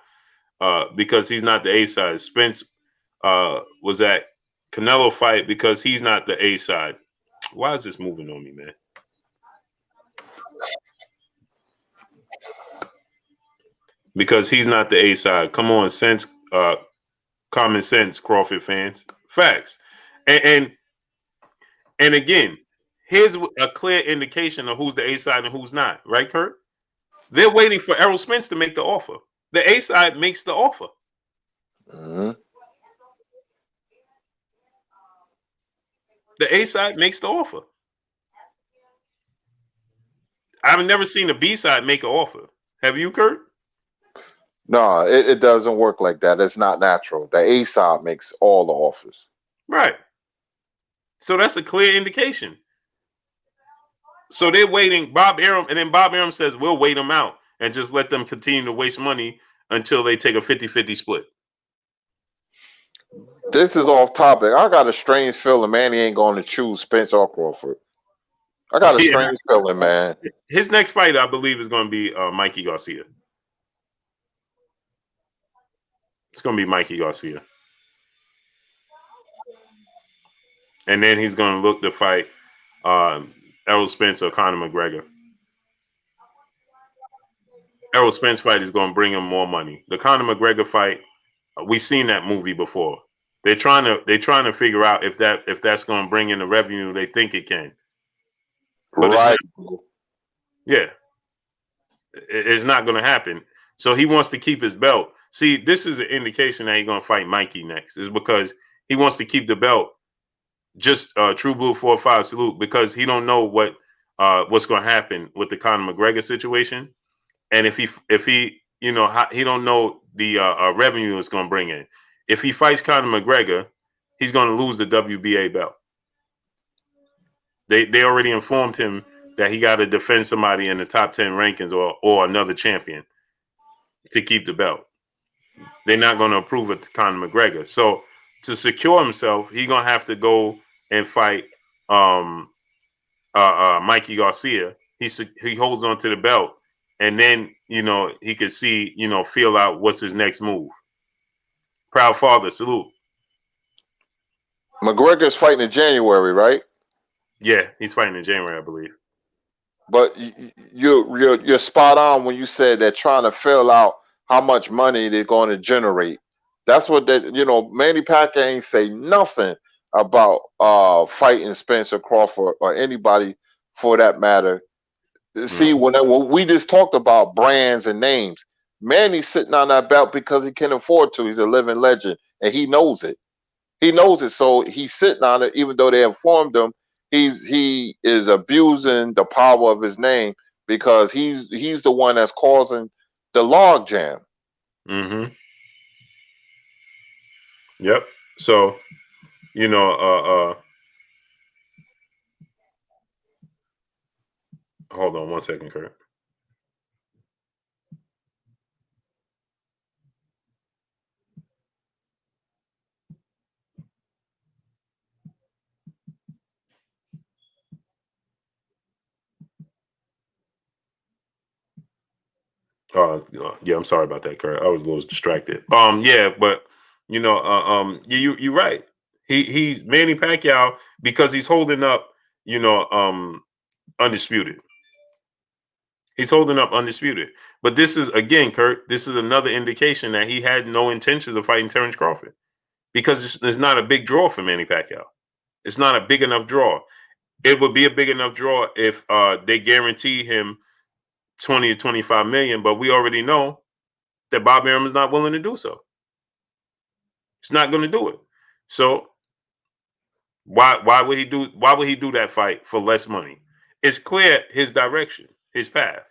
the A side. Spence was at Canelo fight because he's not the A side. Why is this moving on me, man? Because he's not the A side. Come on, sense, common sense, Crawford fans. Facts. And again, here's a clear indication of who's the A side and who's not, right, Kurt? They're waiting for Errol Spence to make the offer. The A side makes the offer. Mm-hmm. The A side makes the offer. I've never seen the B side make an offer. Have you, Kurt? No, it doesn't work like that. It's not natural. The A side makes all the offers. Right. So that's a clear indication. So they're waiting. Bob Arum says, we'll wait them out and just let them continue to waste money until they take a 50-50 split. This is off topic. I got a strange feeling Manny ain't going to choose Spence or Crawford. I got a strange feeling, man. His next fight, I believe, is going to be Mikey Garcia. It's going to be Mikey Garcia. And then he's going to look to fight Errol Spence or Conor McGregor. Errol Spence fight is going to bring him more money. The Conor McGregor fight, we've seen that movie before. They're trying to figure out if that's going to bring in the revenue they think it can. But right. It's not going to happen. So he wants to keep his belt. See, this is an indication that he's going to fight Mikey next. Is because he wants to keep the belt. Just True Blue 4-5 salute, because he don't know what's going to happen with the Conor McGregor situation, and if he he don't know the revenue it's going to bring in. If he fights Conor McGregor, he's going to lose the WBA belt. They already informed him that he got to defend somebody in the top 10 rankings or another champion to keep the belt. They're not going to approve it to Conor McGregor. So to secure himself, he's going to have to go and fight Mikey Garcia. He holds on to the belt, and then he could see, feel out what's his next move. Proud father, salute. McGregor's fighting in January, right? Yeah, he's fighting in January, I believe. But you're spot on when you said they're trying to fill out how much money they're going to generate. That's what Manny Pacquiao ain't say nothing about fighting Spencer Crawford or anybody for that matter. See, when we just talked about brands and names, Manny's sitting on that belt because he can afford to. He's a living legend, and he knows it. He knows it, so he's sitting on it, even though they informed him. He is abusing the power of his name because he's the one that's causing the log jam. Mm-hmm. Yep. So, hold on one second, Kurt. Yeah, I'm sorry about that, Kurt. I was a little distracted. Yeah, but you're right. He's Manny Pacquiao because he's holding up, undisputed. He's holding up undisputed. But this is, again, Kurt, this is another indication that he had no intentions of fighting Terence Crawford because it's not a big draw for Manny Pacquiao. It's not a big enough draw. It would be a big enough draw if they guarantee him 20 to 25 million, but we already know that Bob Arum is not willing to do so. He's not going to do it. So why would he do that fight for less money? It's clear his direction, his path.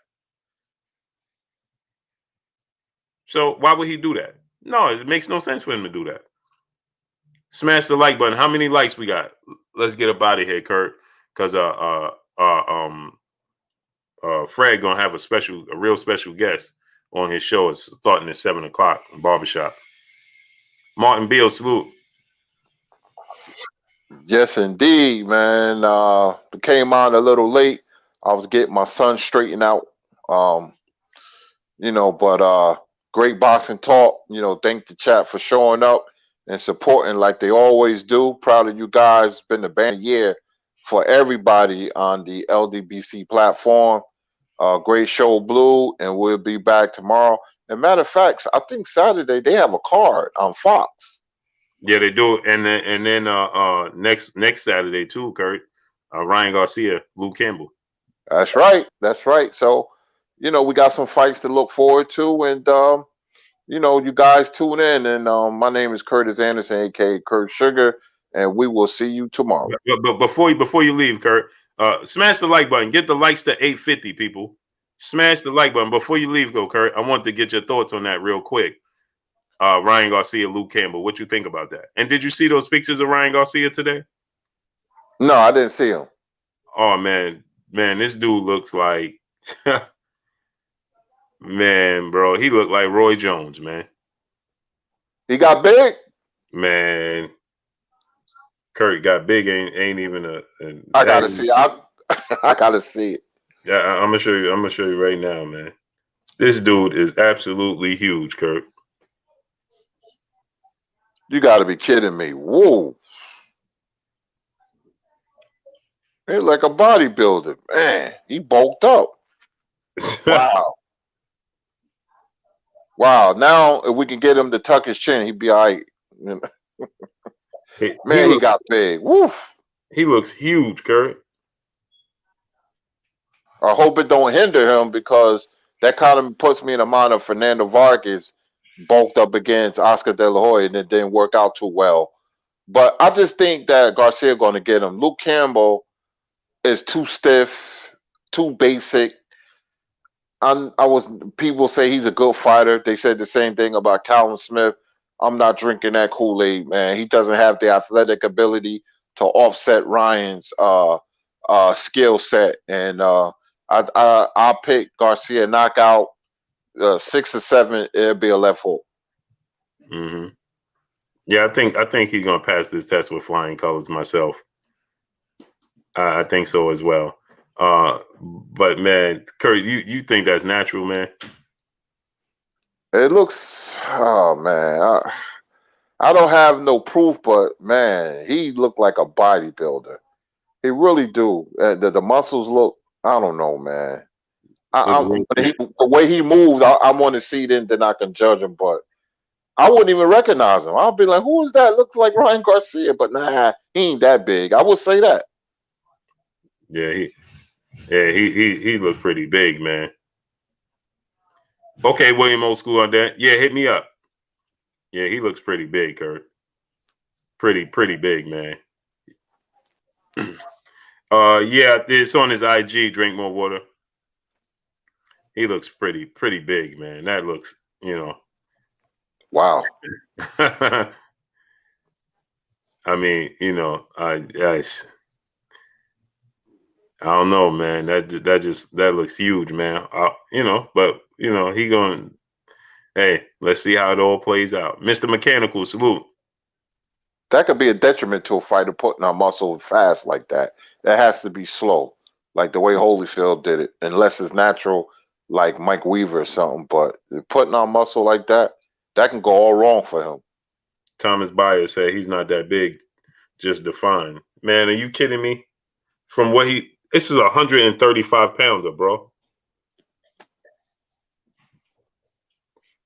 So why would he do that? No, it makes no sense for him to do that. Smash the like button. How many likes we got? Let's get up out of here, Kurt, because Fred gonna have a real special guest on his show. It's starting at 7:00 barbershop. Martin Beal, salute. Yes, indeed, man. Came on a little late. I was getting my son straightened out. But great boxing talk. Thank the chat for showing up and supporting like they always do. Proud of you guys. It's been a bad year for everybody on the LDBC platform. Great show, Blue, and we'll be back tomorrow. And matter of fact, I think Saturday they have a card on Fox. Yeah, they do. And then next Saturday too, Kurt. Ryan Garcia, Luke Campbell. That's right. That's right. So, we got some fights to look forward to, and you guys tune in. And my name is Curtis Anderson, aka Kurt Sugar, and we will see you tomorrow. But before you leave, Kurt, smash the like button. Get the likes to 850, people. Smash the like button. Before you leave, though, Kurt, I want to get your thoughts on that real quick. Ryan Garcia, Luke Campbell. What you think about that? And did you see those pictures of Ryan Garcia today? No, I didn't see him. Oh, man, this dude looks like, man, bro, he looked like Roy Jones, man. He got big? Man, Kurt got big. Ain't even I gotta see. I gotta see it. Yeah, I'm gonna show you. I'm gonna show you right now, man. This dude is absolutely huge, Kurt. You gotta be kidding me. Whoa. He's like a bodybuilder. Man, he bulked up. Wow. Wow. Now, if we can get him to tuck his chin, he'd be all right. Man, he got big. Woof. He looks huge, Kurt. I hope it don't hinder him because that kind of puts me in the mind of Fernando Vargas bulked up against Oscar De La Hoya and it didn't work out too well. But I just think that Garcia going to get him. Luke Campbell is too stiff, too basic. People say he's a good fighter. They said the same thing about Callum Smith. I'm not drinking that Kool-Aid, man. He doesn't have the athletic ability to offset Ryan's skill set. And I'll pick Garcia knockout 6 or 7. It'll be a left hook. Mm-hmm. Yeah, I think he's gonna pass this test with flying colors myself. I think so as well. But man, Kurt, you think that's natural, man? It looks. Oh man, I don't have no proof, but man, he looked like a bodybuilder. He really do. The muscles look. I don't know, man. The way he moves, I want to see it, then I can judge him. But I wouldn't even recognize him. I'll be like, "Who is that? Looks like Ryan Garcia," but nah, he ain't that big. I would say that. Yeah, he looked pretty big, man. Okay, William Old School on that. Yeah, hit me up. Yeah, he looks pretty big, Kurt. Pretty big, man. Yeah, it's on his IG. Drink more water. He looks pretty big, man. That looks, Wow. I mean, I don't know, man. That looks huge, man. But he going. Hey, let's see how it all plays out. Mr. Mechanical, salute. That could be a detriment to a fighter putting on muscle fast like that. That has to be slow, like the way Holyfield did it, unless it's natural, like Mike Weaver or something. But putting on muscle like that can go all wrong for him. Thomas Byers said he's not that big, just defined. Man, are you kidding me? From what this is 135 pounder, bro.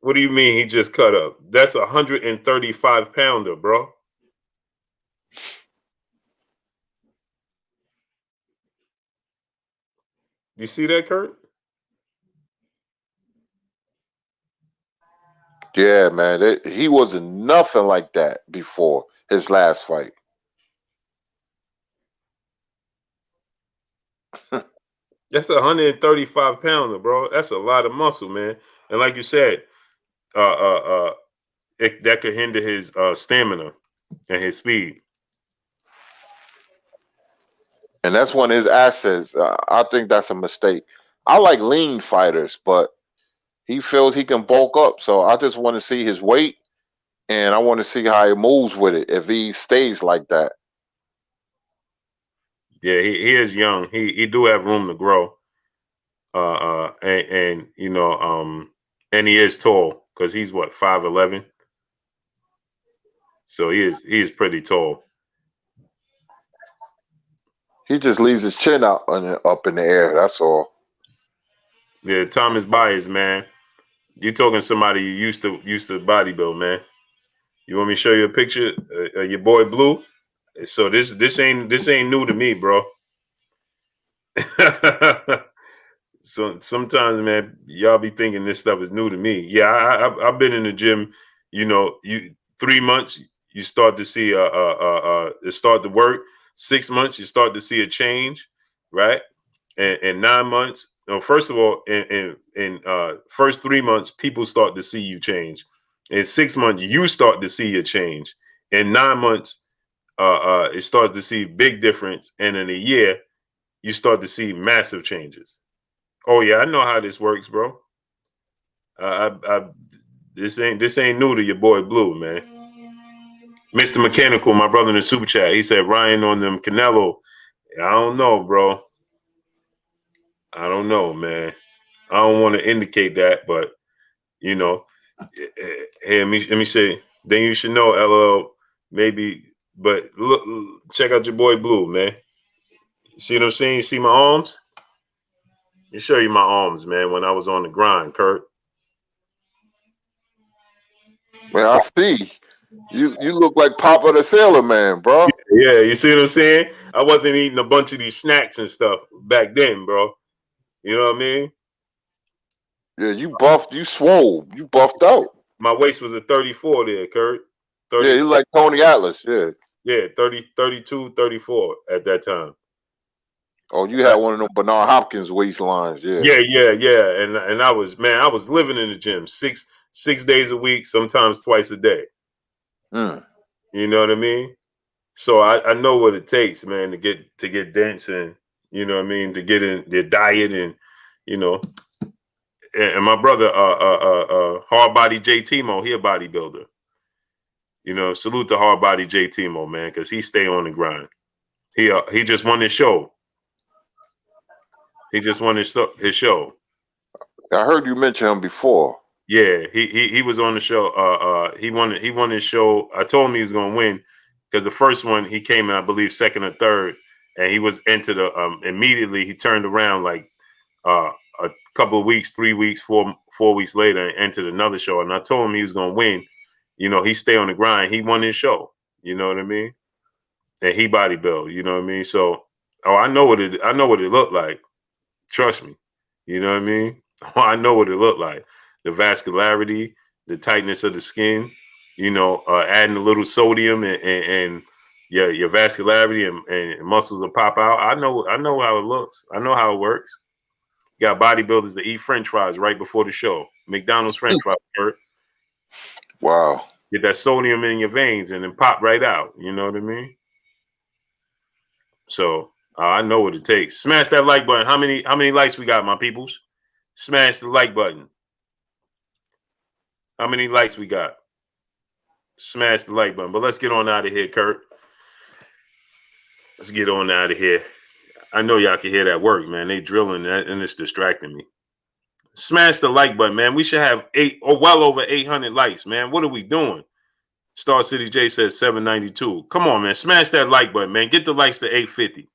What do you mean he just cut up? That's 135 pounder, bro. You see that, Kurt? Yeah, man. He wasn't nothing like that before his last fight. That's 135 pounder, bro. That's a lot of muscle, man. And like you said, that could hinder his stamina and his speed. And that's one of his assets. I think that's a mistake. I like lean fighters, but he feels he can bulk up. So I just want to see his weight, and I want to see how he moves with it if he stays like that. Yeah, he is young. He do have room to grow. And he is tall because he's what 5'11". So he is pretty tall. He just leaves his chin out up in the air. That's all. Yeah, Thomas Byers, man. You talking to somebody you used to bodybuild, man. You want me to show you a picture of your boy Blue? So this ain't new to me, bro. So sometimes, man, y'all be thinking this stuff is new to me. Yeah, I've been in the gym. You 3 months, you start to see it start to work. 6 months, you start to see a change, right? And 9 months, No, first of all, in first 3 months, people start to see you change. In 6 months, you start to see a change. In 9 months, it starts to see big difference, and in a year, you start to see massive changes. Oh yeah, I know how this works, bro. This ain't new to your boy Blue, man. Mr. Mechanical, my brother in the super chat, he said Ryan on them Canelo. I don't know, bro. I don't know, man. I don't want to indicate that, but you know, hey, let me say. Then you should know, LL. Maybe, but look, check out your boy Blue, man. You see what I'm saying? You see my arms? Let me show you my arms, man. When I was on the grind, Kurt. Man, I see. You look like Papa the Sailor Man, bro. Yeah, you see what I'm saying? I wasn't eating a bunch of these snacks and stuff back then, bro. You know what I mean? Yeah, you buffed, you swole, you buffed out. My waist was a 34 there, Kurt. 30, Yeah, you like Tony Atlas, yeah. Yeah, 30, 32, 34 at that time. Oh, you had one of them Bernard Hopkins waistlines, yeah. Yeah. And I was living in the gym six days a week, sometimes twice a day. You know what I mean? So I know what it takes, man, to get dense and you know what I mean, to get in their diet and you know. And my brother, hard body J Timo, he a bodybuilder. You know, salute to hard body J Timo, man, because he stay on the grind. He just won his show. He just won his show. I heard you mention him before. Yeah, he was on the show. He won his show. I told him he was gonna win because the first one he came in, I believe, second or third, and he was into the immediately he turned around like a couple of weeks, 3 weeks, 4 weeks later, and entered another show. And I told him he was gonna win. You know, he stay on the grind. He won his show. You know what I mean? And he bodybuild. You know what I mean? So, I know what it looked like. Trust me. You know what I mean? I know what it looked like. The vascularity, the tightness of the skin, you know, adding a little sodium and your vascularity and muscles will pop out. I know how it looks. I know how it works. You got bodybuilders that eat French fries right before the show. McDonald's French fries, Kurt. Wow. Get that sodium in your veins and then pop right out. You know what I mean? So I know what it takes. Smash that like button. How many likes we got, my peoples? Smash the like button. How many likes we got? Smash the like button. But let's get on out of here, Kurt. Let's get on out of here. I know y'all can hear that work, man. They drilling that and it's distracting me. Smash the like button, man. We should have well over 800 likes, man. What are we doing? Star City J says 792. Come on, man. Smash that like button, man. Get the likes to 850.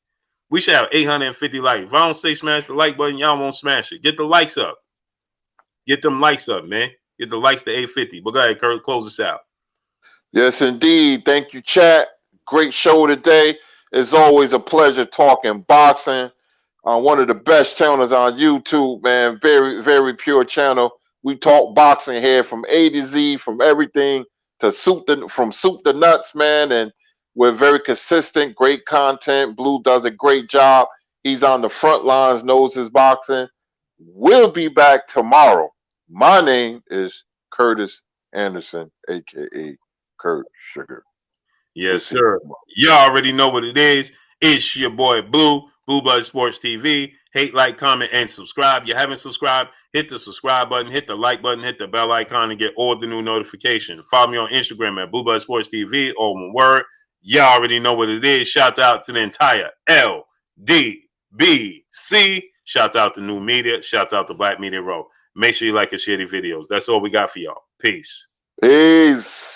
We should have 850 likes. If I don't say smash the like button, y'all won't smash it. Get the likes up. Get them likes up, man. Get the likes to 850. But go ahead, Kurt, close us out. Yes, indeed. Thank you, chat. Great show today. It's always a pleasure talking boxing on one of the best channels on YouTube, man. Very, very pure channel. We talk boxing here from A to Z, from everything to from soup to nuts, man. And we're very consistent, great content. Blue does a great job. He's on the front lines, knows his boxing. We'll be back tomorrow. My name is Curtis Anderson, a.k.a. Kurt Sugar. Yes, sir. Y'all already know what it is. It's your boy Blue Buzz Sports TV. Hate, like, comment, and subscribe. You haven't subscribed, hit the subscribe button, hit the like button, hit the bell icon to get all the new notifications. Follow me on Instagram at Blue Buzz Sports TV, all one word. Y'all already know what it is. Shout out to the entire LDBC. Shout out to New Media. Shout out to Black Media Row. Make sure you like and share the videos. That's all we got for y'all. Peace. Peace.